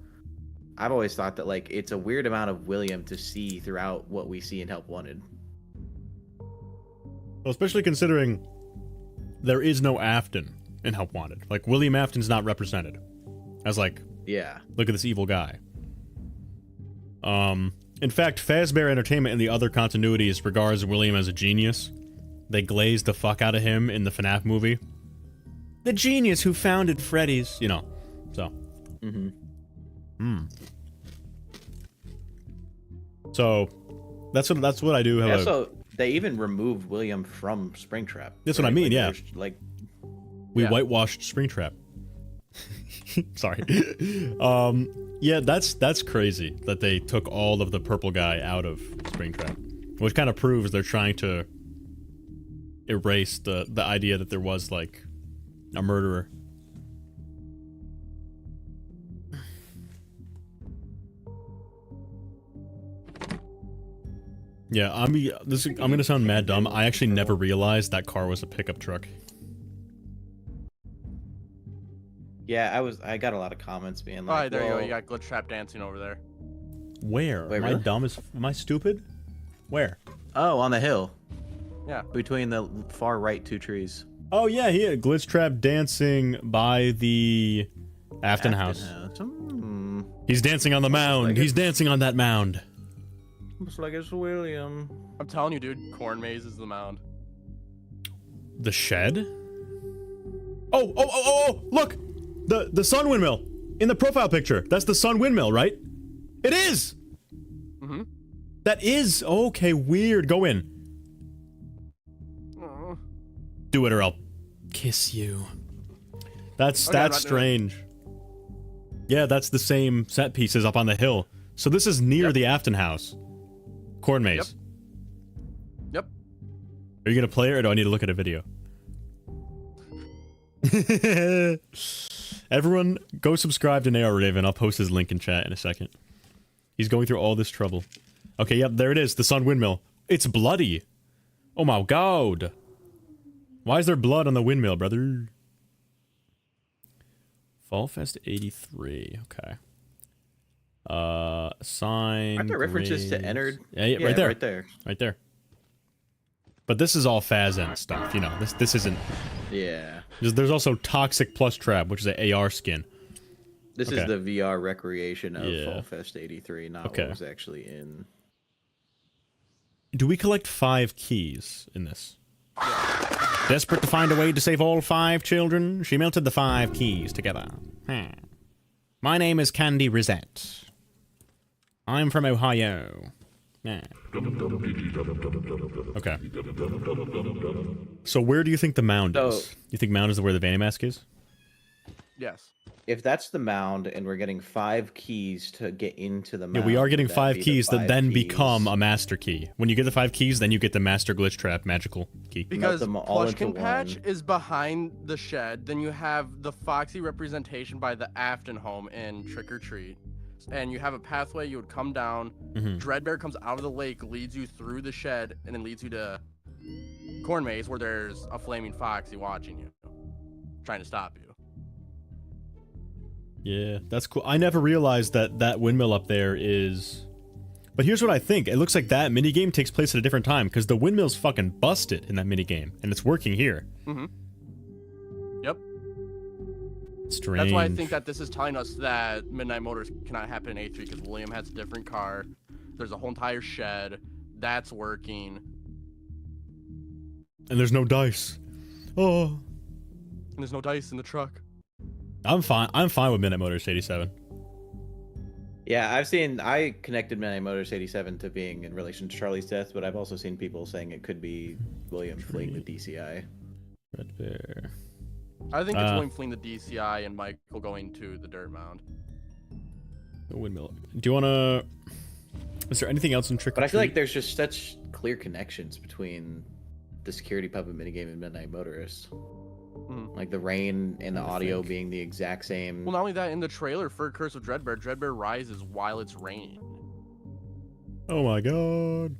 I've always thought that like it's a weird amount of William to see throughout what we see in Help Wanted. Well, especially considering there is no Afton in Help Wanted. Like, William Afton's not represented. As like, Yeah. look at this evil guy. In fact, Fazbear Entertainment in the other continuities regards William as a genius. They glazed the fuck out of him in the FNAF movie. The genius who founded Freddy's, you know. So. So, that's what I do have. Yeah, so they even removed William from Springtrap. That's what I mean, Like, yeah. there's, like We Yeah. whitewashed Springtrap. Sorry. Yeah, that's crazy that they took all of the purple guy out of Springtrap, which kind of proves they're trying to erase the idea that there was like a murderer. Yeah, I'm gonna sound mad dumb. I actually never realized that car was a pickup truck. Yeah, I got a lot of comments being like, Alright, there you go. You got Glitchtrap dancing over there. Where? Wait, am I really? dumb as... Am I stupid? Where? Oh, on the hill. Yeah. Between the far right two trees. Oh yeah, Glitchtrap dancing by the Afton house. Hmm. He's dancing on the mound. like He's dancing on that mound. Looks like it's William. I'm telling you, dude, corn maze is the mound. The shed? Oh, look! The sun windmill! In the profile picture. That's the sun windmill, right? It is! Mm-hmm. That is... Okay, weird. Go in. Do it or I'll kiss you. That's strange. Yeah, that's the same set pieces up on the hill. So this is near the Afton house. Corn maze. Yep. Are you gonna play it or do I need to look at a video? Everyone, go subscribe to Neo Raven. I'll post his link in chat in a second. He's going through all this trouble. Okay, yep, there it is. The sun windmill. It's bloody. Oh my god. Why is there blood on the windmill, brother? Fall Fest 83. Okay. Sign. Aren't there references to grades. Ennard? Yeah, right there. Right there. Right there. But this is all Faz-End stuff, you know. This isn't... Yeah. There's also Toxic Plus Trap, which is an AR skin. This is the VR recreation of Fall Fest 83, not Okay. what was actually in. Do we collect 5 keys in this? Desperate to find a way to save all 5 children, she melted the 5 keys together. My name is Candy Risette. I'm from Ohio. Okay. So where do you think the mound is? You think mound is where the Vanny Mask is? Yes. If that's the mound and we're getting 5 keys to get into the mound. Yeah, we are getting would 5 be the keys that 5 then keys? become a master key. When you get the 5 keys, then you get the master Glitchtrap magical key. Because them all into Plushkin Patch one. is behind the shed. Then you have the Foxy representation by the Afton home in Trick or Treat. And you have a pathway you would come down. Dreadbear comes out of the lake, leads you through the shed, and then leads you to Corn Maze, where there's a flaming Foxy watching you, trying to stop you. Yeah, that's cool. I never realized that that windmill up there is... But here's what I think. It looks like that minigame takes place at a different time, because the windmill's fucking busted in that minigame, and it's working here. Yep. Strange. That's why I think that this is telling us that Midnight Motors cannot happen in A3, because William has a different car. There's a whole entire shed. That's working. And there's no dice. Oh. And there's no dice in the truck. I'm fine with Midnight Motors 87. Yeah, I connected Midnight Motors 87 to being in relation to Charlie's death, but I've also seen people saying it could be William fleeing the DCI. Red Bear. I think it's William fleeing the DCI and Michael going to the dirt mound. The windmill. Do you wanna... Is there anything else in Trick or Treat? But I feel like there's just such clear connections between the security puppet minigame and Midnight Motorist. Like the rain and the audio being the exact same. Well, not only that, in the trailer for Curse of Dreadbear, Dreadbear rises while it's raining. Oh my god.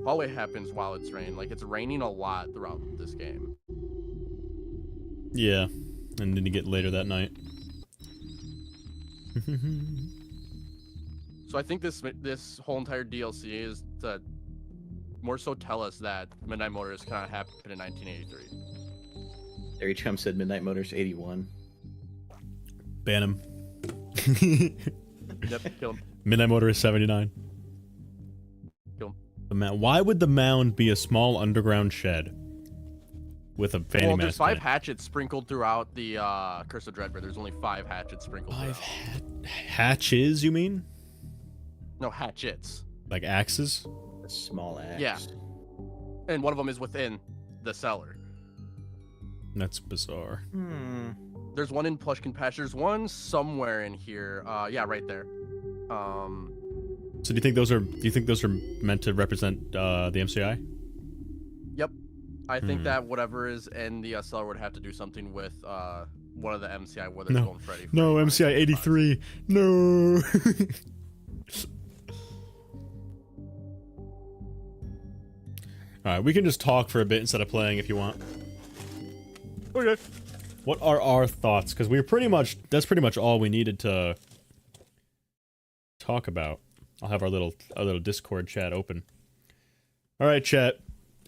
Hallway happens while it's raining. Like, it's raining a lot throughout this game. Yeah. And then you get later that night. So I think this whole entire DLC is to more so tell us that Midnight Motors cannot happen in 1983. There Chum said Midnight Motors 81. Ban him. Yep, kill him. Midnight Motorist 79. Kill him. The why would the mound be a small underground shed with a Fanny Well, Mask? there's 5 hatchets sprinkled throughout the Curse of Dreadbear. There's only 5 hatchets sprinkled. 5 hatches, you mean? No, hatchets. Like axes? A small axe. Yeah. And one of them is within the cellar. That's bizarre. There's one in Plushkin Patch. There's one somewhere in here. Yeah, right there. So do you think those are meant to represent the MCI? Yep. I think that whatever is in the SLR would have to do something with one of the MCI, whether it's going Freddy. No, MCI 83. No. Alright, we can just talk for a bit instead of playing if you want. Okay. What are our thoughts? Because that's pretty much all we needed to talk about. I'll have our little Discord chat open. Alright, chat.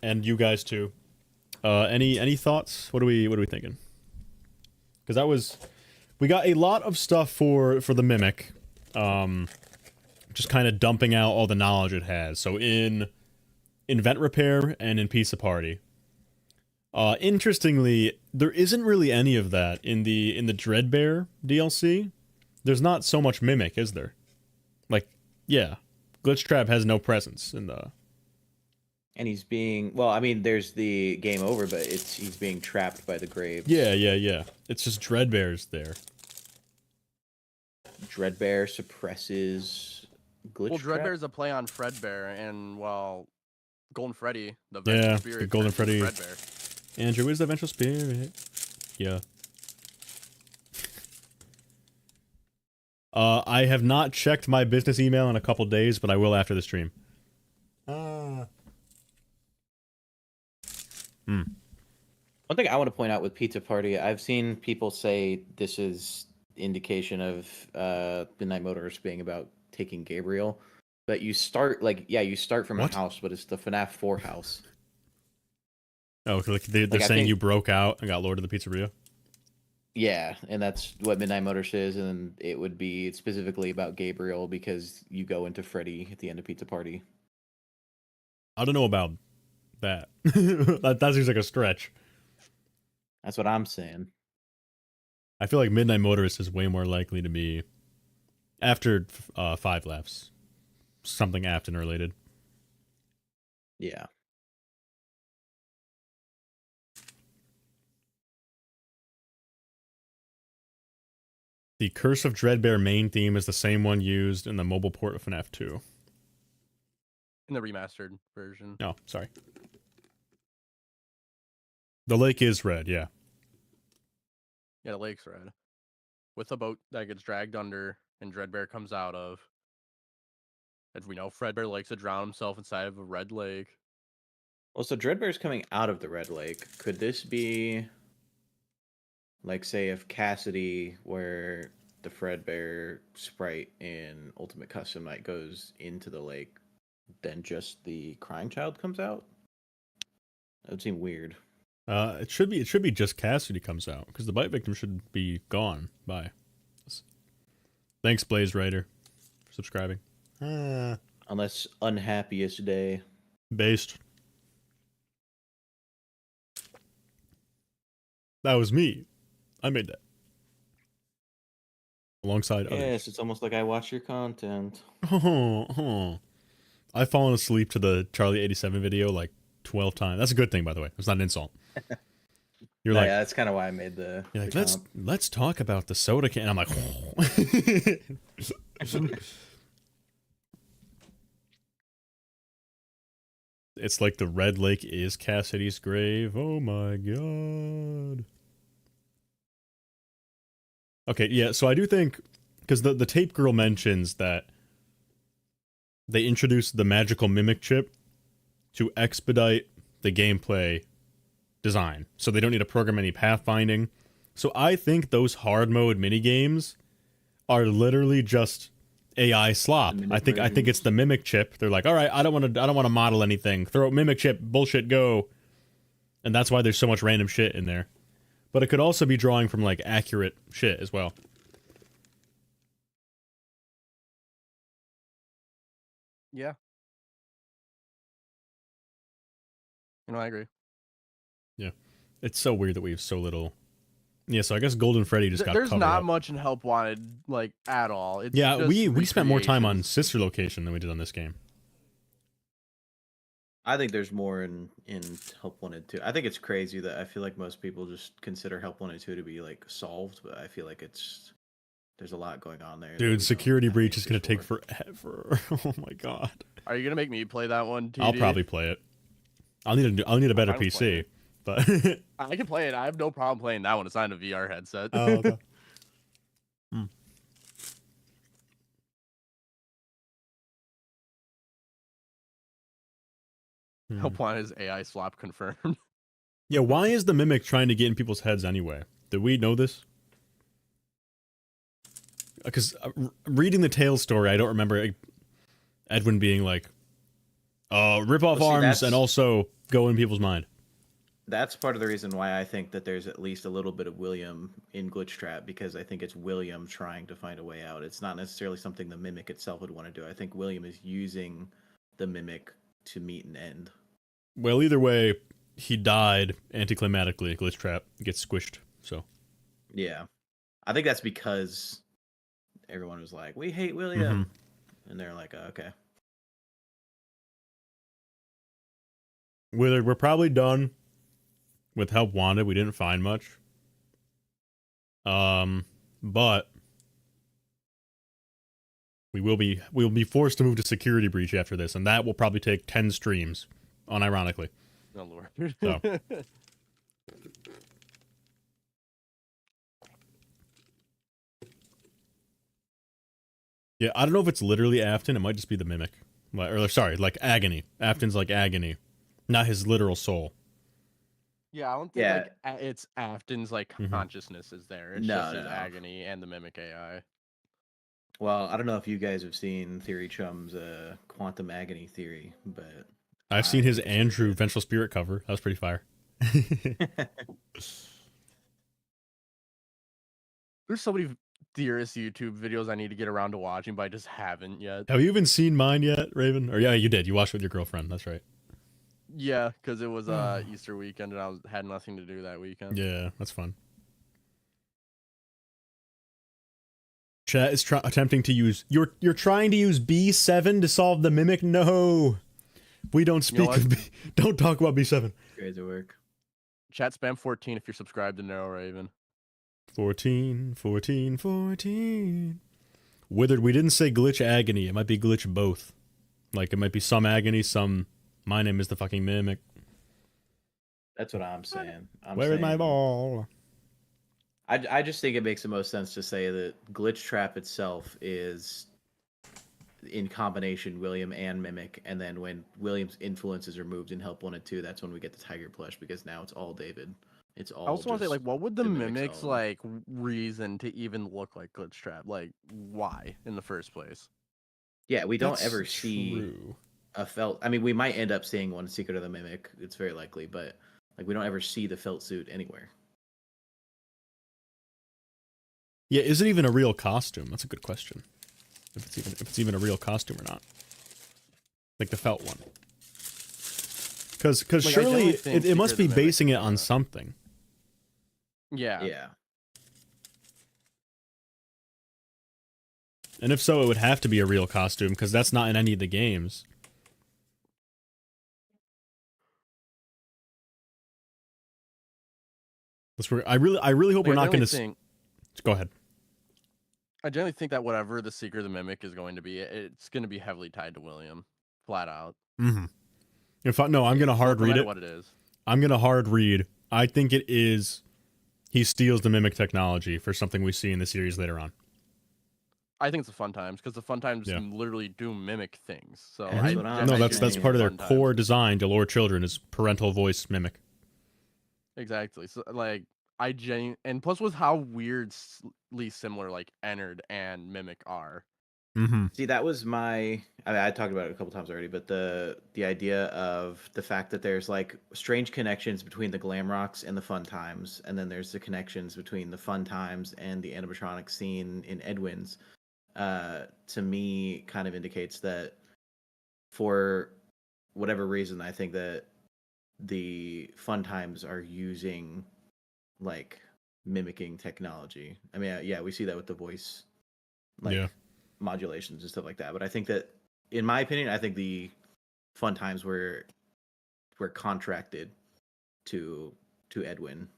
And you guys too. Any thoughts? What are we thinking? Because we got a lot of stuff for the Mimic. Just kind of dumping out all the knowledge it has. So in Vent Repair and in Pizza Party. Interestingly, there isn't really any of that in the Dreadbear DLC. There's not so much Mimic, is there? Like, yeah, Glitchtrap has no presence in the. And he's being, well, I mean, there's the game over, but he's being trapped by the graves. Yeah. It's just Dreadbear's there. Dreadbear suppresses Glitchtrap. Well, Dreadbear's a play on Fredbear, and well, Golden Freddy, the Yeah, vengeful spirit, the Golden Freddy. Fredbear. Andrew is the vengeful spirit. Yeah. I have not checked my business email in a couple days, but I will after the stream. One thing I want to point out with Pizza Party, I've seen people say this is indication of Midnight Motorist being about taking Gabriel, but you start you start from a house, but it's the FNaF 4 house. Oh, like they're saying you broke out and got lured to the pizzeria? Yeah, and that's what Midnight Motorist is, and it would be specifically about Gabriel because you go into Freddy at the end of Pizza Party. I don't know about that. That seems like a stretch. That's what I'm saying. I feel like Midnight Motorist is way more likely to be after 5 Laughs. Something Afton related. Yeah. The Curse of Dreadbear main theme is the same one used in the mobile port of FNAF 2. In the remastered version. Oh, sorry. The lake is red, yeah. Yeah, the lake's red. With a boat that gets dragged under and Dreadbear comes out of. As we know, Fredbear likes to drown himself inside of a red lake. Well, so Dreadbear's coming out of the red lake. Could this be, like, say, if Cassidy, where the Fredbear sprite in Ultimate Custom Night goes into the lake, then just the crying child comes out? That would seem weird. It should be just Cassidy comes out, because the bite victim should be gone by. Thanks, Blaze Rider, for subscribing. Unless Unhappiest Day. Based. That was me. I made that. Alongside others. Yes, it's almost like I watch your content. I've fallen asleep to the Charlie 87 video like 12 times. That's a good thing, by the way. It's not an insult. You're like, yeah, that's kind of why I made the. You're like, let's talk about the soda can. And I'm like, it's like the Red Lake is Cassidy's grave. Oh my god. Okay, yeah. So I do think because the tape girl mentions that they introduced the magical mimic chip to expedite the gameplay design, so they don't need to program any pathfinding. So I think those hard mode minigames are literally just AI slop. I think it's the mimic chip. They're like, all right, I don't want to model anything. Throw mimic chip, bullshit, go. And that's why there's so much random shit in there. But it could also be drawing from like accurate shit as well. Yeah. I agree. Yeah. It's so weird that we have so little. Yeah, so I guess Golden Freddy just got There's covered not up. much in Help Wanted, like, at all. It's Yeah, just we spent more time on recreations. Sister Location than we did on this game. I think there's more in Help 1 and 2. I think it's crazy that I feel like most people just consider Help 1 and 2 to be like solved, but I feel like there's a lot going on there. Dude, security breach is gonna take forever. Oh my god. Are you gonna make me play that one, TD? I'll probably play it. I'll need a better PC, but I can play it. I have no problem playing that one. It's not a VR headset. Oh, okay. Help 1 is AI swap confirmed. Yeah, why is the Mimic trying to get in people's heads anyway? Did we know this? Because reading the Tales story, I don't remember Edwin being like, rip off arms and also go in people's mind. That's part of the reason why I think that there's at least a little bit of William in Glitchtrap, because I think it's William trying to find a way out. It's not necessarily something the Mimic itself would want to do. I think William is using the Mimic to meet an end. Well, either way, he died anticlimactically. Glitchtrap gets squished, so. Yeah. I think that's because everyone was like, we hate William. And they're like, oh, okay. We're probably done with Help Wanted. We didn't find much. But we will be forced to move to Security Breach after this, and that will probably take 10 streams, unironically. Oh lord. So. Yeah, I don't know if it's literally Afton. It might just be the Mimic. Or sorry, like Agony. Afton's like Agony, not his literal soul. Yeah, I don't think like it's Afton's like consciousness is there. It's just his Agony and the Mimic AI. Well, I don't know if you guys have seen Theory Chum's quantum agony theory, but I've seen his Andrew Vengeful Spirit cover. That was pretty fire. There's so many Theorists YouTube videos I need to get around to watching, but I just haven't yet. Have you even seen mine yet, Raven? Or yeah, you did. You watched it with your girlfriend. That's right. Yeah, because it was Easter weekend and I had nothing to do that weekend. Yeah, that's fun. Chat is attempting to use... You're trying to use B7 to solve the Mimic? No! We don't speak of B... Don't talk about B7. Crazy work. Chat spam 14 if you're subscribed to Narrow Raven. 14. Withered, we didn't say glitch agony. It might be glitch both. Like, it might be some agony, some... My name is the fucking Mimic. That's what I'm saying. Where's my ball? I just think it makes the most sense to say that Glitchtrap itself is in combination William and Mimic, and then when William's influence is removed in Help 1 and 2, that's when we get the Tiger Plush, because now it's all David. It's all. I also want to say, like, what would the Mimic's like reason to even look like Glitchtrap? Like, why in the first place? Yeah, we don't ever see a felt. I mean, we might end up seeing one Secret of the Mimic. It's very likely, but like, we don't ever see the felt suit anywhere. Yeah, is it even a real costume? That's a good question. If it's even a real costume or not, like the felt one. Because like, surely it must be basing it on something. Yeah. Yeah. And if so, it would have to be a real costume, because that's not in any of the games. I really hope we're not going to. Go ahead. I generally think that whatever the Secret of the Mimic is going to be, it's going to be heavily tied to William, flat out. Mm-hmm. I'm going to hard read it. What it is. I'm going to hard read. I think it is. He steals the Mimic technology for something we see in the series later on. I think it's the Fun Times, because the Fun Times literally do mimic things. So that's part of their core design to lure children is parental voice mimic. Exactly. So like and plus with how weirdly similar like Ennard and Mimic are. Mm-hmm. See, that was I talked about it a couple times already, but the idea of the fact that there's like strange connections between the Glamrocks and the Fun Times, and then there's the connections between the Fun Times and the animatronic scene in Edwin's, to me kind of indicates that for whatever reason, I think that the Fun Times are using like mimicking technology. I mean, yeah, we see that with the voice, modulations and stuff like that. But I think that, in my opinion, I think the Fun Times were we're contracted to Edwin.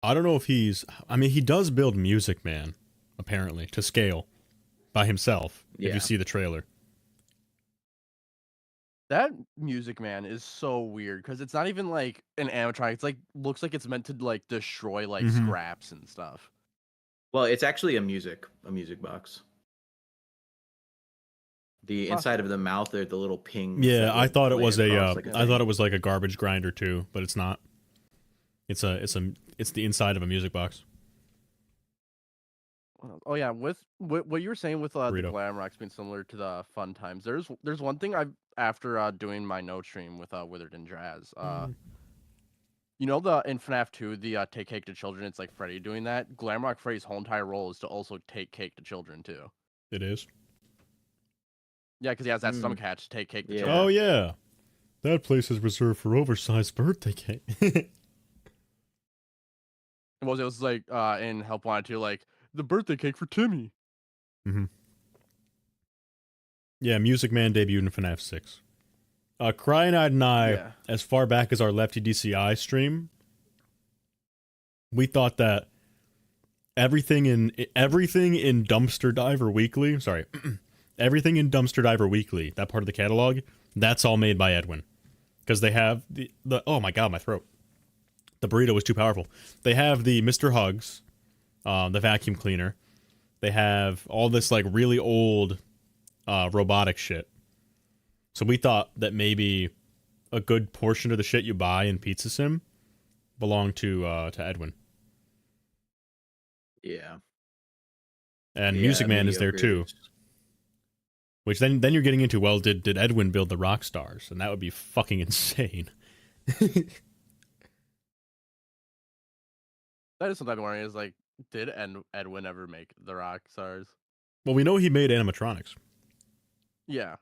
I don't know if he's... I mean, he does build Music Man, apparently, to scale by himself, if Yeah. you see the trailer. That Music Man is so weird because it's not even like an animatronic. It's like looks like it's meant to like destroy like Mhm. scraps and stuff. Well, it's actually a music box. The inside of the mouth are the little pings. Yeah, that I would thought it lay was a. across like I thing. thought it was like a garbage grinder too, but it's not. It's the inside of a music box. Oh yeah, with what you were saying with the Burrito. Glam Rocks being similar to the Fun Times. There's one thing I've after doing my note stream with Withered and Jazz. You know in FNaF 2, the take cake to children, it's like Freddy doing that. Glamrock Freddy's whole entire role is to also take cake to children too. It is. Yeah, because he has that stomach hatch to take cake to Yeah. children. Oh yeah, that place is reserved for oversized birthday cake. It was like in Help Wanted to like the birthday cake for Timmy. Mm-hmm. Yeah, Music Man debuted in FNAF 6. Crying-Eyed and I, as far back as our Lefty DCI stream, we thought that everything in Dumpster Diver Weekly, everything in Dumpster Diver Weekly, that part of the catalog, that's all made by Edwin. Because they have the oh my god, my throat. The burrito was too powerful. They have the Mr. Hugs, the vacuum cleaner. They have all this like really old robotic shit. So we thought that maybe a good portion of the shit you buy in Pizza Sim belonged to Edwin. Yeah. And Music Man is there too. Which then you're getting into, well, did Edwin build the rock stars? And that would be fucking insane. That is something I've been wondering is like, did Edwin ever make the rock stars? Well, we know he made animatronics. Yeah.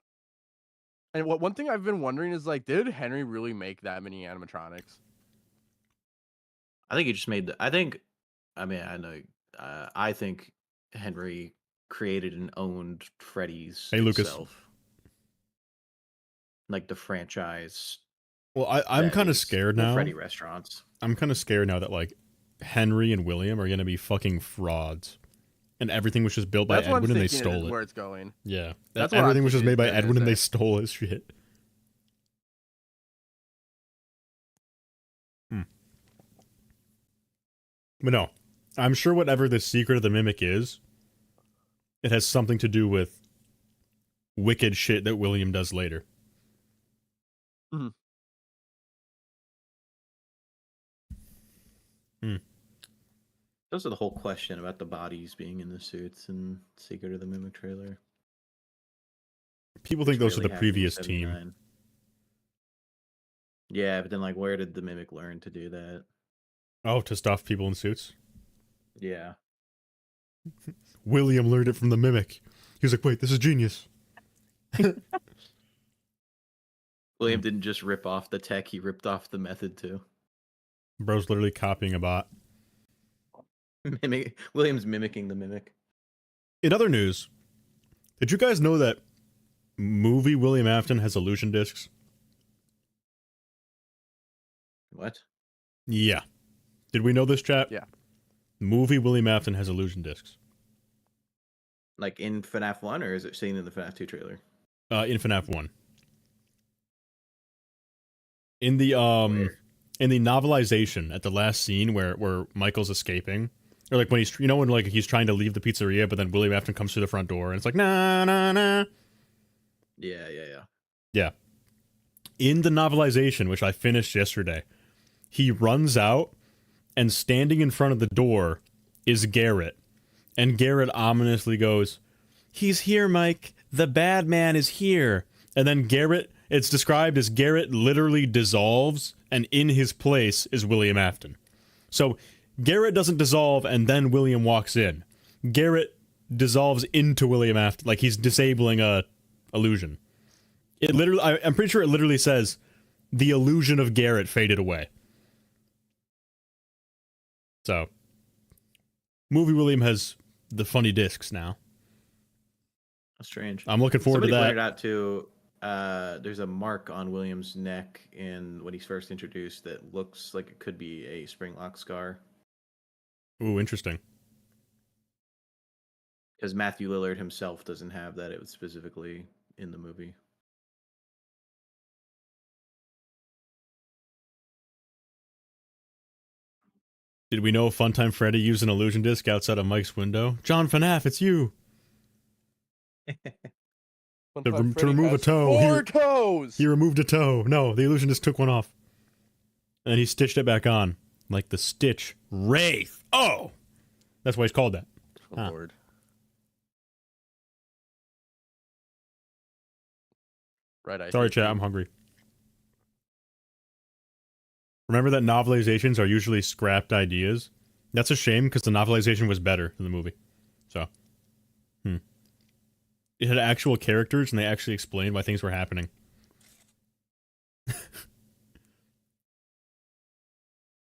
And one thing I've been wondering is like, did Henry really make that many animatronics? I think he just made I think Henry created and owned Freddy's himself. Like the franchise. Well, I'm kind of scared now. Freddy restaurants. I'm kind of scared now that like Henry and William are gonna be fucking frauds, and everything was just built by Edwin and they stole it. Where it's going. Yeah, That's everything was just made by Edwin and they stole his shit. But no, I'm sure whatever the secret of the mimic is, it has something to do with wicked shit that William does later. Mm-hmm. Those are the whole question about the bodies being in the suits and Secret of the Mimic trailer. People think those are the previous team. Yeah, but then like, where did the Mimic learn to do that? Oh, to stuff people in suits? Yeah. William learned it from the Mimic. He was like, wait, this is genius. William didn't just rip off the tech, he ripped off the method too. Bro's literally copying a bot. William's mimicking the Mimic. In other news, did you guys know that movie William Afton has illusion discs? What? Yeah. Did we know this, chat? Yeah. Movie William Afton has illusion discs. Like in FNAF 1, or is it seen in the FNAF 2 trailer? In FNAF 1. In the novelization at the last scene where Michael's escaping, or like when he's when like he's trying to leave the pizzeria, but then William Afton comes through the front door and it's like nah nah nah. Yeah. In the novelization, which I finished yesterday, he runs out and standing in front of the door is Garrett, and Garrett ominously goes, "He's here, Mike. The bad man is here." And then it's described as Garrett literally dissolves, and in his place is William Afton. So Garrett doesn't dissolve, and then William walks in. Garrett dissolves into William Afton, like he's disabling a illusion. It literally, I'm pretty sure it literally says, "The illusion of Garrett faded away." So, movie William has the funny discs now. That's strange. I'm looking forward to that. Somebody pointed out too, there's a mark on William's neck when he's first introduced that looks like it could be a springlock scar. Ooh, interesting. Because Matthew Lillard himself doesn't have that. It was specifically in the movie. Did we know Funtime Freddy used an illusion disc outside of Mike's window? John FNaF, it's you! To remove a toe. Four toes! He removed a toe. No, the illusion disc took one off. And he stitched it back on. Like the Stitch Wraith. Oh! That's why he's called that. Oh, Lord. Right, Sorry, chat, I'm hungry. Remember that novelizations are usually scrapped ideas? That's a shame, because the novelization was better than the movie. So. It had actual characters, and they actually explained why things were happening.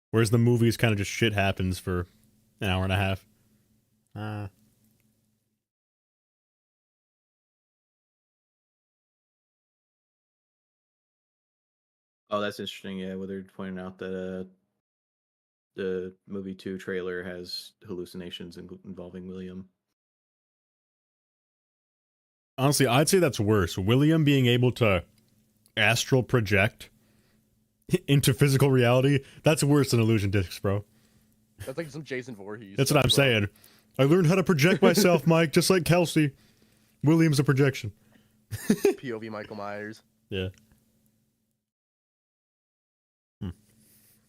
Whereas the movies kind of just shit happens for an hour and a half. Oh, that's interesting. Yeah, Willard pointing out that the movie 2 trailer has hallucinations involving William. Honestly, I'd say that's worse. William being able to astral project into physical reality, that's worse than illusion discs, bro. That's like some Jason Voorhees. That's what I'm saying. I learned how to project myself, Mike, just like Kelsey. William's a projection. POV Michael Myers. Yeah.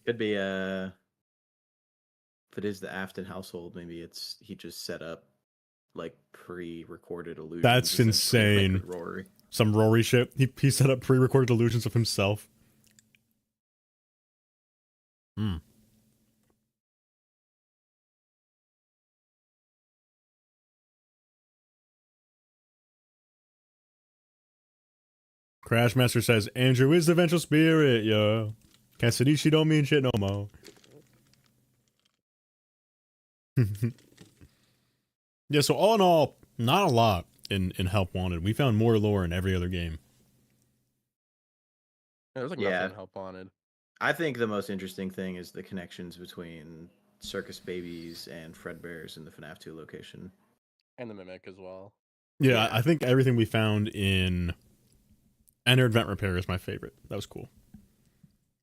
Could be if it is the Afton household, maybe he just set up like pre-recorded illusions. That's insane. Rory. Some Rory shit. He set up pre-recorded illusions of himself. Crashmaster says, Andrew is the vengeful spirit, yo. Cassidishi don't mean shit no more. Yeah, so all in all, not a lot in Help Wanted. We found more lore in every other game. Yeah, there's like nothing in Help Wanted. I think the most interesting thing is the connections between Circus Babies and Fredbear's in the FNAF 2 location. And the Mimic as well. Yeah, I think everything we found in Enter Vent Repair is my favorite. That was cool.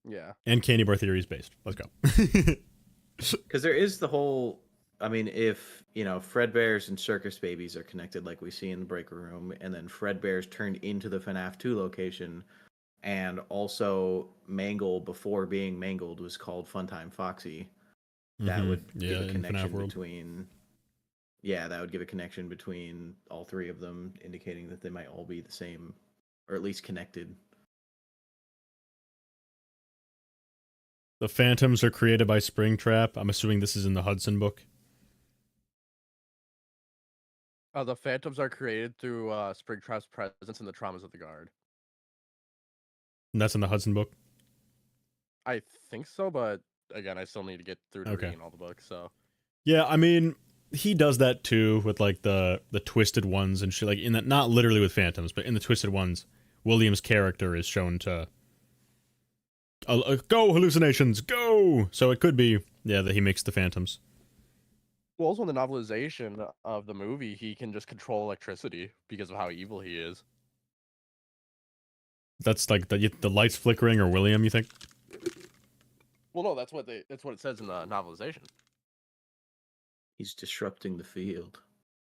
Yeah. And Candy Bar Theory is based. Let's go. Because there is the whole... I mean, if, Fredbear's and Circus Babies are connected like we see in the breaker room, and then Fredbear's turned into the FNAF 2 location, and also Mangle, before being Mangled, was called Funtime Foxy, that would give a connection between... Yeah, that would give a connection between all three of them, indicating that they might all be the same, or at least connected. The Phantoms are created by Springtrap. I'm assuming this is in the Hudson book. The Phantoms are created through Springtrap's presence in the Traumas of the Guard. And that's in the Hudson book? I think so, but again, I still need to get through to reading all the books, so... Yeah, I mean, he does that too with like the Twisted Ones and shit. Like in that, not literally with Phantoms, but in the Twisted Ones, William's character is shown to go hallucinations, go. So it could be that he makes the Phantoms. Well, also in the novelization of the movie, he can just control electricity because of how evil he is. That's like the lights flickering or William, you think? Well, no, that's what it says in the novelization. He's disrupting the field.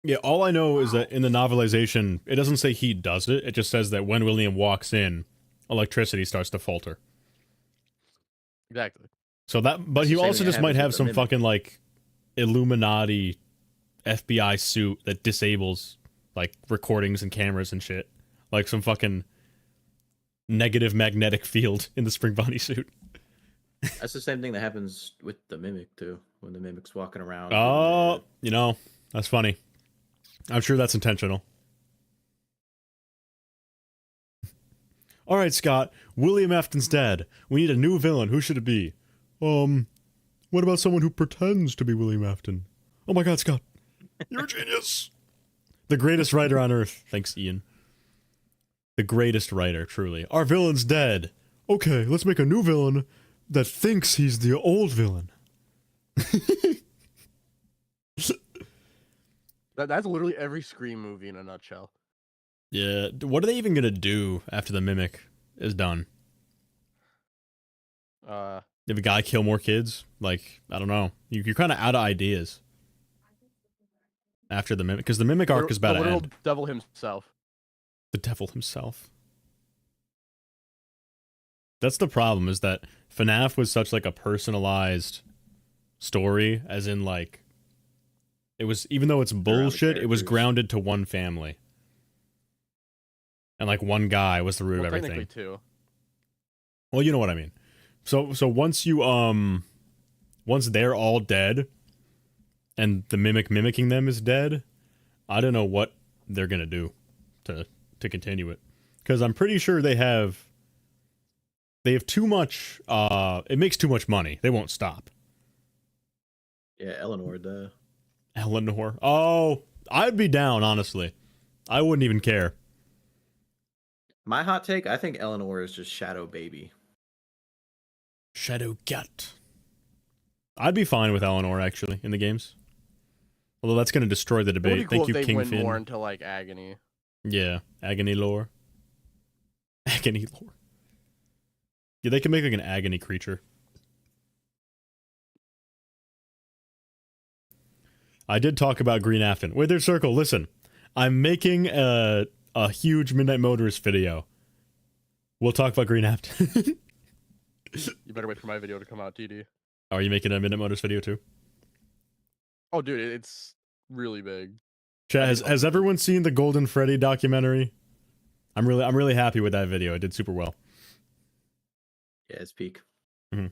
Yeah, all I know is that in the novelization, it doesn't say he does it. It just says that when William walks in, electricity starts to falter. Exactly. So but he also just might have some fucking like Illuminati FBI suit that disables like recordings and cameras and shit. Like some fucking negative magnetic field in the Spring Bonnie suit. That's the same thing that happens with the Mimic too, when the Mimic's walking around. Oh, that's funny. I'm sure that's intentional. All right, Scott. William Afton's dead. We need a new villain. Who should it be? What about someone who pretends to be William Afton? Oh my God, Scott. You're a genius. The greatest writer on earth. Thanks, Ian. The greatest writer, truly. Our villain's dead. Okay, let's make a new villain that thinks he's the old villain. That's literally every Scream movie in a nutshell. Yeah, what are they even gonna do after the Mimic is done? If a guy kill more kids? Like, I don't know. You're kind of out of ideas after the Mimic, because the Mimic arc is about to literal end. devil himself. The devil himself. That's the problem, is that FNaF was such like a personalized story, as in like, it was, even though it's bullshit, it was grounded to one family. And like one guy was the root of everything. Technically two. Well, you know what I mean. So once you once they're all dead and the Mimic mimicking them is dead, I don't know what they're gonna do to continue it. Because I'm pretty sure they have too much, it makes too much money. They won't stop. Yeah, Eleanor, Eleanor. Oh, I'd be down, honestly. I wouldn't even care. My hot take, I think Eleanor is just Shadow Baby. Shadow Gut. I'd be fine with Eleanor, actually, in the games. Although that's going to destroy the It would be debate. cool Thank you, if they King went Finn. more into like Agony. Yeah, Agony lore. Agony lore. Yeah, they can make like an agony creature. I did talk about Green Afton. Wither Circle, listen. I'm making a huge Midnight Motorist video. We'll talk about Green Afton. You better wait for my video to come out, TD. Are you making a Midnight Motorist video too? Oh, dude, it's really big. Chat, has everyone seen the Golden Freddy documentary? I'm really happy with that video. It did super well. Yeah, it's peak. Mm-hmm.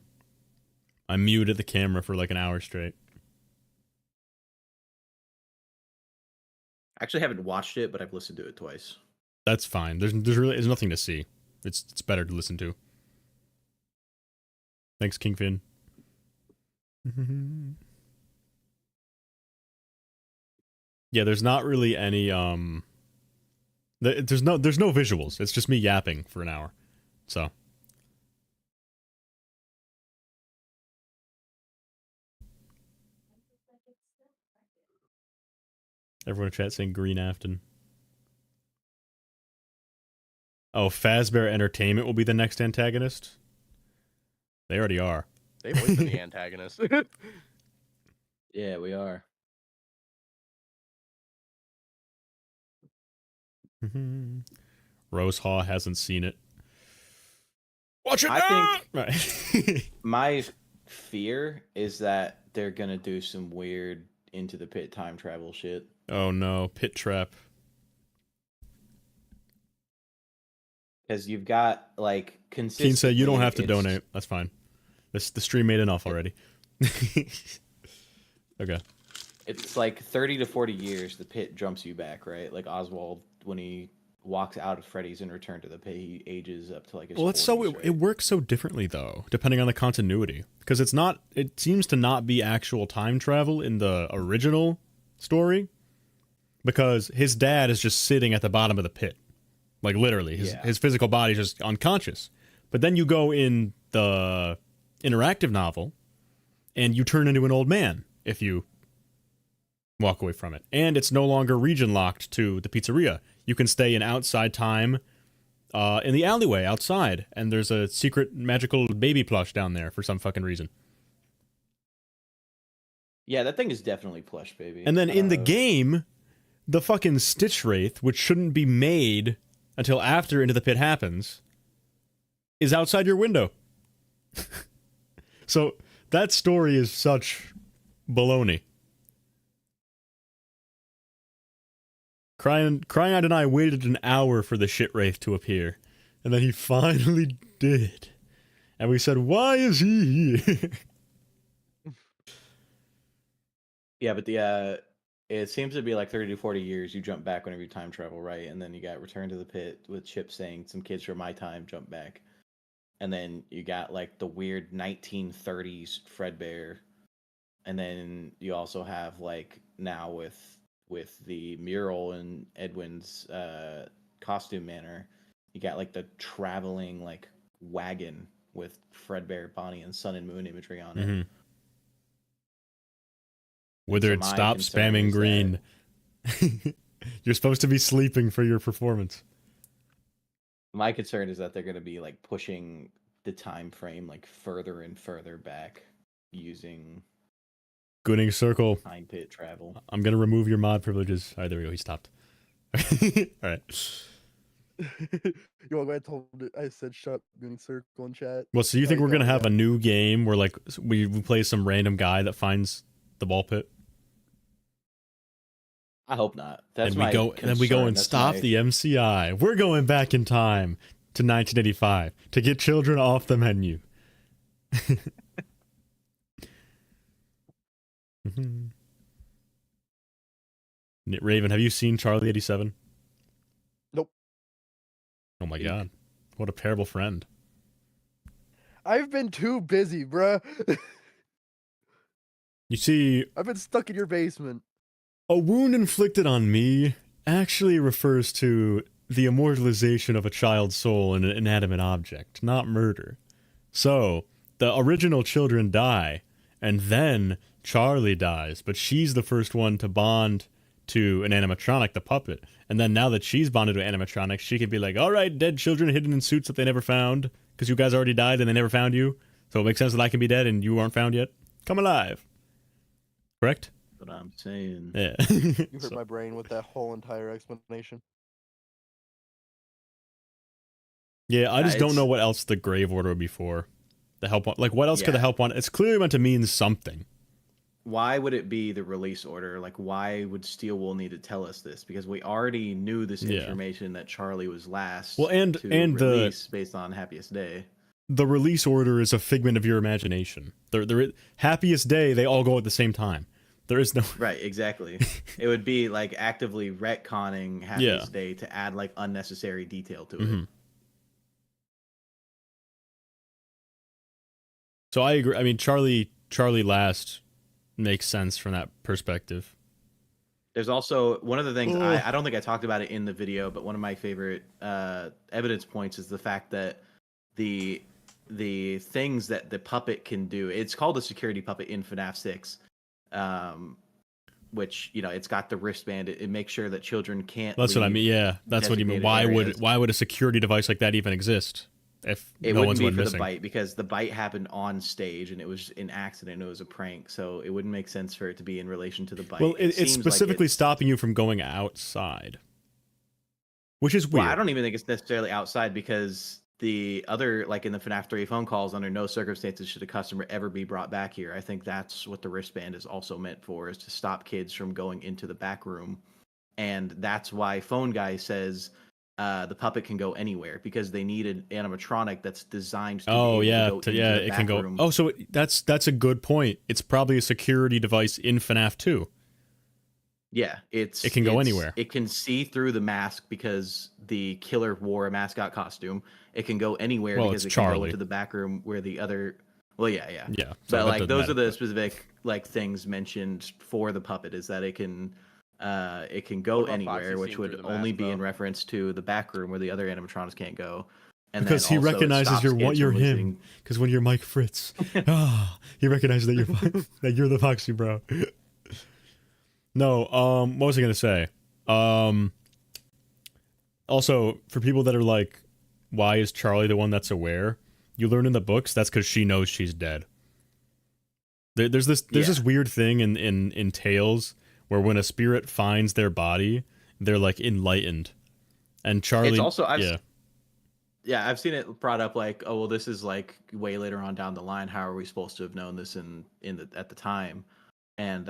I muted the camera for like an hour straight. I actually haven't watched it, but I've listened to it twice. That's fine. There's nothing to see. It's better to listen to. Thanks, Kingfin. Yeah, there's not really any there's no visuals. It's just me yapping for an hour. So everyone in chat saying Green Afton. Oh, Fazbear Entertainment will be the next antagonist? They already are. They've always been the antagonist. Yeah, we are. Rose Haw hasn't seen it. Watch it now! I think my fear is that they're gonna do some weird Into the Pit time travel shit. Oh no, Pit Trap. Because you've got like consistent. Keen said you don't have to donate. That's fine. The stream made enough already. Okay. It's like 30 to 40 years. The pit jumps you back, right? Like Oswald, when he walks out of Freddy's and Return to the Pit, he ages up to like his. Well, it's 40s, it works so differently though, depending on the continuity, because it's not. It seems to not be actual time travel in the original story, because his dad is just sitting at the bottom of the pit, like literally, his physical body is just unconscious. But then you go in the interactive novel, and you turn into an old man if you walk away from it, and it's no longer region locked to the pizzeria. You can stay in outside time, in the alleyway outside, and there's a secret magical baby plush down there for some fucking reason. Yeah, that thing is definitely plush, baby. And then in the game, the fucking Stitch Wraith, which shouldn't be made until after Into the Pit happens, is outside your window. So that story is such baloney. Crying and I waited an hour for the shit wraith to appear, and then he finally did. And we said, "Why is he here?" Yeah, but it seems to be like 30 to 40 years. You jump back whenever you time travel, right? And then you got Return to the Pit with Chip saying, "Some kids from my time jump back." And then you got like the weird 1930s Fredbear. And then you also have like now with the mural in Edwin's costume manor, You got like the traveling like wagon with Fredbear, Bonnie, and Sun and Moon imagery on it. Mm-hmm. Withered, my stop concern spamming is green. You're supposed to be sleeping for your performance. My concern is that they're going to be like pushing the time frame like further and further back using Gooning circle. time pit travel. I'm gonna remove your mod privileges. Alright, there we go. He stopped. Alright. Yo, I said shut Gooning circle in chat. Well, so you think we're gonna have a new game where like we play some random guy that finds the ball pit? I hope not. That's and my we go concern. and we go and That's stop the MCI. We're going back in time to 1985 to get children off the menu. Raven, have you seen Charlie 87? Nope. Oh my god. What a terrible friend. I've been too busy, bruh. You see, I've been stuck in your basement. a wound inflicted on me actually refers to the immortalization of a child's soul in an inanimate object, not murder. So, the original children die, and then Charlie dies, but she's the first one to bond to an animatronic, the puppet. And then now that she's bonded to animatronics, she can be like, alright, dead children hidden in suits that they never found, because you guys already died and they never found you. So it makes sense that I can be dead and you aren't found yet. Come alive. Correct? What I'm saying. Yeah. You hurt my brain with that whole entire explanation. Yeah, I just don't know what else the Grave Order would be for. The help one, like what else could the help one? It's clearly meant to mean something. Why would it be the release order? Like, why would Steel Wool need to tell us this? Because we already knew this information that Charlie was last. Well, and release based on Happiest Day. The release order is a figment of your imagination. Happiest Day, they all go at the same time. There is no right, exactly. It would be like actively retconning Happiest Day to add like unnecessary detail to it. So I agree. I mean, Charlie last makes sense from that perspective. There's also one of the things I don't think I talked about it in the video, but one of my favorite evidence points is the fact that the things that the puppet can do. It's called a security puppet in FNAF 6, which it's got the wristband. It makes sure that children can't. That's what I mean. Yeah, that's what you mean. Why would a security device like that even exist? If it no wouldn't one's be went for missing. the bite, because the bite happened on stage and it was an accident. It was a prank, so it wouldn't make sense for it to be in relation to the bite. Well, it's seems specifically like stopping you from going outside, which is weird. Well, I don't even think it's necessarily outside, because the other, like in the FNAF 3 phone calls, under no circumstances should a customer ever be brought back here. I think that's what the wristband is also meant for, is to stop kids from going into the back room. And that's why Phone Guy says the puppet can go anywhere, because they need an animatronic that's designed to be able to go into the it back can go. room. Oh, so that's a good point. It's probably a security device in FNAF 2. Yeah, it can go anywhere. It can see through the mask because the killer wore a mascot costume. It can go anywhere because it can go into the back room where the other. Well, yeah. Yeah, but like those are the specific like things mentioned for the puppet, is that it can go anywhere, which would only be in reference to the back room where the other animatronics can't go. And because he recognizes you're him. Because when you're Mike Fritz, he recognizes that you're the Foxy bro. No, what was I gonna say? Also, for people that are like, why is Charlie the one that's aware? You learn in the books that's because she knows she's dead. There's this weird thing in Tales where when a spirit finds their body, they're like enlightened. And Charlie, it's also I've seen it brought up like, oh well, this is like way later on down the line. How are we supposed to have known this at the time? And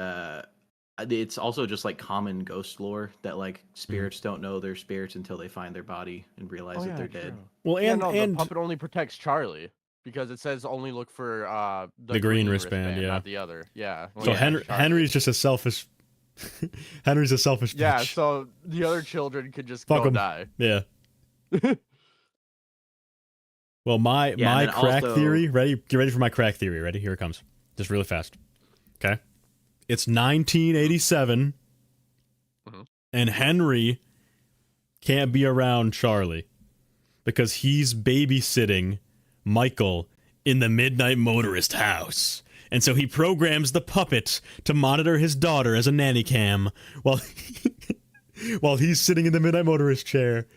it's also just like common ghost lore that like spirits don't know they're spirits until they find their body and realize that they're dead. Well, the puppet only protects Charlie because it says only look for the green wristband, not the other. Yeah. So Henry's just a selfish. Henry's a selfish. Yeah. Bitch. So the other children could just Fuck go 'em. die. Yeah. Well, my crack theory. Ready? Get ready for my crack theory. Ready? Here it comes. Just really fast. Okay. It's 1987, and Henry can't be around Charlie because he's babysitting Michael in the Midnight Motorist house. And so he programs the puppet to monitor his daughter as a nanny cam while while he's sitting in the Midnight Motorist chair.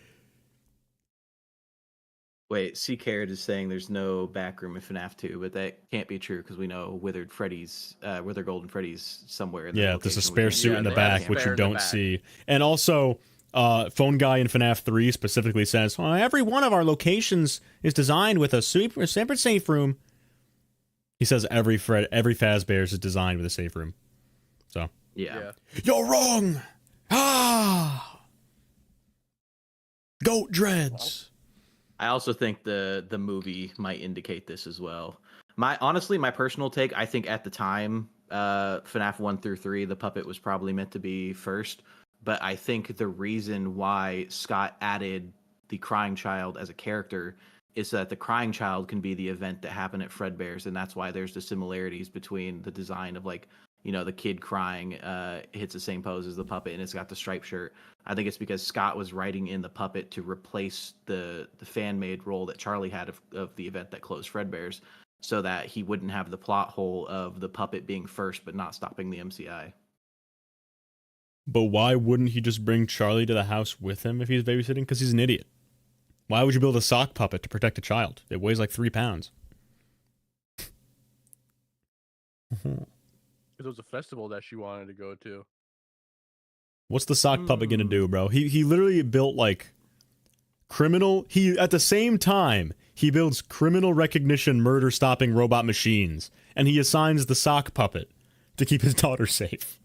Wait, C. Carrot is saying there's no back room in FNAF 2, but that can't be true because we know Withered Golden Freddy's somewhere. In the Yeah, there's a spare location suit in the back, which you don't see. And also, Phone Guy in FNAF 3 specifically says, every one of our locations is designed with a separate safe room. He says every Fazbear's is designed with a safe room. So. Yeah. You're wrong! Ah! Goat dreads! I also think the movie might indicate this as well. Honestly, my personal take, I think at the time, FNAF 1 through 3, the puppet was probably meant to be first. But I think the reason why Scott added the crying child as a character is so that the crying child can be the event that happened at Fredbear's, and that's why there's the similarities between the design of, like, you know, the kid crying hits the same pose as the puppet, and it's got the striped shirt. I think it's because Scott was writing in the puppet to replace the fan-made role that Charlie had of the event that closed Fredbear's, so that he wouldn't have the plot hole of the puppet being first but not stopping the MCI. But why wouldn't he just bring Charlie to the house with him if he's babysitting? Because he's an idiot. Why would you build a sock puppet to protect a child? It weighs like 3 pounds. It was a festival that she wanted to go to. What's the sock puppet gonna do, bro? He literally built, like, at the same time, he builds criminal recognition murder-stopping robot machines, and he assigns the sock puppet to keep his daughter safe.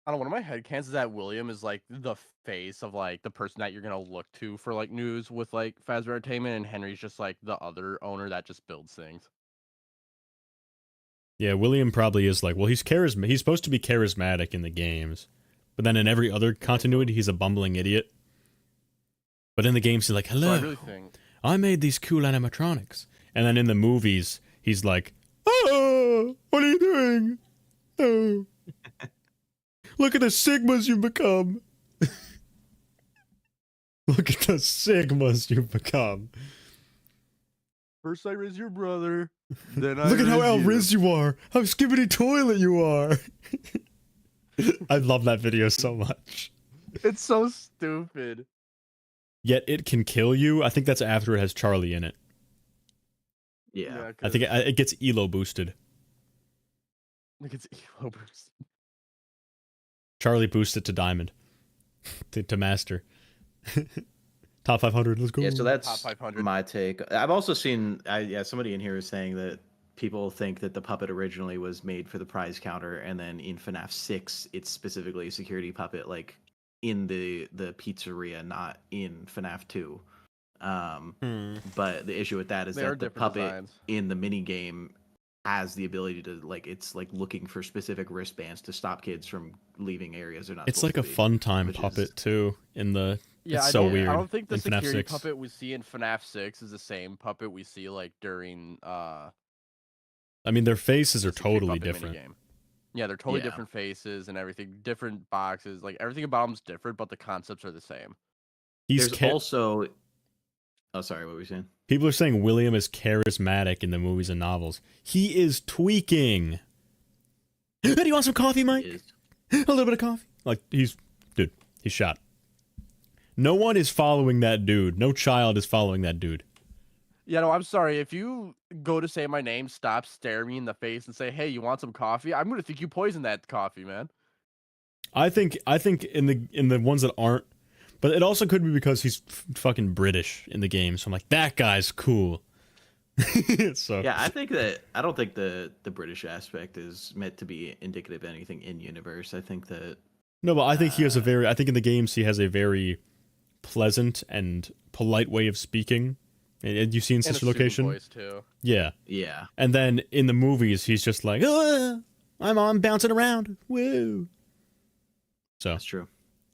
I don't know, one of my headcanons is that William is, like, the face of, like, the person that you're gonna look to for, like, news with, like, Fazbear Entertainment, and Henry's just, like, the other owner that just builds things. Yeah, William probably is like, well, he's supposed to be charismatic in the games, but then in every other continuity, he's a bumbling idiot. But in the games, he's like, hello, So I really think... I made these cool animatronics. And then in the movies, he's like, oh, what are you doing? Oh. Look at the Sigmas you've become. Look at the Sigmas you've become. First I raise your brother, then I Look at how raise you. Al-Riz you are. How skibbity toilet you are. I love that video so much. It's so stupid. Yet it can kill you. I think that's after it has Charlie in it. Yeah. I think it gets Elo boosted. Like it's Elo boost. Charlie boosts it to Diamond. to Master. Top 500, let's go. Yeah, so that's Top 500. my take. I've also seen, somebody in here is saying that people think that the puppet originally was made for the prize counter, and then in FNAF 6, it's specifically a security puppet, like, in the pizzeria, not in FNAF 2. But the issue with that is that the puppet designs. in the mini game has the ability to, like, it's like looking for specific wristbands to stop kids from leaving areas they're not. It's like a fun time puppet too. In the it's so weird. I don't think the in FNAF security 6. puppet we see in FNAF 6 is the same puppet we see like during I mean, their faces are totally different. Minigame. Yeah, they're totally different faces and everything, different boxes, like everything about them's different, but the concepts are the same. There's also. Oh, sorry, what were you saying? People are saying William is charismatic in the movies and novels. He is tweaking. Hey, do you want some coffee, Mike? A little bit of coffee? Like, he's shot. No one is following that dude. No child is following that dude. Yeah, no, I'm sorry. If you go to say my name, stop, stare me in the face, and say, "Hey, you want some coffee?" I'm gonna think you poisoned that coffee, man. I think in the ones that aren't, but it also could be because he's fucking British in the game. So I'm like, that guy's cool. So yeah, I don't think the British aspect is meant to be indicative of anything in universe. I think that no, but I think he has I think in the games he has a very pleasant and polite way of speaking. And you've seen Sister Location? Voice too. Yeah. Yeah. And then in the movies, he's just like, I'm bouncing around. Woo. So that's true.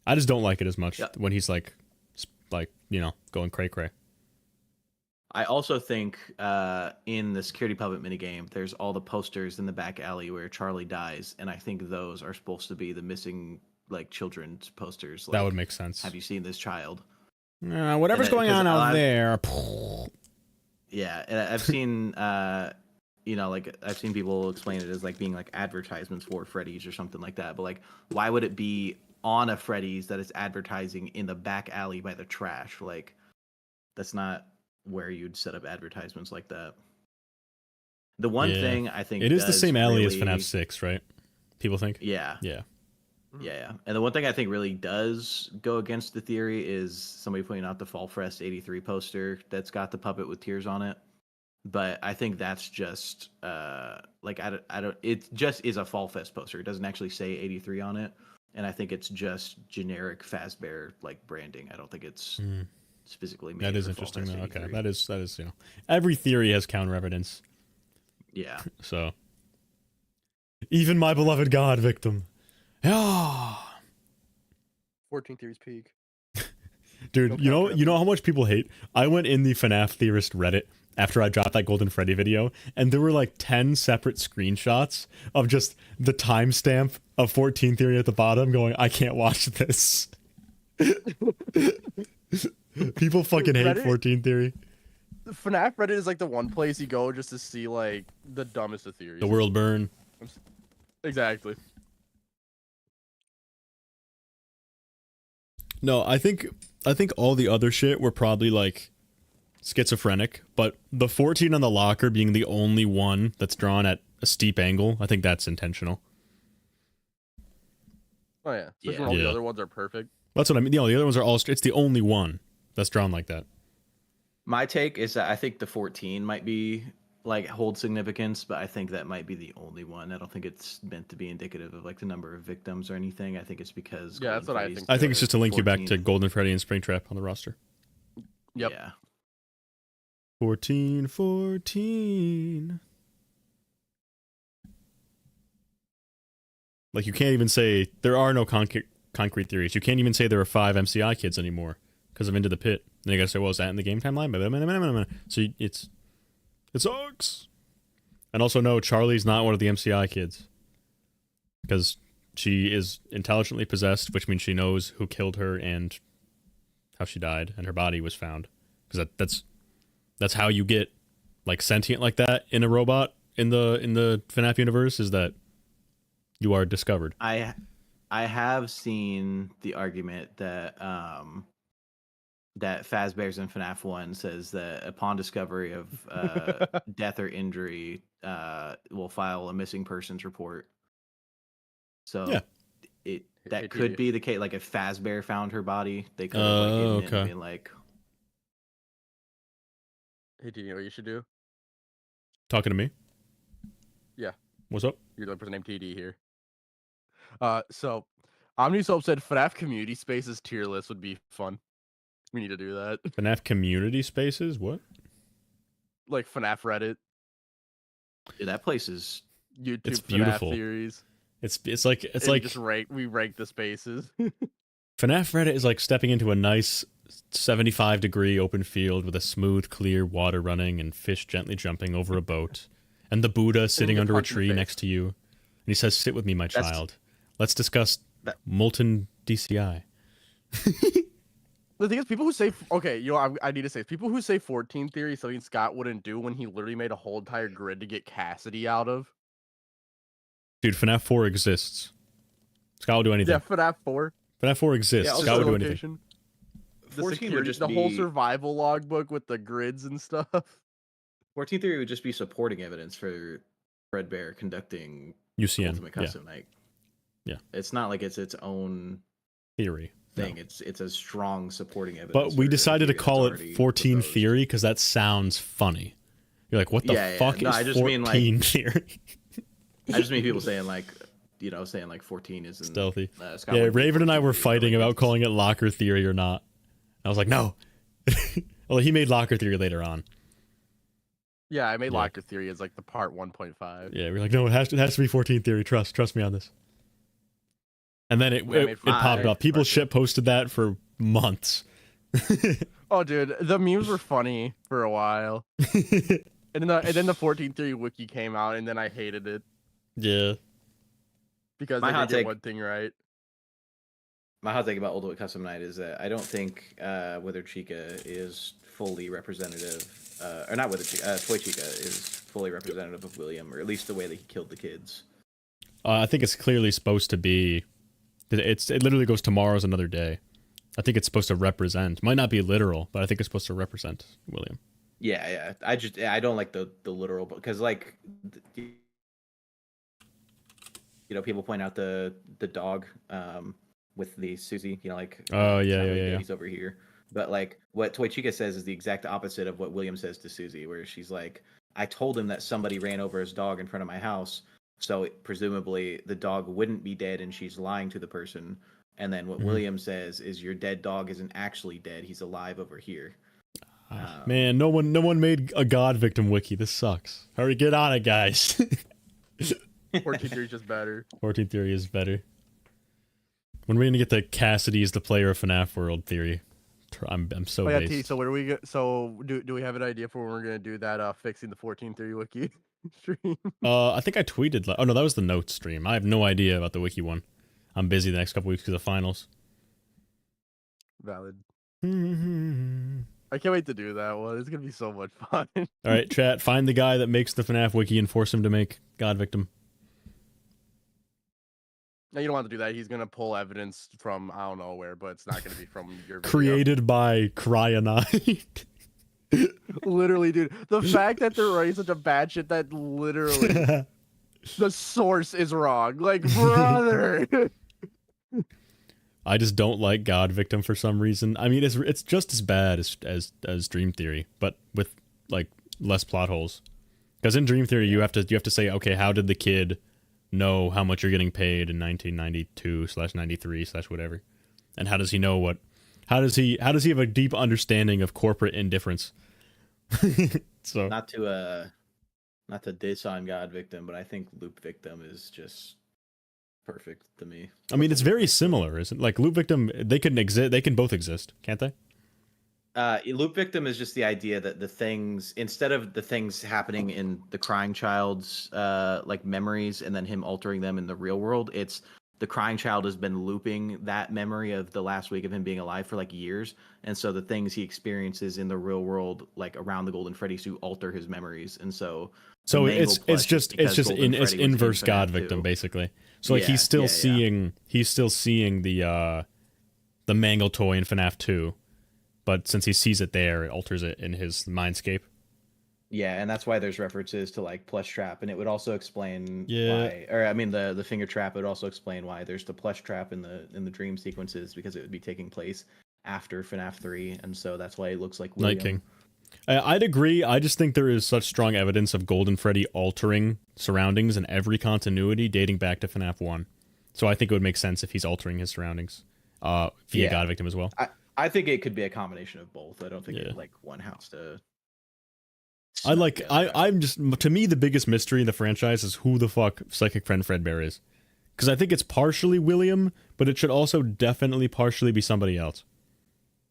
I just don't like it as much when he's like, going cray-cray. I also think in the security puppet minigame, there's all the posters in the back alley where Charlie dies, and I think those are supposed to be the missing, like, children's posters. Like, that would make sense. Have you seen this child? Whatever's And going on out there. Yeah, and I've seen, you know, like I've seen people explain it as like being like advertisements for Freddy's or something like that. But like, why would it be on a Freddy's that is advertising in the back alley by the trash? Like, that's not where you'd set up advertisements like that. The one thing I think it is the same alley as really... FNAF 6, right? People think. Yeah. Yeah. Yeah, and the one thing I think really does go against the theory is somebody pointing out the Fall Fest 83 poster that's got the puppet with tears on it. But I think that's just like I don't it just is a Fall Fest poster. It doesn't actually say 83 on it, and I think it's just generic Fazbear like branding. I don't think it's physically made. That is for interesting Fall though. Fest Okay, 83. that is you know, every theory has counter evidence. Yeah. So even my beloved God victim. Yeah. 14 theories peak. Dude, you know how much people hate? I went in the FNAF Theorist Reddit after I dropped that Golden Freddy video, and there were like 10 separate screenshots of just the timestamp of 14 theory at the bottom going, I can't watch this. People fucking hate Reddit? 14 theory. FNAF Reddit is like the one place you go just to see like the dumbest of theories. The world burn. Exactly. No, I think all the other shit were probably like schizophrenic, but the 14 on the locker being the only one that's drawn at a steep angle, I think that's intentional. Oh yeah. Especially when all the other ones are perfect. That's what I mean. You know, the other ones are all it's the only one that's drawn like that. My take is that I think the 14 might be like hold significance, but I think that might be the only one. I don't think it's meant to be indicative of like the number of victims or anything. I think it's because yeah, that's what I think. I think it's just to link 14. you back to Golden Freddy and Springtrap on the roster. Yep. Yeah. 14. Like you can't even say there are no concrete theories. You can't even say there are 5 MCI kids anymore because of Into the Pit. And you gotta say, well, is that in the game timeline? So it sucks. And also, no, Charlie's not one of the MCI kids because she is intelligently possessed, which means she knows who killed her and how she died, and her body was found. Because that's how you get like sentient like that in a robot in the FNAF universe, is that you are discovered. I have seen the argument that that Fazbear's in FNAF 1 says that upon discovery of death or injury, will file a missing persons report. So that could be the case. Like if Fazbear found her body, they could have like hidden it and been like, hey, do you know what you should do? Talking to me? Yeah. What's up? You're the person named TD here. So OmniSoap said FNAF community spaces tier list would be fun. We need to do that. FNAF community spaces? What? Like FNAF Reddit. Yeah, that place is YouTube it's FNAF beautiful. theories. It's like just we rank the spaces. FNAF Reddit is like stepping into a nice 75-degree open field with a smooth, clear water running and fish gently jumping over a boat, and the Buddha sitting under a tree next to you, and he says, "Sit with me, my child. Let's discuss molten DCI." The thing is, people who say, okay, you know, I need to say, people who say 14 theory is something Scott wouldn't do when he literally made a whole entire grid to get Cassidy out of. Dude, FNAF 4 exists. Scott will do anything. Yeah, FNAF 4. FNAF 4 exists. Yeah, Scott will do anything. The security, the whole survival logbook with the grids and stuff. 14 theory would just be supporting evidence for Fredbear conducting UCN. Ultimate Custom Night. Yeah. It's not like it's its own theory thing. No. It's a strong supporting evidence. But we decided to call it 14 theory because that sounds funny. You're like, what the fuck is 14 theory? I just mean people saying like, you know, saying like 14 isn't stealthy. Yeah, Raven and I were fighting about calling it locker theory or not. I was like, no. Well, he made locker theory later on. Yeah, I made locker theory as like the part 1.5. Yeah, we're like, no, it has to be 14 theory. Trust me on this. And then it popped up. People shit posted that for months. Oh, dude, the memes were funny for a while. and then the 14 theory wiki came out, and then I hated it. Yeah. Because they didn't get one thing right. my hot take about Ultimate Custom Night is that I don't think Withered Chica is fully representative, or not Withered Chica, Toy Chica is fully representative of William, or at least the way that he killed the kids. I think it's clearly supposed to be. It literally goes tomorrow's another day. I think it's supposed to represent. Might not be literal, but I think it's supposed to represent William. Yeah. I don't like the literal, because like, you know, people point out the dog with the Susie, you know, like, oh yeah, he's over here. But like what Toy Chica says is the exact opposite of what William says to Susie, where she's like, I told him that somebody ran over his dog in front of my house, so presumably the dog wouldn't be dead, and she's lying to the person. And then what William says is, your dead dog isn't actually dead, he's alive over here. Man, no one made a God victim wiki. This sucks. Hurry, get on it, guys. 14 theory is just better. 14 theory is better. When are we gonna get the Cassidy is the player of FNAF World theory? I'm so Oh yeah, based. T. So where do we get? So do we have an idea for when we're gonna do that? Fixing the 14 theory wiki stream. I think I tweeted. Oh no, that was the notes stream. I have no idea about the wiki one. I'm busy the next couple weeks because of finals. Valid. I can't wait to do that one. It's gonna be so much fun. All right, chat. Find the guy that makes the FNAF wiki and force him to make God victim. No, you don't want to do that. He's gonna pull evidence from I don't know where, but it's not gonna be from your video. Created by Cryanite. Literally, dude. The fact that they're writing such a bad shit that literally the source is wrong. Like, brother. I just don't like God victim for some reason. I mean, it's just as bad as Dream Theory, but with like less plot holes. Because in Dream Theory, you have to say, okay, how did the kid know how much you're getting paid in 1992/93/ and how does he know what? How does he have a deep understanding of corporate indifference? So not to diss on God victim, but I think Loop victim is just perfect to me. I mean, it's very similar, isn't it? Like Loop victim, they can both exist, can't they? Loop victim is just the idea that the things, instead of the things happening in the crying child's like memories and then him altering them in the real world, it's the crying child has been looping that memory of the last week of him being alive for like years, and so the things he experiences in the real world, like around the Golden Freddy suit, alter his memories, and so it's just inverse God victim basically. So like he's still seeing the Mangle toy in FNAF 2. But since he sees it there, it alters it in his mindscape. Yeah, and that's why there's references to like plush trap, and it would also explain why, or I mean the finger trap would also explain why there's the plush trap in the dream sequences, because it would be taking place after FNAF 3, and so that's why it looks like William. Night King. I'd agree. I just think there is such strong evidence of Golden Freddy altering surroundings in every continuity dating back to FNAF 1. So I think it would make sense if he's altering his surroundings via God victim as well. I think it could be a combination of both. I don't think it like one house to. I'm just, to me, the biggest mystery in the franchise is who the fuck Psychic Friend Fredbear is. Because I think it's partially William, but it should also definitely partially be somebody else.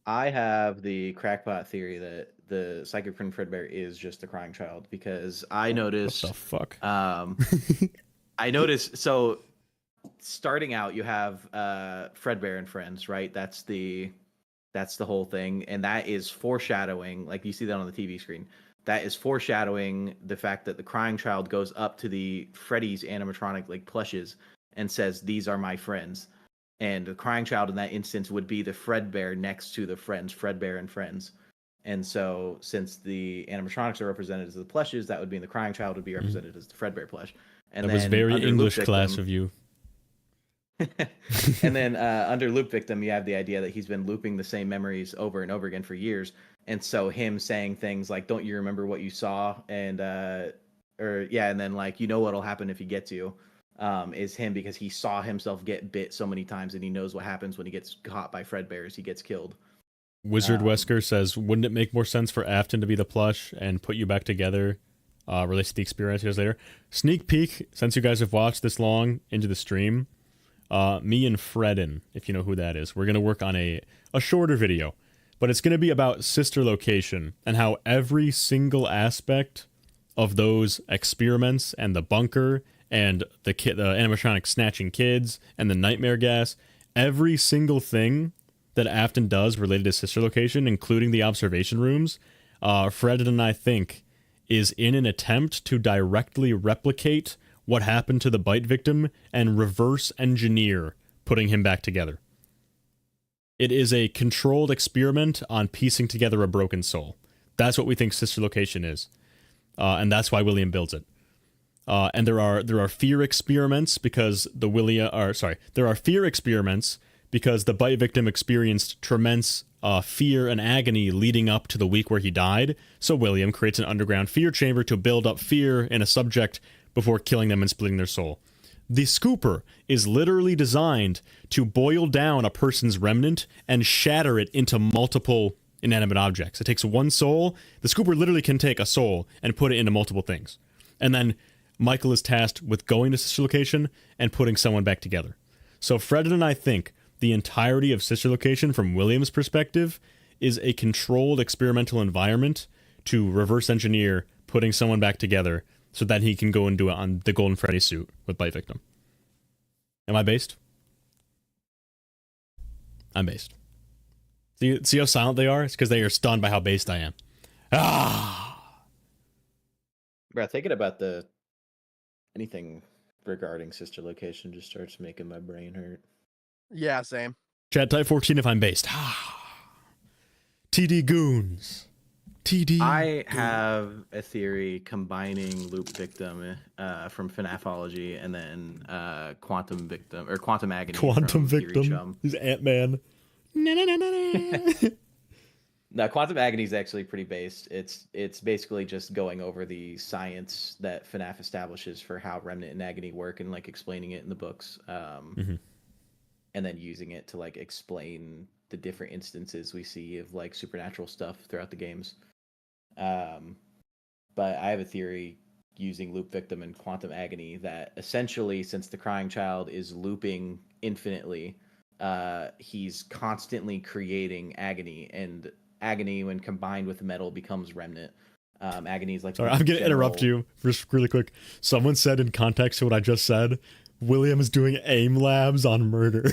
I have the crackpot theory that the Psychic Friend Fredbear is just the crying child, because I noticed. What the fuck? I noticed, so starting out, you have Fredbear and Friends, right? That's the whole thing, and that is foreshadowing, like you see that on the TV screen, that is foreshadowing the fact that the crying child goes up to the Freddy's animatronic like plushes and says, "These are my friends," and the crying child in that instance would be the Fredbear next to the friends, Fredbear and Friends. And so since the animatronics are represented as the plushes, that would mean the crying child would be represented as the Fredbear plush. And that was very English class of you. And then under Loop Victim, you have the idea that he's been looping the same memories over and over again for years. And so him saying things like, "Don't you remember what you saw?" And and then like, "You know what'll happen if he gets you," is him, because he saw himself get bit so many times, and he knows what happens when he gets caught by Fredbears. He gets killed. Wizard Wesker says, wouldn't it make more sense for Afton to be the plush and put you back together, related to the experience years later? Sneak peek, since you guys have watched this long into the stream, me and Fredden, if you know who that is, we're going to work on a shorter video, but it's going to be about Sister Location and how every single aspect of those experiments and the bunker and the animatronic snatching kids and the nightmare gas, every single thing that Afton does related to sister location, including the observation rooms, Fred and I think is in an attempt to directly replicate what happened to the bite victim and reverse engineer putting him back together. It is a controlled experiment on piecing together a broken soul. That's what we think sister location is. And that's why William builds it. And there are fear experiments because there are fear experiments because the bite victim experienced tremendous fear and agony leading up to the week where he died. So William creates an underground fear chamber to build up fear in a subject before killing them and splitting their soul. The scooper is literally designed to boil down a person's remnant and shatter it into multiple inanimate objects. It takes one soul. The scooper literally can take a soul and put it into multiple things. And then Michael is tasked with going to sister location and putting someone back together. So Fred and I think the entirety of sister location from William's perspective is a controlled experimental environment to reverse engineer putting someone back together so that he can go and do it on the Golden Freddy suit with bite victim. Am I based? I'm based. See how silent they are? It's because they are stunned by how based I am. Bro, thinking about anything regarding sister location just starts making my brain hurt. Yeah, same. Chat type 14 if I'm based. TD Goons. TD. I have a theory combining loop victim from FNAFology and then quantum victim or quantum agony. Quantum from Theory victim. Chum. He's Ant-Man. No, quantum agony is actually pretty based. It's basically just going over the science that FNAF establishes for how remnant and agony work and like explaining it in the books, and then using it to like explain the different instances we see of like supernatural stuff throughout the games. But I have a theory using loop victim and quantum agony that essentially, since the crying child is looping infinitely, he's constantly creating agony, and agony when combined with metal becomes remnant. Agony is like... Sorry, I'm going to interrupt you just really quick. Someone said in context to what I just said, William is doing aim labs on murder.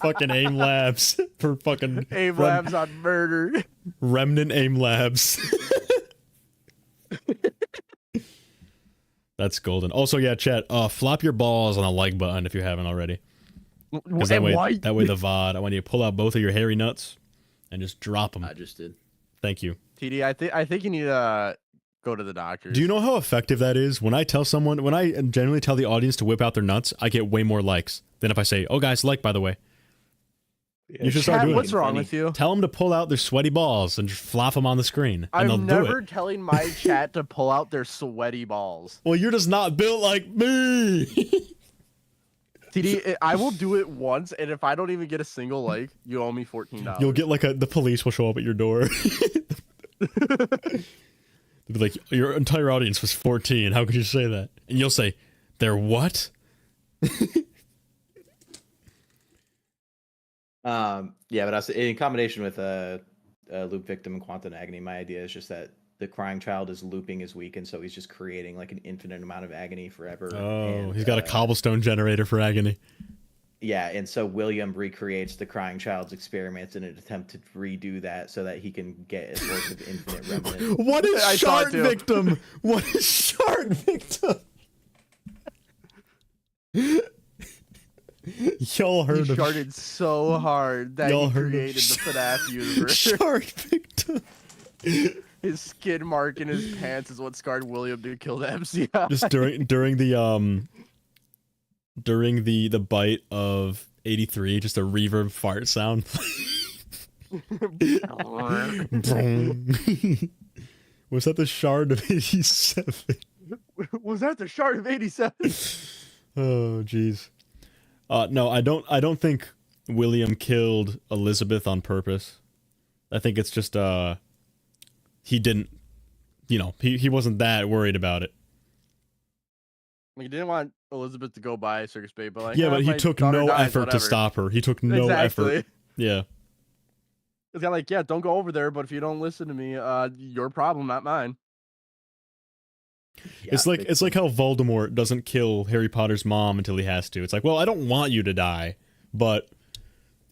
Fucking aim labs for fucking... Aim labs on murder. Remnant aim labs. That's golden. Also, yeah, chat, flop your balls on the like button if you haven't already. Because that way the VOD, I want you to pull out both of your hairy nuts and just drop them. I just did. Thank you. TD, I think you need to go to the doctor. Do you know how effective that is? When I generally tell the audience to whip out their nuts, I get way more likes than if I say, "Oh, guys, like, by the way." Yeah, you should start doing what's it. wrong with you? Tell them to pull out their sweaty balls and just flop them on the screen. And I'm never telling my chat to pull out their sweaty balls. Well, you're just not built like me. TD, I will do it once, and if I don't even get a single like, you owe me $14. You'll get like the police will show up at your door. They'll be like, your entire audience was 14. How could you say that? And you'll say, they're what? Yeah, but also in combination with loop victim and quantum agony, my idea is just that the crying child is looping his week, and so he's just creating like an infinite amount of agony forever. Oh, and, he's got a cobblestone generator for agony. Yeah, and so William recreates the crying child's experiments in an attempt to redo that so that he can get a source of infinite remnant. What is shard victim? What is shard victim? Y'all heard he him. sharded so hard that he created the FNAF universe. Shard victim. His skid mark in his pants is what scarred William to kill the MCI. Just during the bite of 83, just a reverb fart sound. Was that the shard of 87? Was that the shard of 87? Oh, jeez. No, I don't think William killed Elizabeth on purpose. I think it's just he didn't, he wasn't that worried about it. He didn't want Elizabeth to go by Circus Bay, but like, yeah, but he took no effort to stop her. He took no effort. Yeah. It's kind of like, yeah, don't go over there, but if you don't listen to me, your problem, not mine. Yeah, it's like how Voldemort doesn't kill Harry Potter's mom until he has to. It's like, well, I don't want you to die, but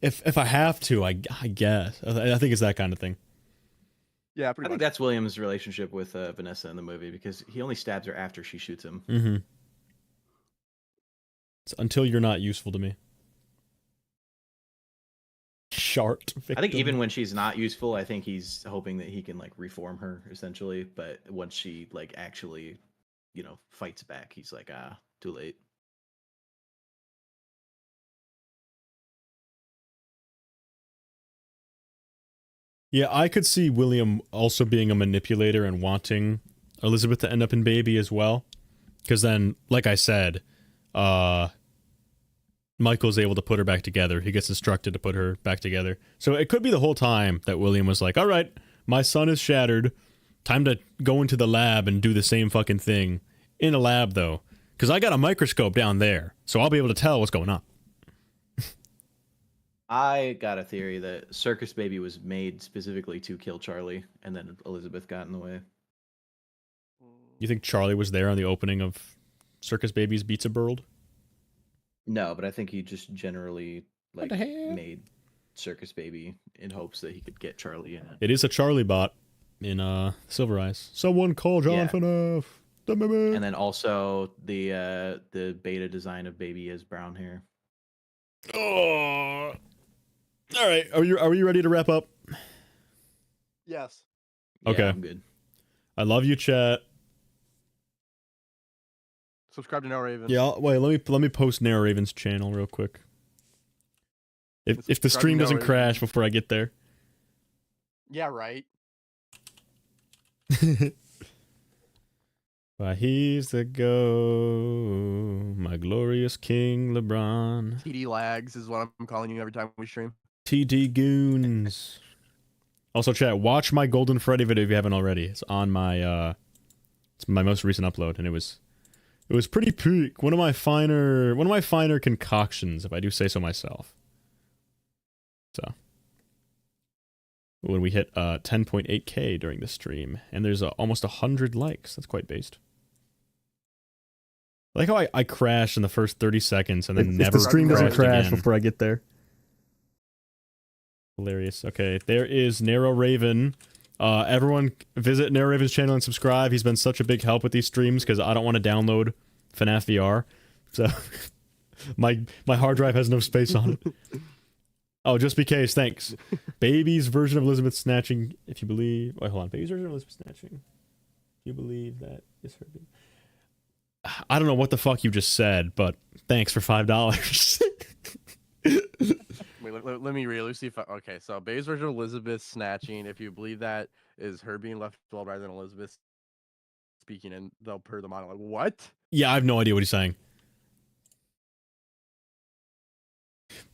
if I have to, I guess. I think it's that kind of thing. Yeah, I pretty think much. that's William's relationship with Vanessa in the movie because he only stabs her after she shoots him. Mm-hmm. It's until you're not useful to me. Shart victim. I think even when she's not useful, I think he's hoping that he can like reform her essentially. But once she like actually, you know, fights back, he's like, too late. Yeah, I could see William also being a manipulator and wanting Elizabeth to end up in baby as well. Because then, like I said, Michael's able to put her back together. He gets instructed to put her back together. So it could be the whole time that William was like, all right, my son is shattered. Time to go into the lab and do the same fucking thing. In a lab, though. Because I got a microscope down there, so I'll be able to tell what's going on. I got a theory that Circus Baby was made specifically to kill Charlie, and then Elizabeth got in the way. You think Charlie was there on the opening of Circus Baby's Pizza World? No, but I think he just generally like the hell? made Circus Baby in hopes that he could get Charlie in it. It is a Charlie bot in Silver Eyes. Someone call John FNaF. And then also the beta design of Baby has brown hair. Oh. All right, are you ready to wrap up? Yes. Okay. Yeah, I'm good. I love you, chat. Subscribe to No Raven. Yeah, wait, let me post Narrow Raven's channel real quick. If the stream doesn't crash before I get there. Yeah, right. Why he's the go, my glorious King LeBron. TD lags is what I'm calling you every time we stream. TD Goons. Also, chat, watch my Golden Freddy video if you haven't already. It's on my it's my most recent upload, and it was pretty peak. One of my finer concoctions, if I do say so myself. So when we hit 10.8K during the stream, and there's almost 100 likes. That's quite based. I like how I crash in the first 30 seconds and then never the stream doesn't crash again before I get there. Hilarious. Okay, there is Narrow Raven. Everyone visit Narrow Raven's channel and subscribe. He's been such a big help with these streams because I don't want to download FNaF VR. So my hard drive has no space on it. Oh, just because, thanks. Baby's version of Elizabeth snatching, if you believe... Wait, hold on. Baby's version of Elizabeth snatching. If you believe that is her... I don't know what the fuck you just said, but thanks for $5. Wait, let me read. Let's see if okay, so Babe's version of Elizabeth snatching, if you believe that is her being left alone rather than Elizabeth speaking and they'll per the monologue. What? Yeah, I have no idea what he's saying.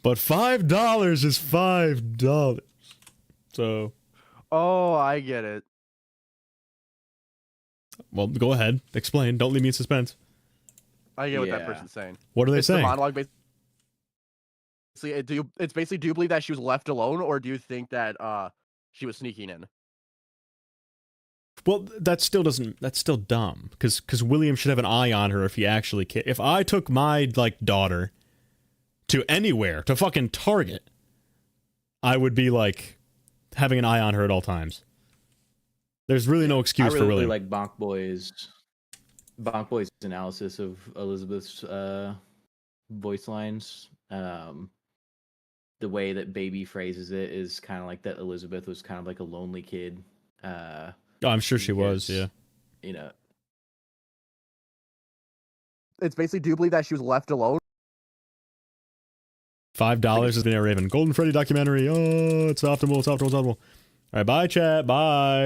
But $5 is $5. So... Oh, I get it. Well, go ahead. Explain. Don't leave me in suspense. I get what that person's saying. What are they saying? The monologue basically, it's basically, do you believe that she was left alone, or do you think that she was sneaking in? Well, that's still dumb. Because William should have an eye on her if he actually cared. If I took my, like, daughter to anywhere, to fucking Target, I would be, like, having an eye on her at all times. There's really no excuse for William. I really like Bonk Boy's analysis of Elizabeth's voice lines. The way that Baby phrases it is kind of like that Elizabeth was kind of like a lonely kid. Oh, I'm sure she was, yeah. You know. It's basically, do you believe that she was left alone? $5 is the Raven. Golden Freddy documentary. Oh, it's optimal, it's optimal, it's optimal. All right, bye, chat. Bye.